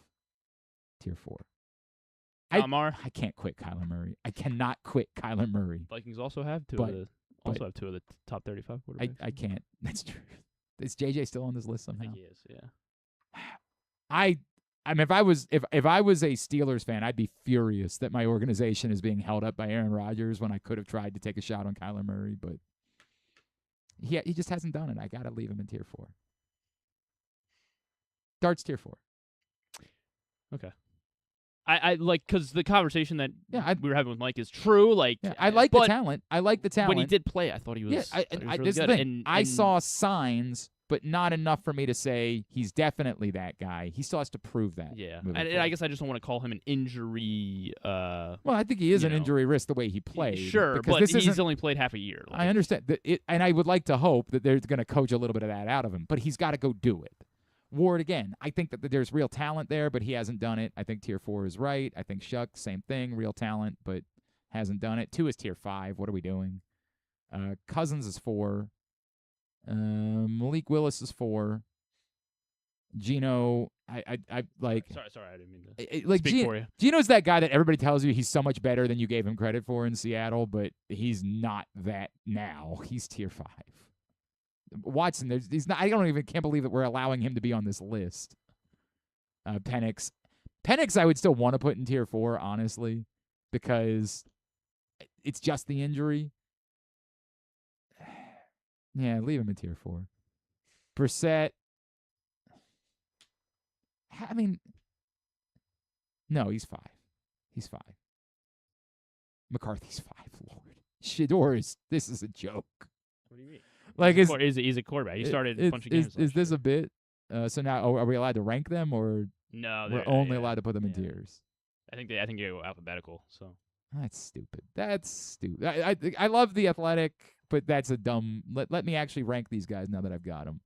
S4: Tier 4.
S5: Lamar.
S4: I can't quit Kyler Murray. I cannot quit Kyler Murray.
S5: Vikings also have two of the top 35 quarterbacks.
S4: I can't. That's true. Is JJ still on this list somehow?
S5: I think he is, yeah.
S4: I mean, if I was a Steelers fan, I'd be furious that my organization is being held up by Aaron Rodgers when I could have tried to take a shot on Kyler Murray, but he just hasn't done it. I got to leave him in tier 4. Dart's tier 4.
S5: Okay. I like, because the conversation that we were having with Mike is true. Like,
S4: I like the talent. I like the talent.
S5: When he did play, I thought he was.
S4: Yeah,
S5: really
S4: this is
S5: good.
S4: the thing. I saw signs, but not enough for me to say he's definitely that guy. He still has to prove that.
S5: Yeah, and I guess I just don't want to call him an injury.
S4: Well, I think he is an injury risk the way he played.
S5: Sure, but he's only played half a year.
S4: I understand and I would like to hope that they're going to coach a little bit of that out of him. But he's got to go do it. Ward, again, I think that there's real talent there, but he hasn't done it. I think tier 4 is right. I think Shuck, same thing, real talent, but hasn't done it. 2 is tier 5. What are we doing? Cousins is 4. Malik Willis is 4. Gino, I like.
S5: Sorry, I didn't mean to speak for you.
S4: Gino's that guy that everybody tells you he's so much better than you gave him credit for in Seattle, but he's not that now. He's tier 5. Watson, he's not. I can't believe that we're allowing him to be on this list. Penix, I would still want to put in tier 4, honestly, because it's just the injury. Yeah, leave him in tier 4. Brissett, I mean, no, he's 5. He's 5. McCarthy's 5. Lord, Shedeur this is a joke.
S5: What do you mean?
S4: Like
S5: he's a quarterback. He started a bunch of games.
S4: Is this a bit? So now, are we allowed to rank them, or
S5: no?
S4: We're only allowed to put them in tiers.
S5: I think you go alphabetical. So
S4: that's stupid. I love the Athletic, but that's a dumb. Let me actually rank these guys now that I've got them.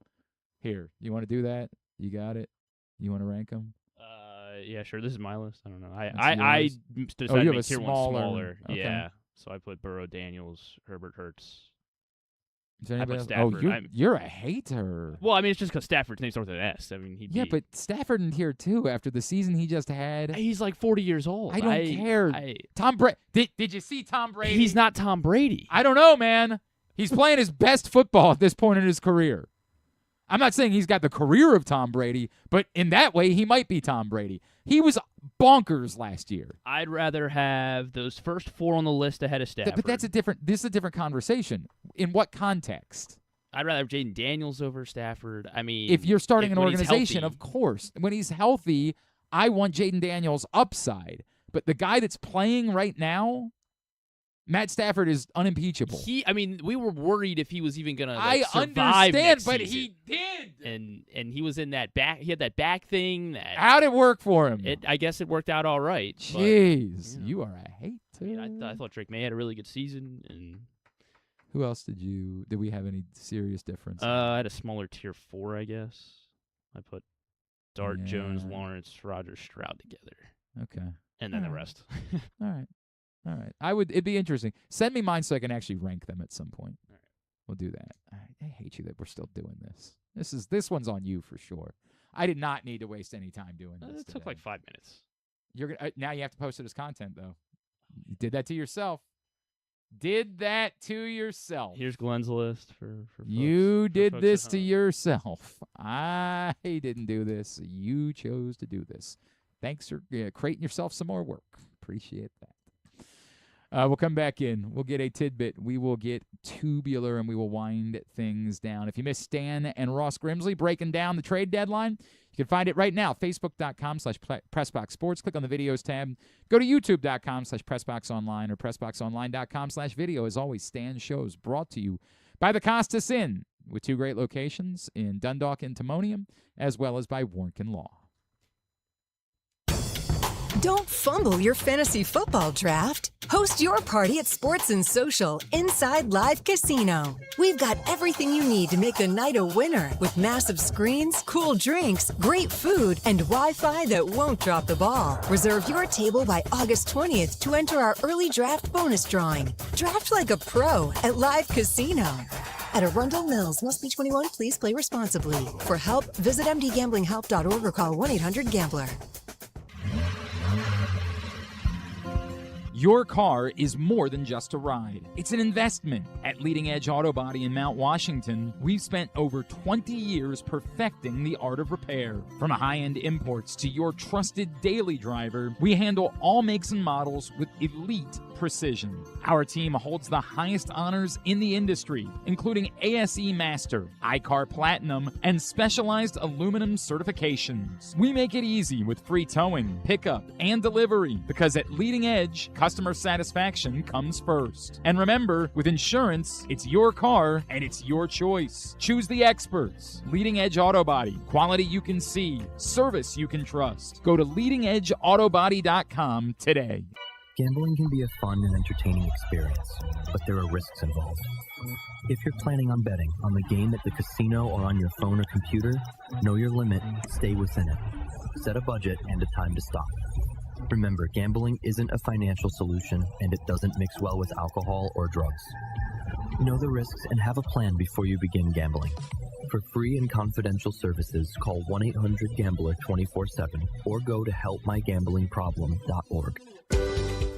S4: Here, you want to do that? You got it. You want to rank them?
S5: Yeah, sure. This is my list. I don't know. I decided to make tier 1 smaller.
S4: Okay.
S5: Yeah. So I put Burrow, Daniels, Herbert, Hurts.
S4: I put Stafford. You're a hater.
S5: Well, I mean, it's just because Stafford's name starts with an S. I mean,
S4: but Stafford in tier 2 after the season he just had.
S5: He's like 40 years old.
S4: I don't care. Tom Brady. Did you see Tom Brady?
S5: He's not Tom Brady.
S4: I don't know, man. He's playing his best football at this point in his career. I'm not saying he's got the career of Tom Brady, but in that way, he might be Tom Brady. He was bonkers last year.
S5: I'd rather have those first 4 on the list ahead of Stafford.
S4: But this is a different conversation. In what context?
S5: I'd rather have Jaden Daniels over Stafford. I mean,
S4: if you're starting an organization, of course. When he's healthy, I want Jaden Daniels' upside. But the guy that's playing right now, Matt Stafford, is unimpeachable.
S5: We were worried if he was even gonna
S4: I
S5: survive
S4: understand,
S5: next
S4: but
S5: season.
S4: he did.
S5: And he was in that back. He had that back thing.
S4: How'd it work for him?
S5: I guess it worked out all right.
S4: Jeez, you are a hater.
S5: I thought Drake May had a really good season. And
S4: who else did we have any serious difference?
S5: I had a smaller tier 4, I guess. I put Dart, Jones, Lawrence, Rodgers, Stroud together.
S4: Okay.
S5: And then the rest.
S4: All right. It'd be interesting. Send me mine so I can actually rank them at some point. All right. We'll do that. I hate you that we're still doing this. This one's on you for sure. I did not need to waste any time doing this.
S5: It took like 5 minutes.
S4: You're gonna now you have to post it as content though. You did that to yourself. Here's
S5: Glenn's list for
S4: you did this to yourself. I didn't do this. You chose to do this. Thanks for creating yourself some more work. Appreciate that. We'll come back in. We'll get a tidbit. We will get tubular, and we will wind things down. If you missed Stan and Ross Grimsley breaking down the trade deadline, you can find it right now, facebook.com/PressBoxSports. Click on the videos tab. Go to youtube.com/PressBoxOnline or PressBoxOnline.com/video. As always, Stan's shows brought to you by the Costas Inn, with 2 great locations in Dundalk and Timonium, as well as by Warnken Law.
S9: Don't fumble your fantasy football draft. Host your party at Sports & Social Inside Live Casino. We've got everything you need to make the night a winner with massive screens, cool drinks, great food, and Wi-Fi that won't drop the ball. Reserve your table by August 20th to enter our early draft bonus drawing. Draft like a pro at Live Casino. At Arundel Mills, must be 21. Please play responsibly. For help, visit mdgamblinghelp.org or call 1-800-GAMBLER.
S4: Your car is more than just a ride. It's an investment. At Leading Edge Auto Body in Mount Washington, we've spent over 20 years perfecting the art of repair. From high-end imports to your trusted daily driver, we handle all makes and models with elite precision. Our team holds the highest honors in the industry, including ASE Master, iCar Platinum, and specialized aluminum certifications. We make it easy with free towing, pickup, and delivery because at Leading Edge, customer satisfaction comes first. And remember, with insurance, it's your car and it's your choice. Choose the experts. Leading Edge Auto Body. Quality you can see. Service you can trust. Go to leadingedgeautobody.com today.
S10: Gambling can be a fun and entertaining experience, but there are risks involved. If you're planning on betting on the game at the casino or on your phone or computer, know your limit, stay within it. Set a budget and a time to stop. Remember, gambling isn't a financial solution, and it doesn't mix well with alcohol or drugs. Know the risks and have a plan before you begin gambling. For free and confidential services, call 1-800-GAMBLER 24/7 or go to helpmygamblingproblem.org.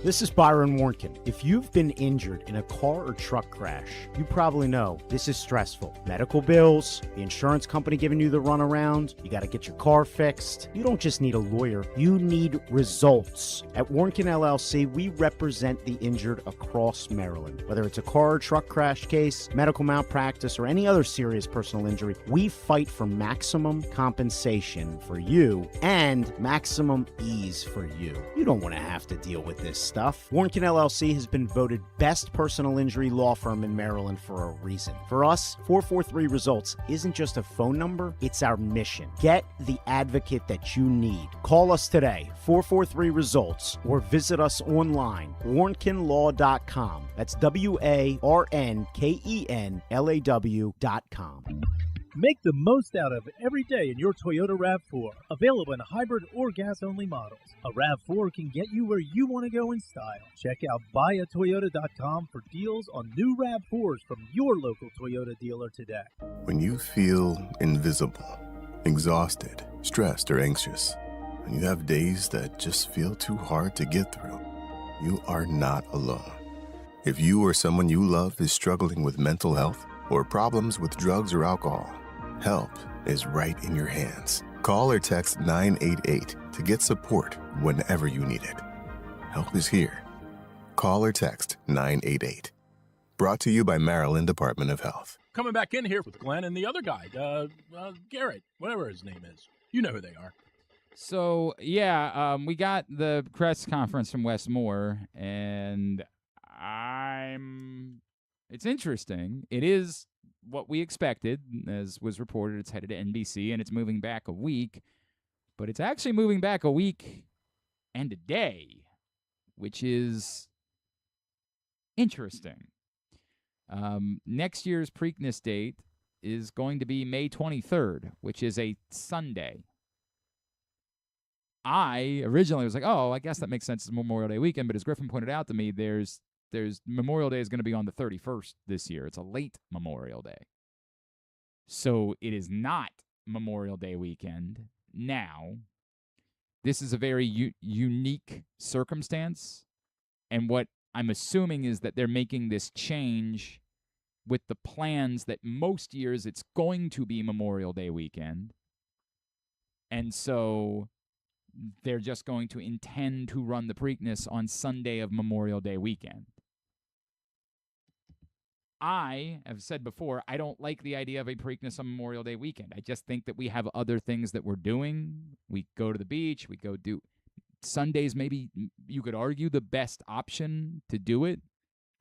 S13: This is Byron Warnkin. If you've been injured in a car or truck crash, you probably know this is stressful. Medical bills, the insurance company giving you the runaround, you got to get your car fixed. You don't just need a lawyer, you need results. At Warnkin LLC, we represent the injured across Maryland. Whether it's a car or truck crash case, medical malpractice, or any other serious personal injury, we fight for maximum compensation for you and maximum ease for you. You don't want to have to deal with this stuff. Warnkin LLC has been voted best personal injury law firm in Maryland for a reason. For us, 443 Results isn't just a phone number, it's our mission. Get the advocate that you need. Call us today, 443 Results, or visit us online, warnkinlaw.com. That's WARNKENLAW.com.
S14: Make the most out of every day in your Toyota RAV4. Available in hybrid or gas-only models. A RAV4 can get you where you want to go in style. Check out buyatoyota.com for deals on new RAV4s from your local Toyota dealer today.
S8: When you feel invisible, exhausted, stressed, or anxious, and you have days that just feel too hard to get through, you are not alone. If you or someone you love is struggling with mental health or problems with drugs or alcohol, help is right in your hands. Call or text 988 to get support whenever you need it. Help is here. Call or text 988. Brought to you by Maryland Department of Health.
S11: Coming back in here with Glenn and the other guy, Garrett, whatever his name is. You know who they are.
S4: So, we got the press conference from Wes Moore, and it's interesting. It is what we expected, as was reported. It's headed to NBC, and it's moving back a week. But it's actually moving back a week and a day, which is interesting. Next year's Preakness date is going to be May 23rd, which is a Sunday. I originally was like, oh, I guess that makes sense. It's Memorial Day weekend. But as Griffin pointed out to me, there's Memorial Day is going to be on the 31st this year. It's a late Memorial Day. So it is not Memorial Day weekend now. This is a very unique circumstance. And what I'm assuming is that they're making this change with the plans that most years it's going to be Memorial Day weekend. And so they're just going to intend to run the Preakness on Sunday of Memorial Day weekend. I have said before, I don't like the idea of a Preakness on Memorial Day weekend. I just think that we have other things that we're doing. We go to the beach. We go do Sundays. Maybe you could argue the best option to do it,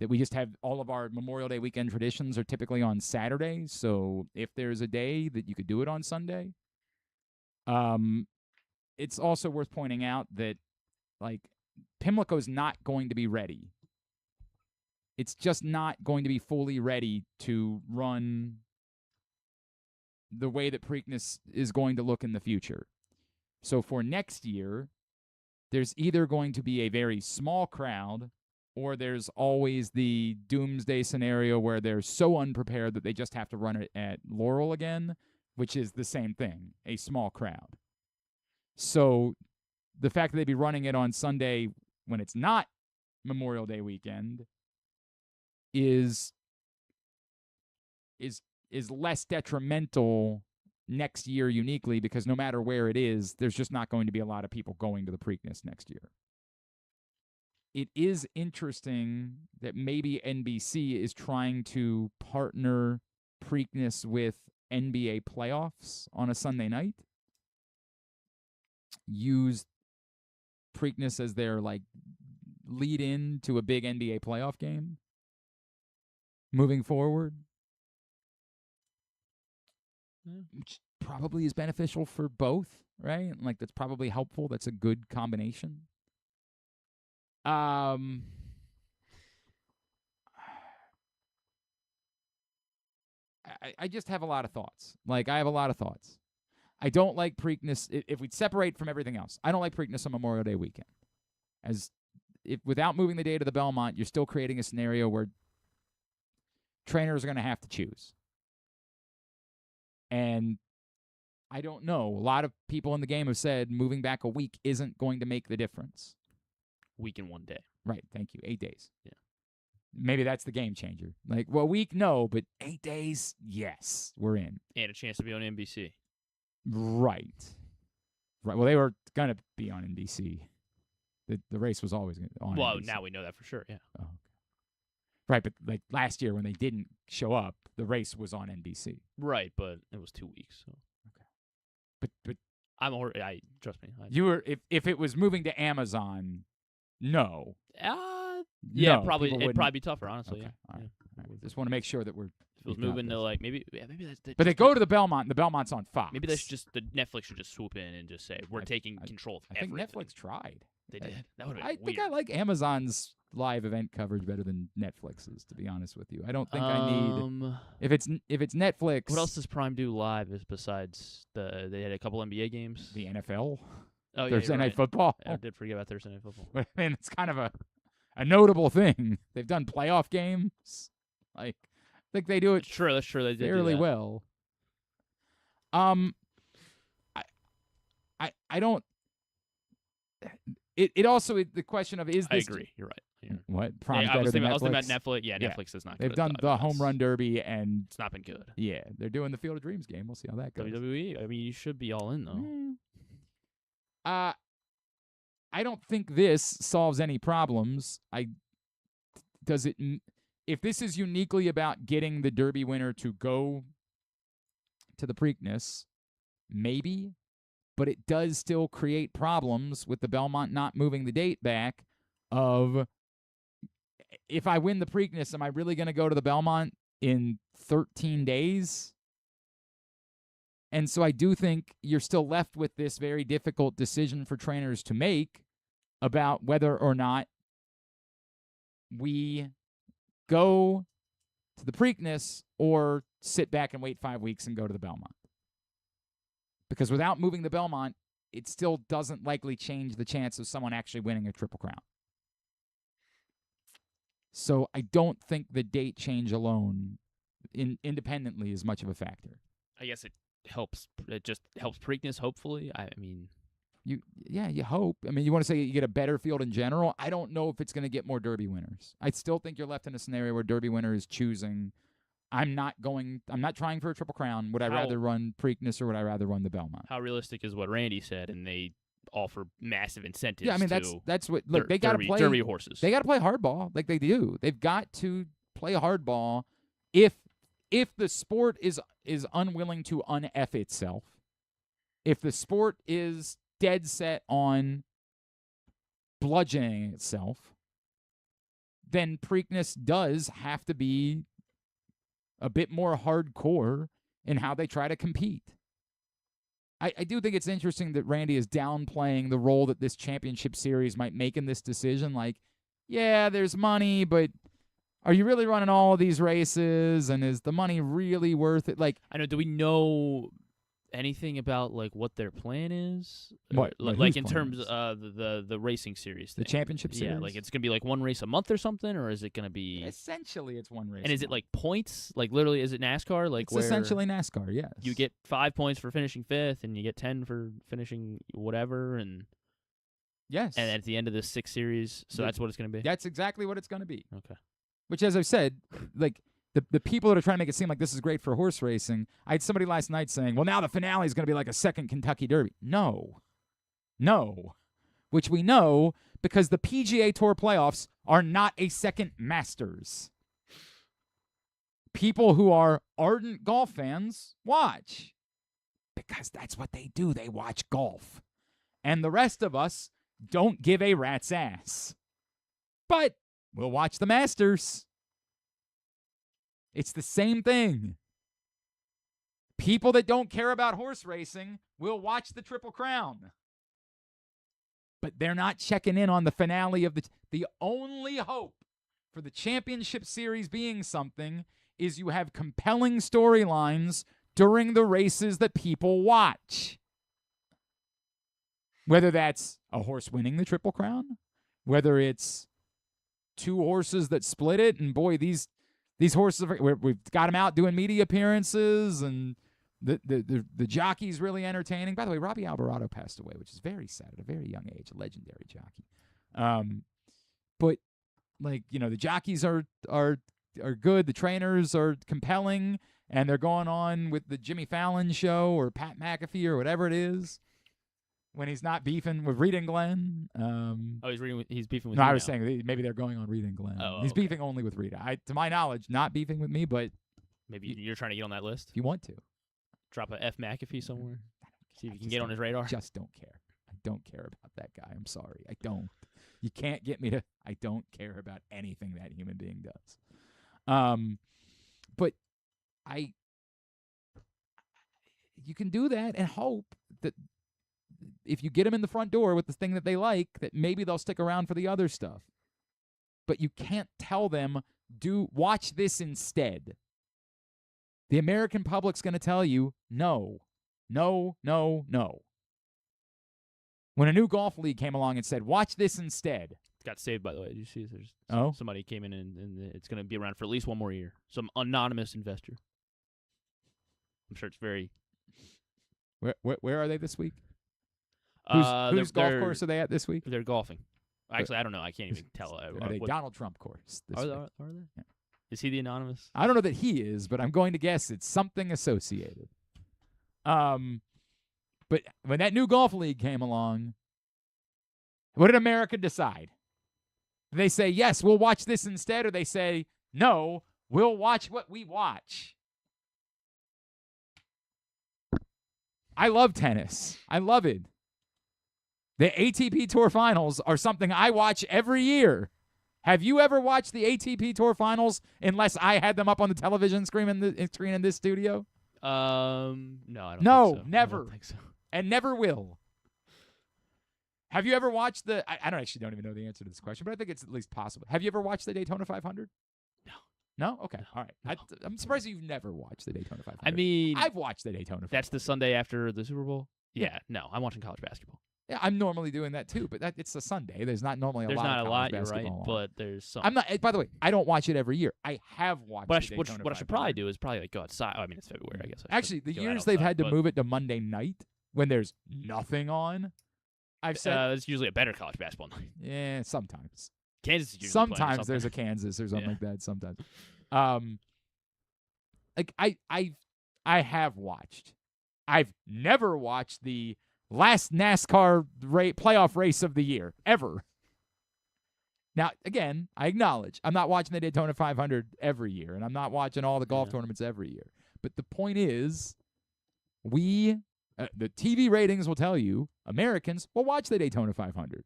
S4: that we just have all of our Memorial Day weekend traditions are typically on Saturday. So if there's a day that you could do it on Sunday, it's also worth pointing out that, Pimlico's not going to be ready. It's just not going to be fully ready to run the way that Preakness is going to look in the future. So for next year, there's either going to be a very small crowd, or there's always the doomsday scenario where they're so unprepared that they just have to run it at Laurel again, which is the same thing, a small crowd. So the fact that they'd be running it on Sunday when it's not Memorial Day weekend is less detrimental next year uniquely, because no matter where it is, there's just not going to be a lot of people going to the Preakness next year. It is interesting that maybe NBC is trying to partner Preakness with NBA playoffs on a Sunday night. Use Preakness as their lead in to a big NBA playoff game moving forward. Which probably is beneficial for both, right? That's probably helpful. That's a good combination. I just have a lot of thoughts. I have a lot of thoughts. I don't like Preakness. If we separate from everything else, I don't like Preakness on Memorial Day weekend. Without moving the day to the Belmont, you're still creating a scenario where trainers are going to have to choose. And I don't know. A lot of people in the game have said moving back a week isn't going to make the difference.
S5: Week in 1 day.
S4: Right. Thank you. 8 days.
S5: Yeah.
S4: Maybe that's the game changer. A week, no, but 8 days, yes, we're in.
S5: And a chance to be on NBC.
S4: Right. Well, they were going to be on NBC. The race was always on NBC.
S5: Well, now we know that for sure, yeah.
S4: Oh, okay. Right, but last year when they didn't show up, the race was on NBC.
S5: Right, but it was 2 weeks. So.
S4: Okay. But
S5: trust me.
S4: You were if it was moving to Amazon, no.
S5: Yeah,
S4: no,
S5: probably it'd probably be tougher, honestly.
S4: Okay.
S5: Yeah.
S4: All right. Just want to make sure that we're.
S5: If it was moving to maybe that's.
S4: But they go to the Belmont, and the Belmont's on Fox.
S5: Maybe that's just the Netflix should just swoop in and just say we're taking control of everything.
S4: I think Netflix tried.
S5: They did. That would have been
S4: I think I like Amazon's live event coverage better than Netflix's, to be honest with you. I don't think I need if it's Netflix.
S5: What else does Prime do live besides they had a couple NBA games?
S4: The NFL.
S5: Oh,
S4: Thursday night football.
S5: I did forget about Thursday night football.
S4: I mean, it's kind of a notable thing. They've done playoff games. I think they do it.
S5: Sure, that's true. They did
S4: fairly
S5: do that.
S4: well. I don't. It also the question of is this?
S5: I agree. You're right.
S4: What? Prime's
S5: I was
S4: better
S5: thinking
S4: than
S5: about
S4: Netflix?
S5: Netflix. Yeah, Netflix is not good.
S4: They've done the Home Run Derby, and
S5: it's not been good.
S4: Yeah, they're doing the Field of Dreams game. We'll see how that goes.
S5: WWE. I mean, you should be all in though.
S4: I don't think this solves any problems. If this is uniquely about getting the Derby winner to go to the Preakness, maybe, but it does still create problems with the Belmont not moving the date back of, if I win the Preakness, am I really going to go to the Belmont in 13 days? And so I do think you're still left with this very difficult decision for trainers to make about whether or not we go to the Preakness or sit back and wait 5 weeks and go to the Belmont. Because without moving the Belmont, it still doesn't likely change the chance of someone actually winning a Triple Crown. So I don't think the date change alone independently is much of a factor.
S5: I guess it helps. It just helps Preakness, hopefully. I mean,
S4: you hope. I mean, you want to say you get a better field in general. I don't know if it's going to get more Derby winners. I still think you're left in a scenario where Derby winner is choosing, I'm not trying for a Triple Crown. Would I rather run Preakness or would I rather run the Belmont?
S5: How realistic is what Randy said, and they offer massive incentives.
S4: Yeah, I mean that's what look. They got to play
S5: Derby horses.
S4: They got to play hardball like they do. They've got to play hardball. If the sport is unwilling to un-F itself, if the sport is dead set on bludgeoning itself, then Preakness does have to be a bit more hardcore in how they try to compete. I do think it's interesting that Randy is downplaying the role that this championship series might make in this decision. Like, yeah, there's money, but are you really running all of these races, and is the money really worth it? Like,
S5: I know. Do we know anything about like what their plan is?
S4: What?
S5: Like in terms of the racing series thing?
S4: The championship series?
S5: Yeah, like it's going to be like one race a month or something, or is it going to be...
S4: Essentially, it's one race.
S5: And is it like points? Like literally, is it NASCAR? Like
S4: it's essentially NASCAR, yes.
S5: You get 5 points for finishing 5th, and you get 10 for finishing whatever, and...
S4: Yes.
S5: And at the end of this 6 series, so that's what it's going to be?
S4: That's exactly what it's going to be.
S5: Okay.
S4: Which, as I've said, like, the people that are trying to make it seem like this is great for horse racing, I had somebody last night saying, well, now the finale is going to be like a second Kentucky Derby. No. Which we know because the PGA Tour playoffs are not a second Masters. People who are ardent golf fans watch because that's what they do. They watch golf. And the rest of us don't give a rat's ass. But we'll watch the Masters. It's the same thing. People that don't care about horse racing will watch the Triple Crown. But they're not checking in on the finale of the only hope for the championship series being something is you have compelling storylines during the races that people watch. Whether that's a horse winning the Triple Crown, whether it's 2 horses that split it, and boy, these horses, we've got them out doing media appearances, and the jockey's really entertaining. By the way, Robbie Alvarado passed away, which is very sad at a very young age, a legendary jockey. But like, you know, the jockeys are good, the trainers are compelling, and they're going on with the Jimmy Fallon show or Pat McAfee or whatever it is. When he's not beefing with Reed and Glenn.
S5: He's beefing with
S4: No,
S5: you
S4: I was
S5: now.
S4: saying maybe they're going on Reed and Glenn. He's
S5: okay.
S4: beefing only with Reed. To my knowledge, not beefing with me, but
S5: Maybe you're trying to get on that list?
S4: if you want to.
S5: Drop a F McAfee somewhere? See if you can get on his radar?
S4: Just don't care. I don't care about that guy. I'm sorry. I don't. You can't get me to. I don't care about anything that human being does. But you can do that and hope that if you get them in the front door with the thing that they like, that maybe they'll stick around for the other stuff. But you can't tell them, watch this instead. The American public's going to tell you, no. When a new golf league came along and said, watch this instead.
S5: It got saved, by the way. Did you see? Somebody came in and it's going to be around for at least 1 more year. Some anonymous investor. I'm sure it's very...
S4: Where are they this week? Whose golf course are they at this week?
S5: They're golfing. Actually, I don't know. I can't even tell.
S4: Are they Donald Trump course this week?
S5: Are they? Yeah. Is he the anonymous?
S4: I don't know that he is, but I'm going to guess it's something associated. But when that new golf league came along, what did America decide? Did they say, yes, we'll watch this instead, or they say, no, we'll watch what we watch? I love tennis. I love it. The ATP Tour Finals are something I watch every year. Have you ever watched the ATP Tour Finals unless I had them up on the television screen in this studio?
S5: No, I don't think so.
S4: Never.
S5: I don't think so.
S4: And never will. Have you ever watched I don't even know the answer to this question, but I think it's at least possible. Have you ever watched the Daytona 500?
S5: No.
S4: No? Okay. All right. I'm surprised you've never watched the Daytona 500.
S5: I mean...
S4: I've watched the Daytona 500.
S5: That's the Sunday after the Super Bowl? Yeah. No, I'm watching college basketball.
S4: Yeah, I'm normally doing that too, but it's a Sunday. There's not normally a lot of college basketball.
S5: You're right, but there's some.
S4: I'm not. By the way, I don't watch it every year. I have watched
S5: what
S4: Daytona
S5: I should probably do is probably go outside. I mean, it's February, I guess.
S4: Actually, the years they've had to move it to Monday night when there's nothing on, I've said
S5: it's usually a better college basketball night.
S4: Yeah, sometimes.
S5: Kansas is usually
S4: sometimes there's a Kansas or something like that. Sometimes, like I have watched. I've never watched the last NASCAR playoff race of the year, ever. Now, again, I acknowledge I'm not watching the Daytona 500 every year, and I'm not watching all the golf tournaments every year. But the point is, the TV ratings will tell you Americans will watch the Daytona 500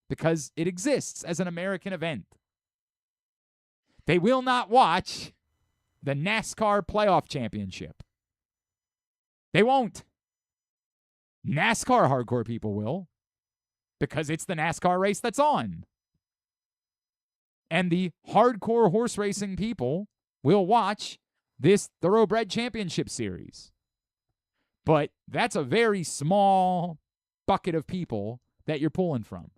S4: because it exists as an American event. They will not watch the NASCAR playoff championship. They won't. NASCAR hardcore people will, because it's the NASCAR race that's on. And the hardcore horse racing people will watch this Thoroughbred Championship Series. But that's a very small bucket of people that you're pulling from.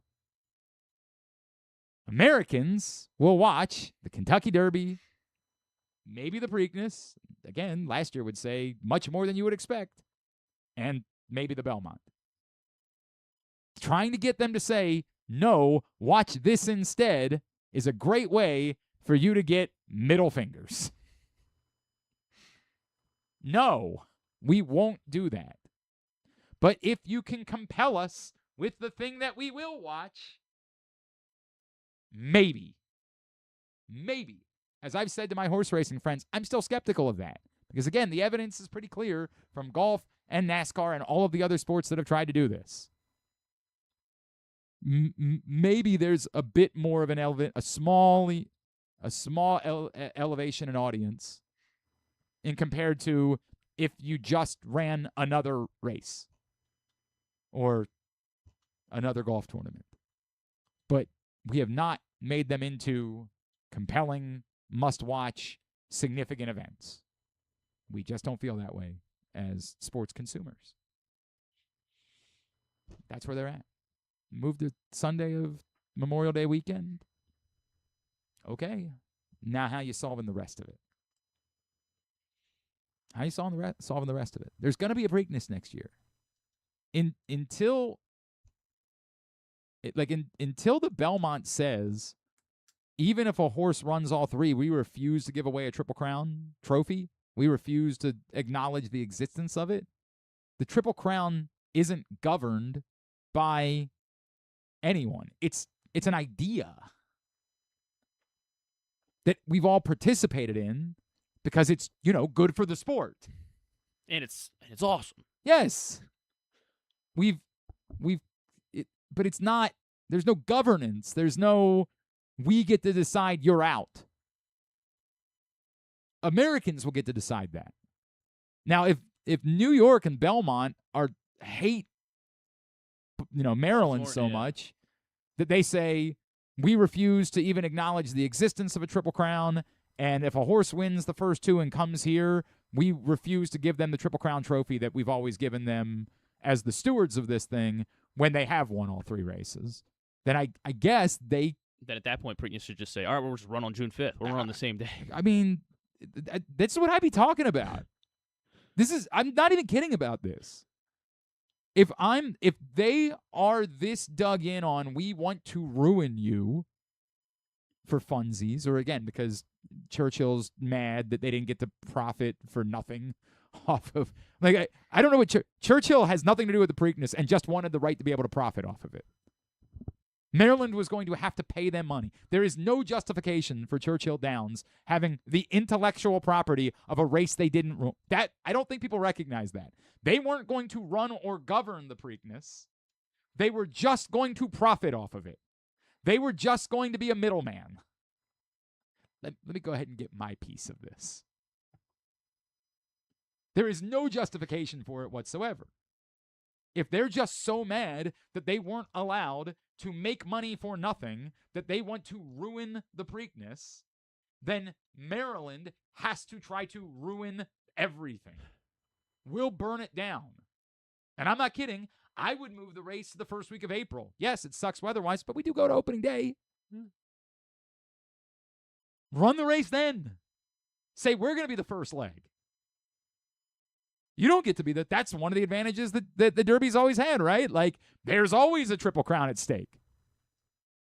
S4: Americans will watch the Kentucky Derby, maybe the Preakness. Again, last year would say much more than you would expect. And maybe the Belmont. trying to get them to say, no, watch this instead, is a great way for you to get middle fingers. No, we won't do that. But if you can compel us with the thing that we will watch, maybe. As I've said to my horse racing friends, I'm still skeptical of that. Because, again, the evidence is pretty clear from golf and NASCAR and all of the other sports that have tried to do this. Maybe there's a bit more of a small elevation in audience in compared to if you just ran another race or another golf tournament. But we have not made them into compelling, must-watch, significant events. We just don't feel that way as sports consumers. That's where they're at. Move to Sunday of Memorial Day weekend. Okay. Now how you solving the rest of it? How you solving the rest of it? There's going to be a Preakness next year. Until the Belmont says, even if a horse runs all three, we refuse to give away a Triple Crown trophy. We refuse to acknowledge the existence of it. The Triple Crown isn't governed by anyone. It's an idea that we've all participated in because it's, good for the sport.
S5: And it's awesome.
S4: Yes. But it's not, there's no governance. There's no, we get to decide you're out. Americans will get to decide that. Now, if New York and Belmont hate, Maryland so much that they say, we refuse to even acknowledge the existence of a Triple Crown, and if a horse wins the first two and comes here, we refuse to give them the Triple Crown trophy that we've always given them as the stewards of this thing when they have won all three races, then I guess they...
S5: Then at that point, Preakness should just say, all right, we'll just run on June 5th. We'll run on the same day.
S4: I mean, that's what I'd be talking about. I'm not even kidding about this. If they are this dug in on, we want to ruin you for funsies, or again, because Churchill's mad that they didn't get to profit for nothing off of, I don't know what Churchill has nothing to do with the Preakness and just wanted the right to be able to profit off of it. Maryland was going to have to pay them money. There is no justification for Churchill Downs having the intellectual property of a race they didn't run. That I don't think people recognize that. They weren't going to run or govern the Preakness. They were just going to profit off of it. They were just going to be a middleman. Let me go ahead and get my piece of this. There is no justification for it whatsoever. If they're just so mad that they weren't allowed to make money for nothing, that they want to ruin the Preakness, then Maryland has to try to ruin everything. We'll burn it down. And I'm not kidding. I would move the race to the first week of April. Yes, it sucks weather-wise, but we do go to opening day. Run the race then. Say, we're going to be the first leg. You don't get to be that. That's one of the advantages that the Derby's always had, right? There's always a Triple Crown at stake.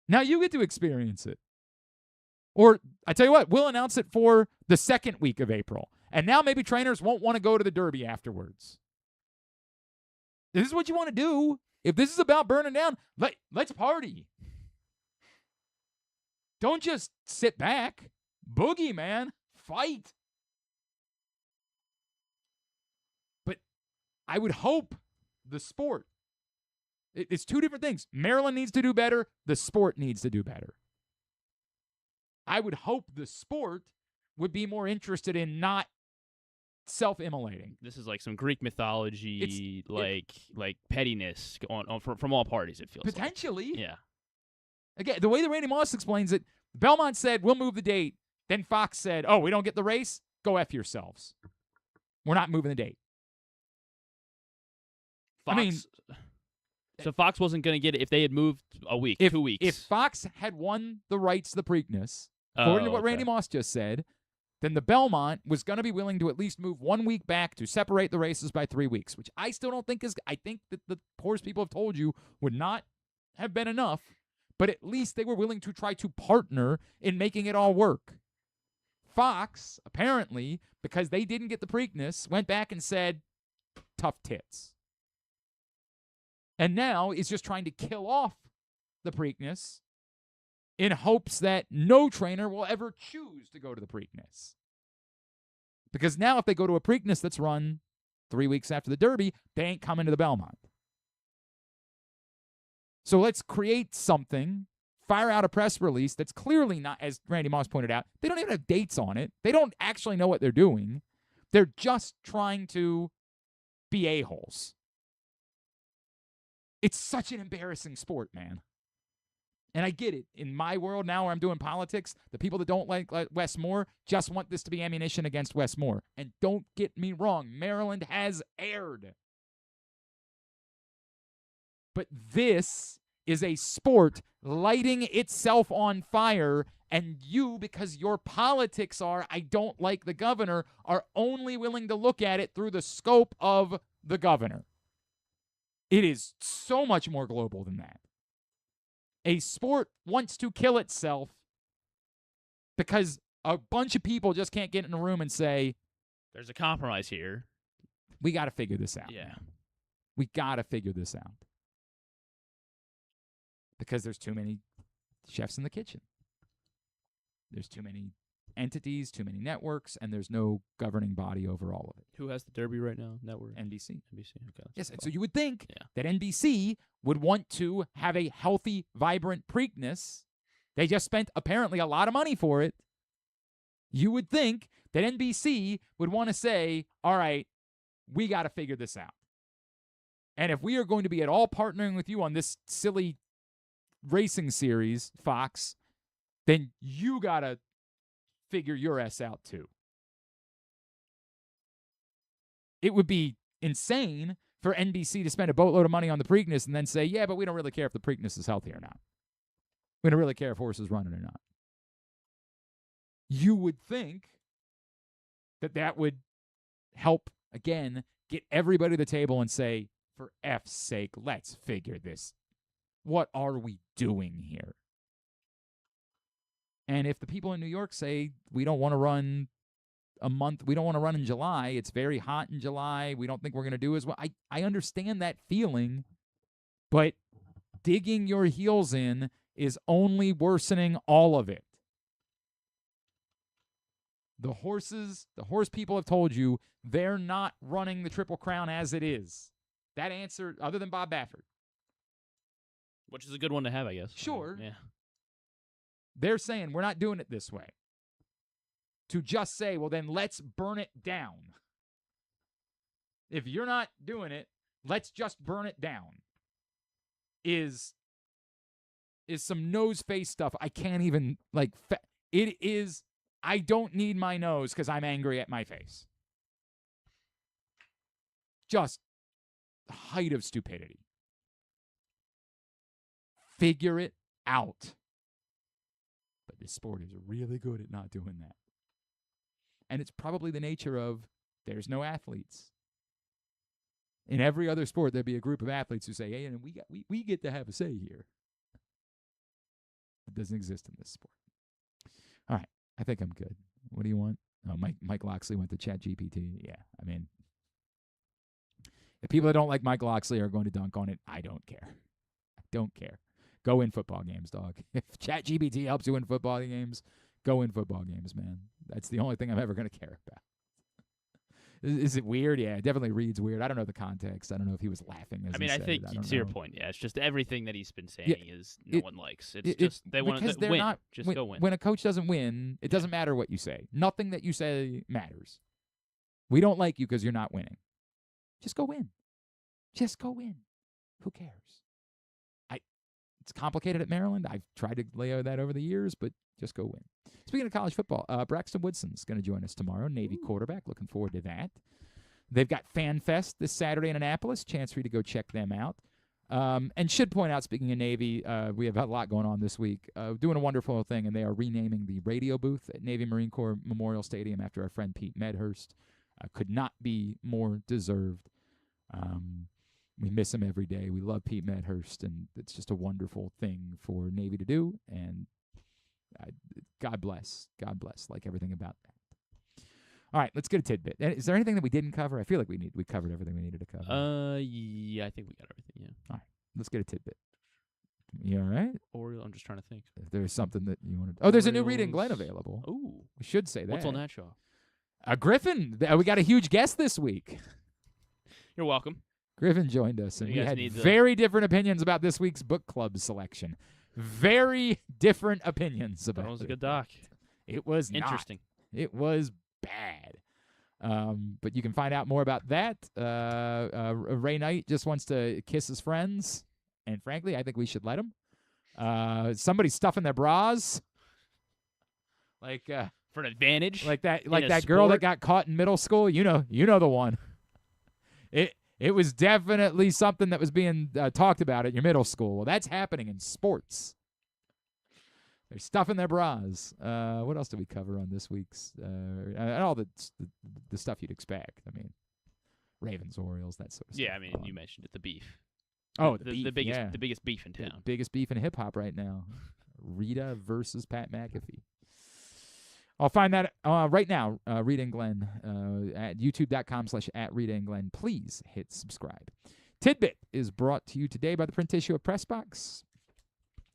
S4: Now you get to experience it. Or, I tell you what, we'll announce it for the second week of April. And now maybe trainers won't want to go to the Derby afterwards. This is what you want to do. If this is about burning down, let's party. Don't just sit back. Boogie, man. Fight. I would hope the sport, it's two different things. Maryland needs to do better. The sport needs to do better. I would hope the sport would be more interested in not self-immolating.
S5: This is like some Greek mythology, like pettiness from all parties, it feels
S4: potentially.
S5: Like. Yeah.
S4: Again, the way that Randy Moss explains it, Belmont said, we'll move the date. Then Fox said, oh, we don't get the race? Go F yourselves. We're not moving the date.
S5: Fox, so Fox wasn't going to get it if they had moved a week, 2 weeks.
S4: If Fox had won the rights to the Preakness, according to what Randy Moss just said, then the Belmont was going to be willing to at least move 1 week back to separate the races by 3 weeks, which I still don't think is. I think that the horse people have told you would not have been enough, but at least they were willing to try to partner in making it all work. Fox, apparently, because they didn't get the Preakness, went back and said, tough tits. And now is just trying to kill off the Preakness in hopes that no trainer will ever choose to go to the Preakness. Because now if they go to a Preakness that's run 3 weeks after the Derby, they ain't coming to the Belmont. So let's create something, fire out a press release that's clearly not, as Randy Moss pointed out, they don't even have dates on it. They don't actually know what they're doing. They're just trying to be a-holes. It's such an embarrassing sport, man. And I get it. In my world now where I'm doing politics, the people that don't like Wes Moore just want this to be ammunition against Wes Moore. And don't get me wrong, Maryland has erred. But this is a sport lighting itself on fire, and you, because your politics are, I don't like the governor, are only willing to look at it through the scope of the governor. It is so much more global than that. A sport wants to kill itself because a bunch of people just can't get in a room and say,
S5: there's a compromise here.
S4: We got to figure this out.
S5: Yeah.
S4: We got to figure this out. Because there's too many chefs in the kitchen. There's too many entities, too many networks, and there's no governing body over all of it.
S5: Who has the Derby right now? Network?
S4: NBC.
S5: NBC, okay.
S4: Yes, and so you would think that NBC would want to have a healthy, vibrant Preakness. They just spent apparently a lot of money for it. You would think that NBC would want to say, all right, we got to figure this out. And if we are going to be at all partnering with you on this silly racing series, Fox, then you got to figure your ass out too. It would be insane for NBC to spend a boatload of money on the Preakness and then say, yeah, but we don't really care if the Preakness is healthy or not. We don't really care if horses run it or not. You would think that that would help, again, get everybody to the table and say, for F's sake, let's figure this. What are we doing here? And if the people in New York say, we don't want to run a month, we don't want to run in July, it's very hot in July, we don't think we're going to do as well. I understand that feeling, but digging your heels in is only worsening all of it. The horse people have told you they're not running the Triple Crown as it is. That answer, other than Bob Baffert.
S5: Which is a good one to have, I guess.
S4: Sure.
S5: Yeah.
S4: They're saying we're not doing it this way. To just say, well, then let's burn it down. If you're not doing it, let's just burn it down. Is some nose face stuff. I can't even, it is, I don't need my nose because I'm angry at my face. Just the height of stupidity. Figure it out. But this sport is really good at not doing that. And it's probably the nature of there's no athletes. In every other sport, there'd be a group of athletes who say, hey, and we get to have a say here. It doesn't exist in this sport. All right. I think I'm good. What do you want? Oh, Mike Loxley went to ChatGPT. Yeah, I mean, if people that don't like Mike Loxley are going to dunk on it, I don't care. I don't care. Go win football games, dog. If ChatGPT helps you win football games, go win football games, man. That's the only thing I'm ever going to care about. Is it weird? Yeah, it definitely reads weird. I don't know the context. I don't know if he was laughing as
S5: I mean,
S4: he
S5: I
S4: said
S5: think,
S4: it.
S5: to your point, yeah, it's just everything that he's been saying is no one likes. It's just they want to win. Go win.
S4: When a coach doesn't win, it doesn't matter what you say. Nothing that you say matters. We don't like you because you're not winning. Just go win. Just go win. Who cares? It's complicated at Maryland. I've tried to lay that over the years, but just go win. Speaking of college football, Braxton Woodson's going to join us tomorrow, Navy quarterback. Looking forward to that. They've got Fan Fest this Saturday in Annapolis. Chance for you to go check them out. And should point out, speaking of Navy, we have a lot going on this week. Doing a wonderful thing, and they are renaming the radio booth at Navy Marine Corps Memorial Stadium after our friend Pete Medhurst. Could not be more deserved. We miss him every day. We love Pete Medhurst, and it's just a wonderful thing for Navy to do. And God bless, like everything about that. All right, let's get a tidbit. Is there anything that we didn't cover? I feel like we covered everything we needed to cover.
S5: Yeah, I think we got everything. Yeah.
S4: All right, let's get a tidbit. You all right?
S5: Oriole. I'm just trying to think.
S4: If there's something that you want to. Oh, there's a new Reed and Glenn
S5: Orioles.
S4: available.
S5: Ooh,
S4: we should say that.
S5: What's on that show?
S4: Griffin. We got a huge guest this week.
S5: You're welcome.
S4: Griffin joined us, and
S5: You
S4: we
S5: guys
S4: had
S5: need
S4: very different opinions about this week's book club selection. Very different opinions about it.
S5: That was a good doc.
S4: It was
S5: interesting.
S4: It was bad. But you can find out more about that. Ray Knight just wants to kiss his friends, and frankly, I think we should let him. Somebody's stuffing their bras. Like
S5: for an advantage.
S4: Like that girl that got caught in middle school. You know the one. It was definitely something that was being talked about at your middle school. Well, that's happening in sports. They're stuffing their bras. What else did we cover on this week's? All the stuff you'd expect. I mean, Ravens, Orioles, that sort of stuff.
S5: Yeah, I mean, you mentioned it, the beef.
S4: Oh,
S5: the biggest beef in town.
S4: The biggest beef in hip-hop right now. Rita versus Pat McAfee. I'll find that right now, Rita and Glenn, at youtube.com/@RitaandGlenn. Please hit subscribe. Tidbit is brought to you today by the print issue of Pressbox.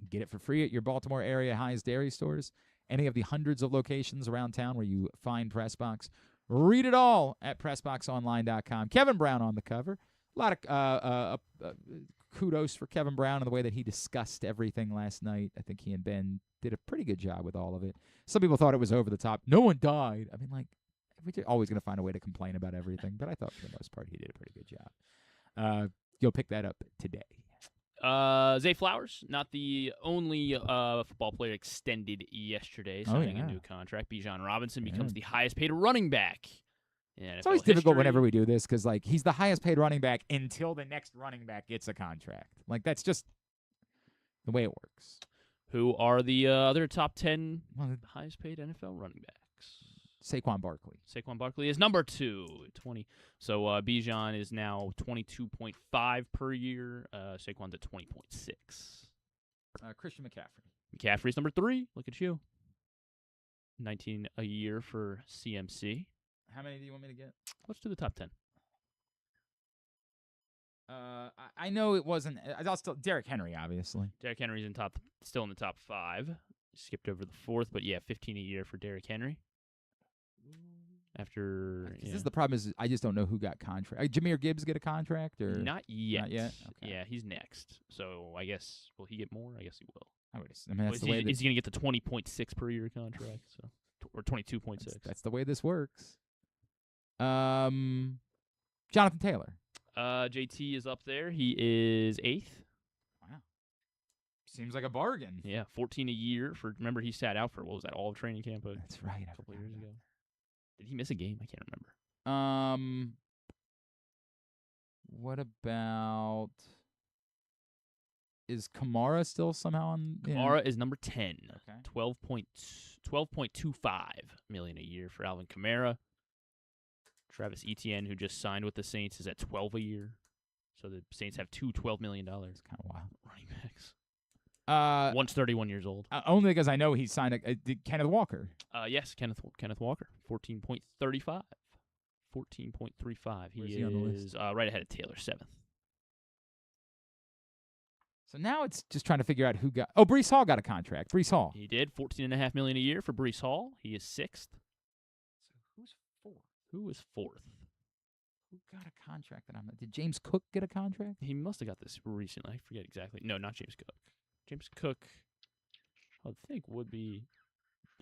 S4: Get it for free at your Baltimore area High's Dairy stores, any of the hundreds of locations around town where you find Pressbox. Read it all at PressBoxOnline.com. Kevin Brown on the cover. A lot of kudos for Kevin Brown and the way that he discussed everything last night. I think he and Ben did a pretty good job with all of it. Some people thought it was over the top. No one died. I mean, like, we're always going to find a way to complain about everything, but I thought for the most part he did a pretty good job. You'll pick that up today.
S5: Zay Flowers, not the only football player extended yesterday, signing a new contract. Bijan Robinson becomes the highest paid running back.
S4: It's always difficult whenever we do this because, like, he's the highest paid running back until the next running back gets a contract. Like, that's just the way it works.
S5: Who are the other top 10 highest paid NFL running backs?
S4: Saquon Barkley.
S5: Saquon Barkley is number 2, 20. So Bijan is now 22.5 per year. Saquon's at 20.6.
S4: Christian McCaffrey.
S5: McCaffrey's number 3. Look at you. 19 a year for CMC.
S4: How many do you want me to get?
S5: Let's do the top 10.
S4: I know it wasn't. I'll still Derrick Henry, obviously.
S5: Derrick Henry's still in the top 5. Skipped over the 4th, but yeah, 15 a year for Derrick Henry. After
S4: this is the problem is I just don't know who got contract. Jahmyr Gibbs get a contract or
S5: not yet?
S4: Not yet. Okay.
S5: Yeah, he's next. So I guess will he get more? I guess he will.
S4: I mean, that's the way.
S5: Is he going to get the 20.6 per year contract? So or 22.6?
S4: That's the way this works. Jonathan Taylor.
S5: JT is up there. He is 8th.
S4: Wow. Seems like a bargain.
S5: Yeah, 14 a year for. Remember, he sat out for what was that? All of training camp.
S4: That's right.
S5: A couple years ago. Did he miss a game? I can't remember.
S4: What about? Is Kamara still somehow on?
S5: Kamara is number 10.
S4: Okay.
S5: 12.25 million a year for Alvin Kamara. Travis Etienne, who just signed with the Saints, is at 12 a year. So the Saints have two $12 million. It's
S4: kind of wild.
S5: Running backs. One's 31 years old.
S4: Only because I know he signed Kenneth Walker.
S5: Yes, Kenneth Walker. 14.35. 14.35. He
S4: is on the list?
S5: Right ahead of Taylor, 7th.
S4: So now it's just trying to figure out who got. Oh, Breece Hall got a contract. Breece Hall.
S5: He did. $14.5 million a year for Breece Hall. He is 6th.
S4: So who's 4th?
S5: Who is 4th?
S4: Who got a contract that I'm not? Did James Cook get a contract?
S5: He must have got this recently. I forget exactly. No, not James Cook. James Cook, I would think, would be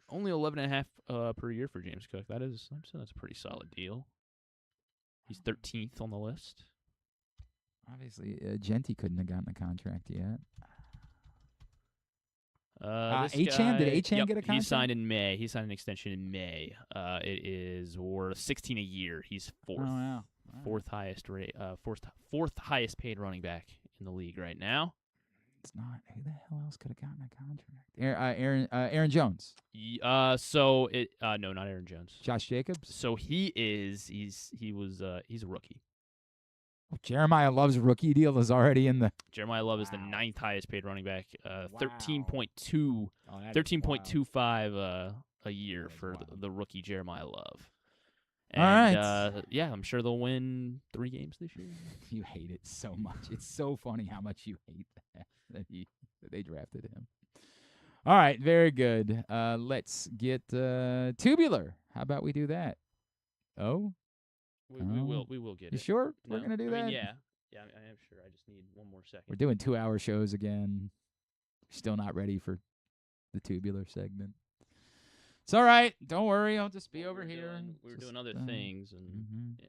S5: only $11.5 per year for James Cook. I'm saying that's a pretty solid deal. He's 13th on the list.
S4: Obviously, Genti couldn't have gotten a contract yet.
S5: Achane?
S4: Did Achane get a contract?
S5: He signed in May. He signed an extension in May. It is worth $16 a year. He's 4th.
S4: Oh, wow.
S5: Fourth highest highest paid running back in the league right now.
S4: It's not. Who the hell else could have gotten a contract? Aaron Jones.
S5: No, not Aaron Jones.
S4: Josh Jacobs.
S5: So he's a rookie.
S4: Jeremiah Love's rookie deal is already in the.
S5: Jeremiah Love is the 9th highest paid running back, 13.2,
S4: Oh, that is
S5: 13.25 a year for the rookie Jeremiah Love.
S4: All
S5: And,
S4: right.
S5: yeah, I'm sure they'll win 3 games this year.
S4: You hate it so much. It's so funny how much you hate that they drafted him. All right, very good. Let's get Tubular. How about we do that? Oh?
S5: We will get it.
S4: You sure? We're
S5: No?
S4: going to do
S5: I
S4: that?
S5: mean, yeah. Yeah, I am sure. I just need one more second.
S4: We're doing 2-hour shows again. Still not ready for the Tubular segment. It's all right. Don't worry. I'll just be over here.
S5: We were doing other things, and yeah.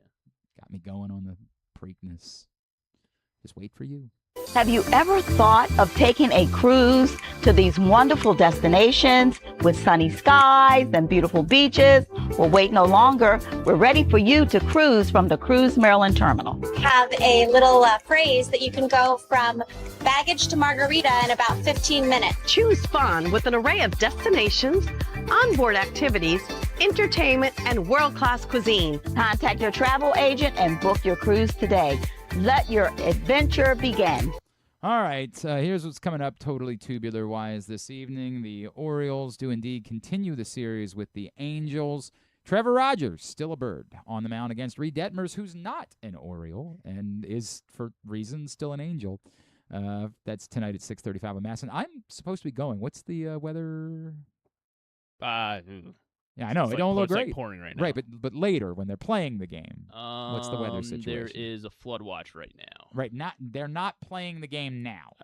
S4: Got me going on the Preakness. Just wait for you.
S15: Have you ever thought of taking a cruise to these wonderful destinations with sunny skies and beautiful beaches? Well, wait no longer. We're ready for you to cruise from the Cruise Maryland Terminal.
S16: Have a little phrase that you can go from baggage to margarita in about 15 minutes.
S17: Choose fun with an array of destinations, onboard activities, entertainment, and world-class cuisine.
S15: Contact your travel agent and book your cruise today. Let your adventure begin.
S4: All right, here's what's coming up totally tubular-wise this evening. The Orioles do indeed continue the series with the Angels. Trevor Rogers, still a Bird, on the mound against Reed Detmers, who's not an Oriole and is, for reasons, still an Angel. That's tonight at 6:35 on Masson. I'm supposed to be going. What's the weather? Yeah, I know. It don't look great.
S5: It's like pouring right now.
S4: Right, but later when they're playing the game, what's the weather situation?
S5: There is a flood watch right now.
S4: Right, they're not playing the game now.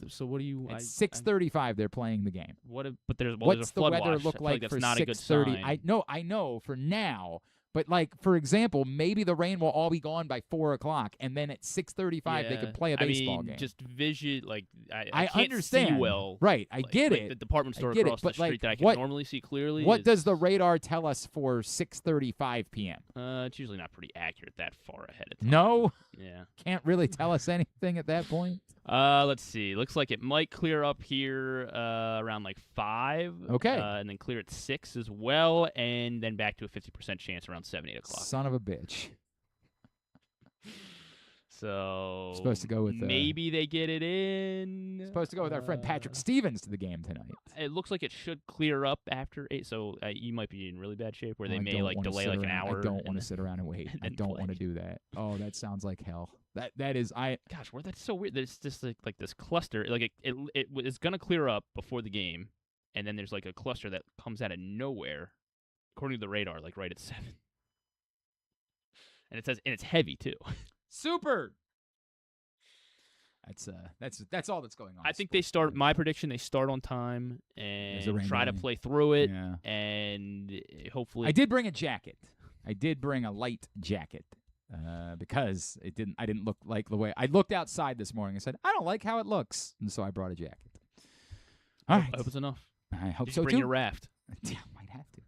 S5: So what do you?
S4: At 6:35, they're playing the game.
S5: But there's there's
S4: what's
S5: a flood
S4: the weather
S5: watch.
S4: look
S5: I feel
S4: like
S5: that's
S4: for
S5: not
S4: 6:30?
S5: a good sign.
S4: I know for now. But, like, for example, maybe the rain will all be gone by 4 o'clock, and then at 6:35 they could play a baseball game.
S5: Just vision, like, I can't
S4: understand.
S5: see well.
S4: Right, I get it.
S5: The department store
S4: I get
S5: across
S4: it, but,
S5: the street
S4: like,
S5: that I can normally see clearly.
S4: What does the radar tell us for 6:35 p.m.?
S5: It's usually not pretty accurate that far ahead of time.
S4: No?
S5: Yeah.
S4: Can't really tell us anything at that point?
S5: Let's see. Looks like it might clear up here around like 5.
S4: Okay.
S5: And then clear at 6 as well, and then back to a 50% chance around 7, 8 o'clock.
S4: Son of a bitch.
S5: So
S4: supposed to go with
S5: maybe they get it in.
S4: Supposed to go with our friend Patrick Stevens to the game tonight.
S5: It looks like it should clear up after 8, so you might be in really bad shape where they may like delay like an hour.
S4: I don't want to sit around and wait. I don't want to do that. Oh, that sounds like hell. That is
S5: Gosh, that's so weird. There's just like this cluster. Like it is gonna clear up before the game, and then there's like a cluster that comes out of nowhere, according to the radar, like right at 7. And it's heavy too.
S4: Super. That's all that's going on.
S5: I think they start. My prediction: they start on time and try to play through it, and hopefully.
S4: I did bring a jacket. I did bring a light jacket because I didn't look like the way I looked outside this morning. I said I don't like how it looks, and so I brought a jacket. All right.
S5: I hope it's enough.
S4: I hope
S5: Did
S4: so
S5: you bring
S4: too.
S5: your raft.
S4: Yeah, might have to.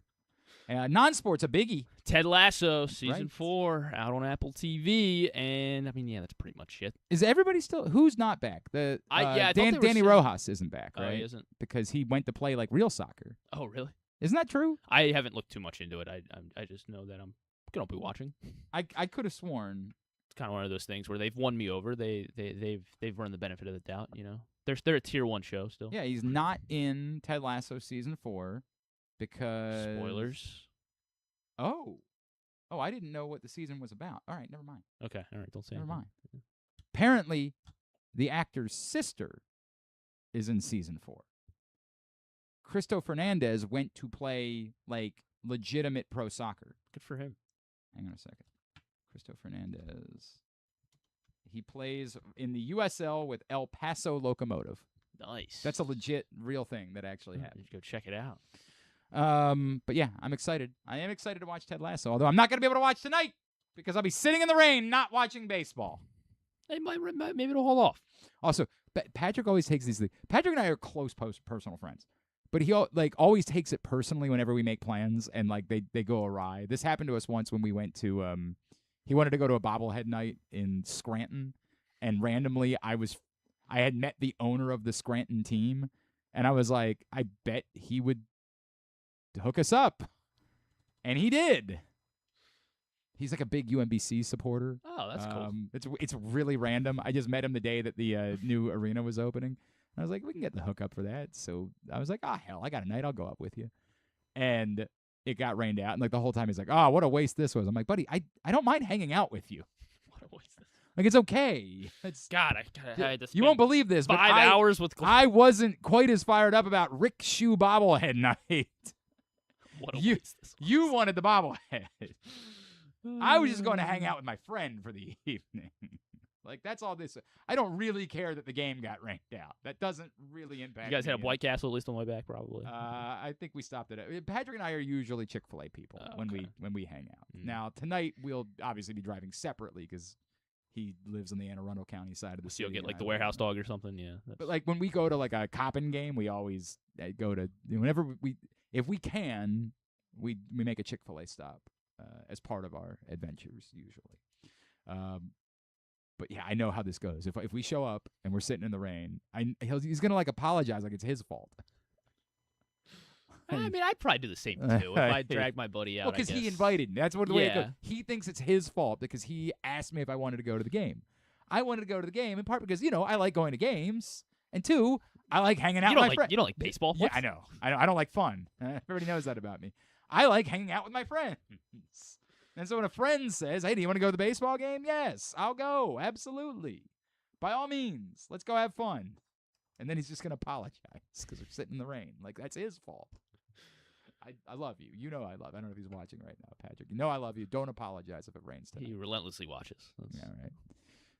S4: Non-sports, a biggie.
S5: Ted Lasso, season 4, out on Apple TV, and I mean, yeah, that's pretty much it.
S4: Is everybody still? Who's not back? Danny Rojas isn't back, right?
S5: Oh, he isn't,
S4: because he went to play like real soccer.
S5: Oh, really?
S4: Isn't that true?
S5: I haven't looked too much into it. I just know that I'm gonna be watching.
S4: I could have sworn
S5: it's kind of one of those things where they've won me over. They've earned the benefit of the doubt. You know, they're a tier 1 show still.
S4: Yeah, he's not in Ted Lasso season 4. Because
S5: spoilers.
S4: Oh, I didn't know what the season was about. All right, never mind.
S5: Okay, all right, don't say.
S4: Never mind. Apparently, the actor's sister is in season 4. Cristo Fernandez went to play like legitimate pro soccer.
S5: Good for him.
S4: Hang on a second. Cristo Fernandez. He plays in the USL with El Paso Locomotive.
S5: Nice.
S4: That's a legit, real thing that actually happened.
S5: Go check it out.
S4: But yeah, I'm excited. I am excited to watch Ted Lasso, although I'm not going to be able to watch tonight because I'll be sitting in the rain not watching baseball.
S5: Maybe it'll hold off.
S4: Also, Patrick always takes these things. Patrick and I are close personal friends, but he always takes it personally whenever we make plans and like they go awry. This happened to us once when we went to he wanted to go to a bobblehead night in Scranton, and randomly I had met the owner of the Scranton team, and I was like, I bet he would hook us up. And he did. He's like a big UMBC supporter.
S5: Oh, that's cool.
S4: It's really random. I just met him the day that the new arena was opening. I was like, we can get the hookup for that. So I was like, hell, I got a night. I'll go up with you. And it got rained out. And like the whole time he's like, what a waste this was. I'm like, buddy, I don't mind hanging out with you.
S5: What a waste this.
S4: Like, it's okay.
S5: God, I had to
S4: you won't believe this, but
S5: 5 hours with
S4: I wasn't quite as fired up about Rick Shoe bobblehead night.
S5: What a waste this was.
S4: You wanted the bobblehead. I was just going to hang out with my friend for the evening. Like, that's all this. I don't really care that the game got ranked out. That doesn't really impact
S5: You guys had
S4: me.
S5: a White Castle at least on the way back, probably.
S4: I think we stopped at it. Patrick and I are usually Chick-fil-A people when we hang out. Now, tonight, we'll obviously be driving separately because he lives on the Anne Arundel County side of the city.
S5: You'll get, like, the warehouse dog or something, yeah.
S4: But, like, when we go to, like, a Coppin game, we always go to, whenever if we can, we make a Chick-fil-A stop as part of our adventures, usually. But, yeah, I know how this goes. If we show up and we're sitting in the rain, he's going to, like, apologize like it's his fault.
S5: I mean, I'd probably do the same, too, if I dragged my buddy out,
S4: Well, because he invited me. That's the way it goes.
S5: Yeah.
S4: He thinks it's his fault because he asked me if I wanted to go to the game. I wanted to go to the game in part because, I like going to games. And 2, I like hanging out with my friends.
S5: You don't like baseball?
S4: Yeah, I know. I don't like fun. Everybody knows that about me. I like hanging out with my friends. And so when a friend says, hey, do you want to go to the baseball game? Yes, I'll go. Absolutely. By all means, let's go have fun. And then he's just going to apologize because we're sitting in the rain. Like, that's his fault. I love you. You know I love. I don't know if he's watching right now, Patrick. You know I love you. Don't apologize if it rains tonight.
S5: He relentlessly watches.
S4: Yeah,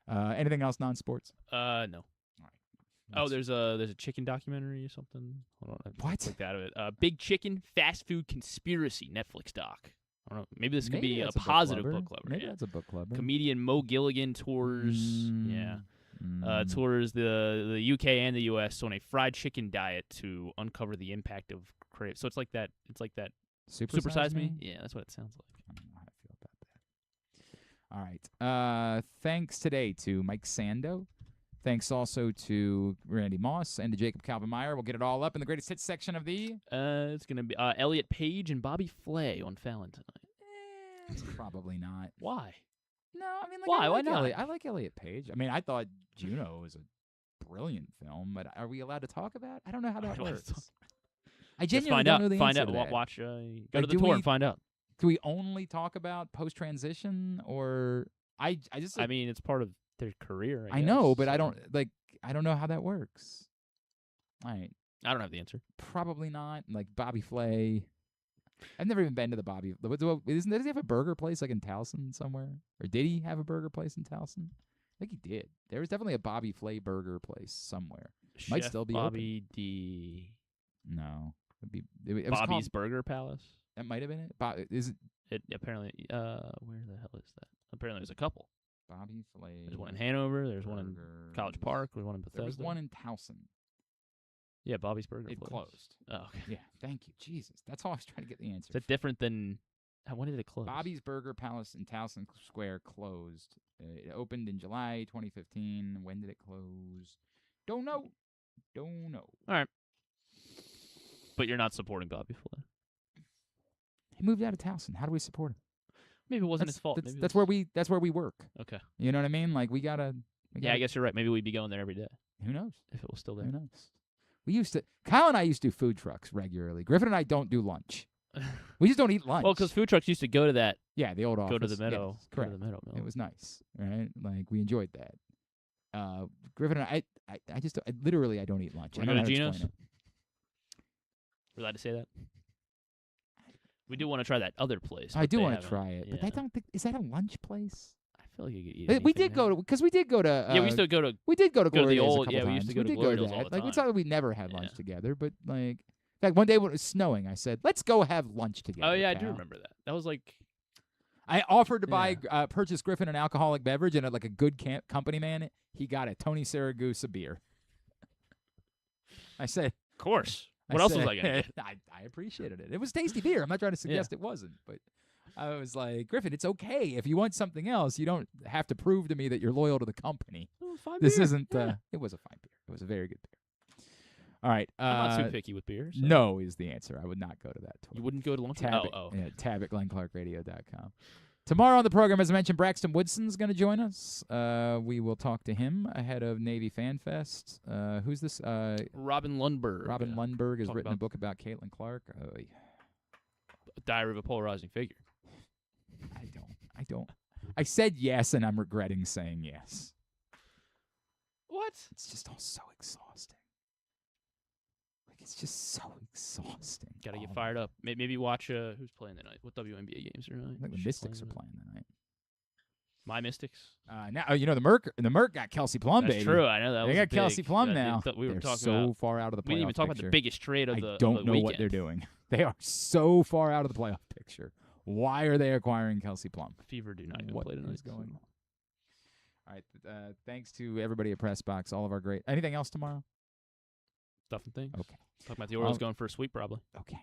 S4: right. Anything else non-sports?
S5: No. All right. Oh, there's a chicken documentary or something. Hold on.
S4: What?
S5: Clicked out of it. Big Chicken Fast Food Conspiracy Netflix doc. I don't know. Maybe this could be a positive book club.
S4: Maybe that's a book club.
S5: Comedian Mo Gilligan tours. Tours the UK and the US on a fried chicken diet to uncover the impact of crave. So it's like that. Super Size Me. Yeah, that's what it sounds like.
S4: I don't know how I feel about that. All right. Thanks today to Mike Sando. Thanks also to Randy Moss and to Jacob Calvin Meyer. We'll get it all up in the greatest hits section of the.
S5: It's gonna be Elliot Page and Bobby Flay on Fallon tonight.
S4: Probably not.
S5: Why?
S4: No, I mean, like,
S5: why?
S4: Why
S5: not?
S4: I like Elliot Page. I mean, I thought Juno was a brilliant film, but are we allowed to talk about it? I don't know how that works. I genuinely don't know the answer to that.
S5: Watch. Go to the tour and find out.
S4: Do we only talk about post-transition, or I just?
S5: I mean, it's part of their career.
S4: I know, but I don't know how that works. All right.
S5: I don't have the answer.
S4: Probably not. Like Bobby Flay. I've never even been to the Bobby. Does he have a burger place like in Towson somewhere? Or did he have a burger place in Towson? I think he did. There was definitely a Bobby Flay burger place somewhere. Might
S5: Chef
S4: still be
S5: Bobby
S4: open.
S5: D.
S4: No. It was
S5: Bobby's
S4: called,
S5: Burger Palace.
S4: That might have been it. Is it?
S5: It apparently. Where the hell is that? Apparently, there's a couple.
S4: Bobby Flay.
S5: There's one in Hanover. There's one in College Park. There's one in Bethesda.
S4: There was one in Towson.
S5: Yeah, Bobby's Burger.
S4: It closed.
S5: Oh, okay.
S4: Yeah, thank you. Jesus. That's all I was trying to get the answer.
S5: Is that different than... When did it close?
S4: Bobby's Burger Palace in Towson Square closed. It opened in July 2015. When did it close? Don't know.
S5: All right. But you're not supporting Bobby Flay.
S4: He moved out of Towson. How do we support him?
S5: Maybe it wasn't his fault.
S4: That's where we work.
S5: Okay.
S4: You know what I mean? Like, we gotta...
S5: I guess you're right. Maybe we'd be going there every day.
S4: Who knows?
S5: If it was still there.
S4: Who knows? Kyle and I used to do food trucks regularly. Griffin and I don't do lunch. We just don't eat lunch.
S5: Well, because food trucks used to go to that.
S4: Yeah, the old office.
S5: Go to the Meadow.
S4: Yes, correct.
S5: Go to the Meadow Mill.
S4: It was nice, right? Like, we enjoyed that. Griffin and I just literally I don't eat lunch.
S5: We go to Gino's? We're allowed to say that? We do want to try that other place.
S4: I do want to try it, but I don't think is that a lunch place?
S5: I feel like you could eat.
S4: We did go to because we did go to.
S5: We used to go to.
S4: We did go to
S5: the
S4: Gloria's
S5: old.
S4: a couple
S5: Yeah,
S4: times.
S5: we used to go to
S4: Gloria's
S5: all the time.
S4: Like, it's not that we never had lunch together, but like, in fact, one day when it was snowing, I said, "Let's go have lunch together."
S5: Oh yeah,
S4: Cal.
S5: I do remember that. That was like.
S4: I offered to purchase Griffin an alcoholic beverage, and like a good company man, he got a Tony Saragusa beer. I said,
S5: "Of course." What else was I gonna get?
S4: I appreciated it. It was tasty beer. I'm not trying to suggest it wasn't, but I was like, Griffin, it's okay if you want something else. You don't have to prove to me that you're loyal to the company. This isn't. It was a fine beer. It was a very good beer. All right.
S5: I'm not too picky with beer. So.
S4: No is the answer. I would not go to that tour.
S5: You wouldn't go to lunch?
S4: Tab at glennclarkradio.com. Tomorrow on the program, as I mentioned, Braxton Woodson's going to join us. We will talk to him ahead of Navy Fan Fest. Who's this?
S5: Robin Lundberg.
S4: Robin Lundberg has written a book about Caitlin Clark.
S5: Diary of a Polarizing Figure.
S4: I don't. I said yes, and I'm regretting saying yes.
S5: What?
S4: It's just all so exhausting. It's just so exhausting.
S5: Got to get fired up. Maybe watch who's playing tonight. What WNBA games are tonight?
S4: I think the Mystics are playing tonight.
S5: My Mystics.
S4: Now the Merc got Kelsey Plum.
S5: That's
S4: baby.
S5: true. I know that.
S4: They got Kelsey Plum now.
S5: We were
S4: They're
S5: talking
S4: so
S5: about,
S4: far out of the playoff.
S5: We didn't even talk about
S4: picture.
S5: the biggest trade of
S4: I don't know
S5: weekend.
S4: what they're doing. They are so far out of the playoff picture. Why are they acquiring Kelsey Plum?
S5: Fever do not even
S4: what
S5: play tonight.
S4: is going on? All right. Thanks to everybody at Pressbox. All of our great. Anything else tomorrow?
S5: Stuff and things.
S4: Okay.
S5: Talking about the Orioles going for a sweep, probably.
S4: Okay.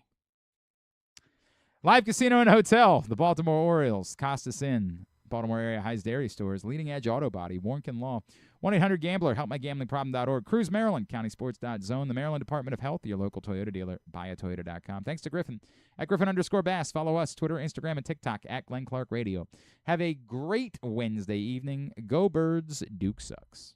S4: Live casino and hotel. The Baltimore Orioles. Costas Inn. Baltimore area High's Dairy Stores. Leading Edge Auto Body. Warnken Law. 1-800-GAMBLER. HelpMyGamblingProblem.org. CruiseMaryland. CountySports.zone. The Maryland Department of Health. Your local Toyota dealer. BuyAToyota.com. Thanks to Griffin. At Griffin_Bass. Follow us. Twitter, Instagram, and TikTok. At Glenn Clark Radio. Have a great Wednesday evening. Go Birds. Duke sucks.